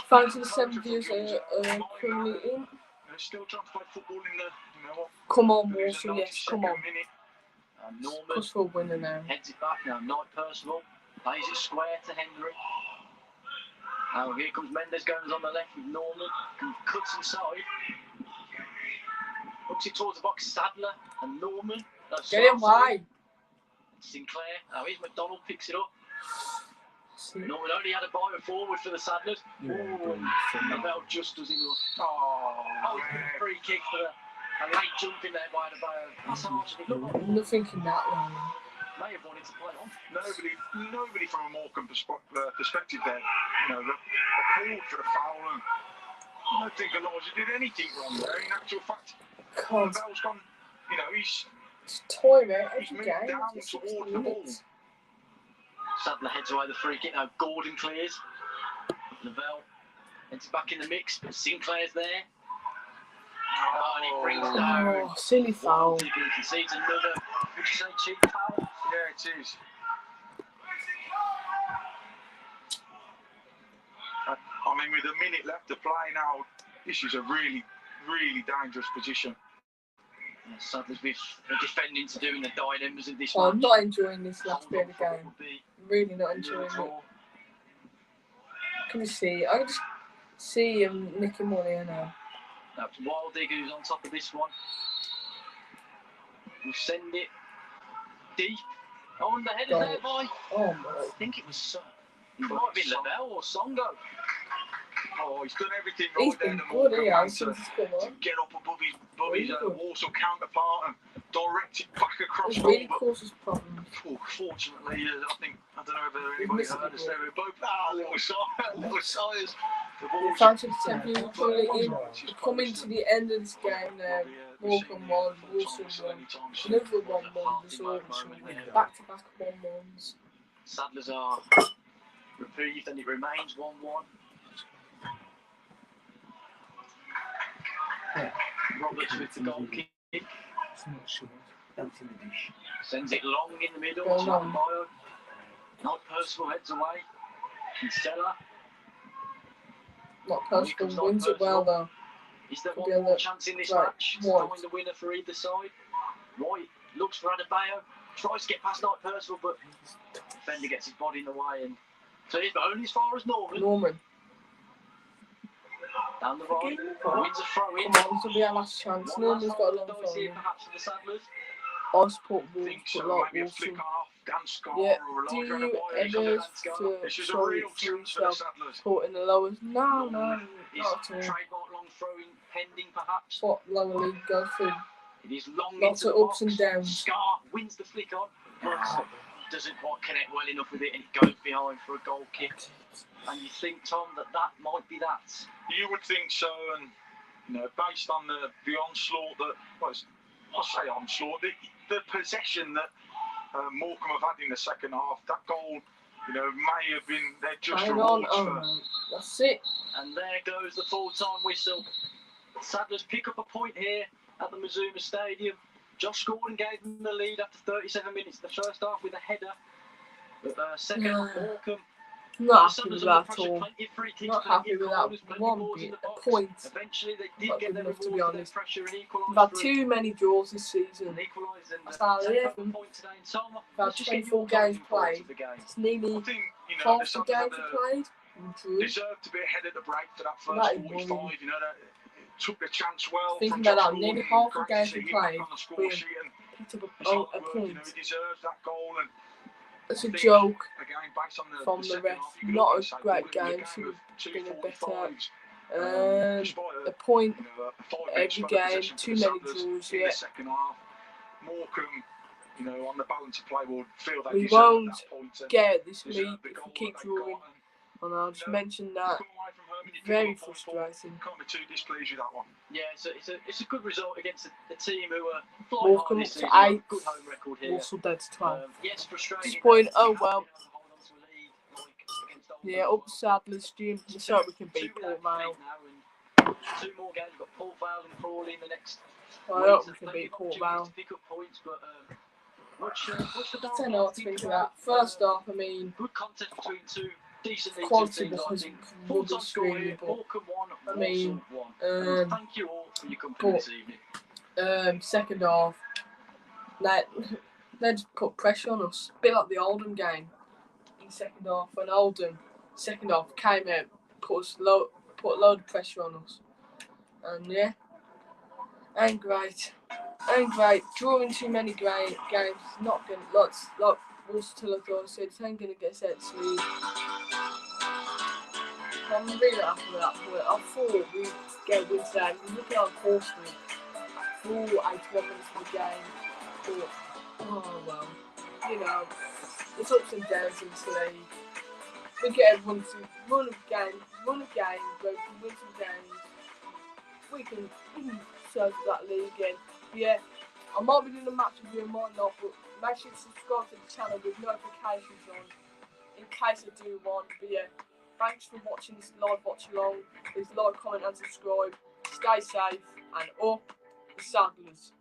Fans in the 70s are currently in. They're still trying to play football in the, Come on, Walsall, yes, come on. Norman Because we're winning now. heads it back now. Knight Percival plays it square to Henry. Now here comes Mendes Gomes on the left with Norman. Cuts inside. Looks it towards the box. Sadler and Norman. Get him wide. Sinclair. Now here's McDonald, picks it up. Norman only had a bite forward for the Sadlers. Lavelle just does enough. Free kick for a late jump in there by the Bayo. That's how much it looked like. Nothing in that one. May have wanted to play on. Nobody from a Morecambe perspective there. Appalled for the foul. And I don't think Elijah did anything wrong there. In actual fact, Lavelle's gone. He's toilet he's moved down towards the ball. Sadler heads away the free kick. Now Gordon clears. Lavelle heads back in the mix, but Sinclair's there. And he brings down. Silly foul. He concedes another. Would you say cheap foul? Yeah, it is. I mean, with a minute left to play now, this is a really, really dangerous position. Yeah, Sadler's been defending to doing the dynamos of this I'm match. not enjoying this last bit of the game. Really not enjoying it. Can you see? I can just see him nicking money now. That's Wildig who's on top of this one. We'll send it deep. On the head of there, boy. Oh my. I think it was it might have been Lavelle or Songo. Oh, he's done everything He's right there. been The good, Morecambe he man has, to since he's come on. get up above his Really good. Walsall counterpart and direct it back across It goal. really causes problems. Fortunately, I don't know if anybody heard us. They were both little sires. The The ball's fans of the Temple currently in. We're coming to the end of this game now. Morecambe 1, Walsall 1. Another 1-1 result. Back-to-back 1-1s. Sadlers are reprieved and it remains 1-1. Roberts with the goal kick. Sends it long in the middle. Go long. Not Percival heads away. And Stella. Not Percival wins it well though. Is there one more chance in this match to White. find the winner for either side? White looks for Adebayo. Tries to get past Knight Percival, but defender gets his body in the way. And so he's only as far as Norman. Down the right, wins a throw in. Come on, this will be our last chance. Norman's got a long throw here, throw. perhaps for the Sadlers. I support I Wolves, think but so. like Maybe a flick Walsall. off, Dan Scar Yeah, or do Elijah you Adebayo. ever to This is a show real it for chance for the yourself Sadlers. supporting the lowest? No, Norman is not at all. trademark long throwing pending, perhaps. What lower league go through? It is long Lots into of the ups box. and downs. Scar wins the flick on, but doesn't quite connect well enough with it, and it goes behind for a goal kick. And you think, Tom, that might be that? You would think so, and based on the onslaught that, I say onslaught, the possession that Morecambe have had in the second half, that goal, may have been there just Hang rewards on, for. no. That's it. And there goes the full-time whistle. Sadlers pick up a point here at the Mazuma Stadium. Josh Gordon gave them the lead after 37 minutes of the first half with a header. But second, Morecambe. Not happy with that at all. Not happy with that one bit. A point. Eventually, they Not did get good their enough, to be reward for their honest. pressure and We've equalised. had too many draws this season. That's how it is. We've had 24 games played. It's nearly I think, half the the games Sadlers played. deserved to be ahead at the break for that first That is 45. worrying. That took the chance well. Thinking from about Josh that, nearly Gordon. half the Great to games see we him back played, on the score we sheet, and picked up his a hard work, point. he deserves that goal. And It's a I think, joke again, based on from the second ref. half, you could Not almost a say great it was game. a Should of have been a better. 245s, despite A point a 5 every spell of game. possession Too for the many Sadlers draws in yet. the second half. Morecambe, on the balance of play, will feel they We deserve won't that point. And get it this deserve week the if goal we keep that they got, drawing. and And I'll just No, mention that. come away from home and you pick Very up a point. frustrating. Can't be too displeased with that one. Yeah, it's a good result against a team who are flying hard Morecambe this to season. 8th. Good home record here. Walsall dead to 12. Yes, frustrating. Disappointing. Oh well. Hold on to a lead, like against Oldham Yeah, as up well. Sadlers, June. Let's hope we can beat Two Port without Vale. defeat now, and 2 more games. We've got Paul Vale and Crawley in the next I hope we can beat Port Vale. to pick up points, but what's the I don't know what to think of that. First off, I mean, good contest between two decent League Two quality teams, I was think. rubbish Full-time score really, here, but Morecambe 1, I mean, Walsall 1. Thank you all for your company this evening. second half, they just put pressure on us. A bit like the Oldham game in the second half. When Oldham, second half, came out, put a load of pressure on us. And yeah, ain't great. Drawing too many great games, not going to, like Walsall said, it ain't going to get us out to league. I'm really happy with that point. I thought we'd get a win today. Looking at our course for all 81 minutes of the game, but oh well, you know, it's ups and downs in this league. We get a run of games where we can win some games. We can serve that league again. Yeah, I might be doing a match review, I might not, but make sure to subscribe to the channel with notifications on in case I do one. But yeah, thanks for watching this live watch along. Please like, comment and subscribe. Stay safe and up the Saddlers.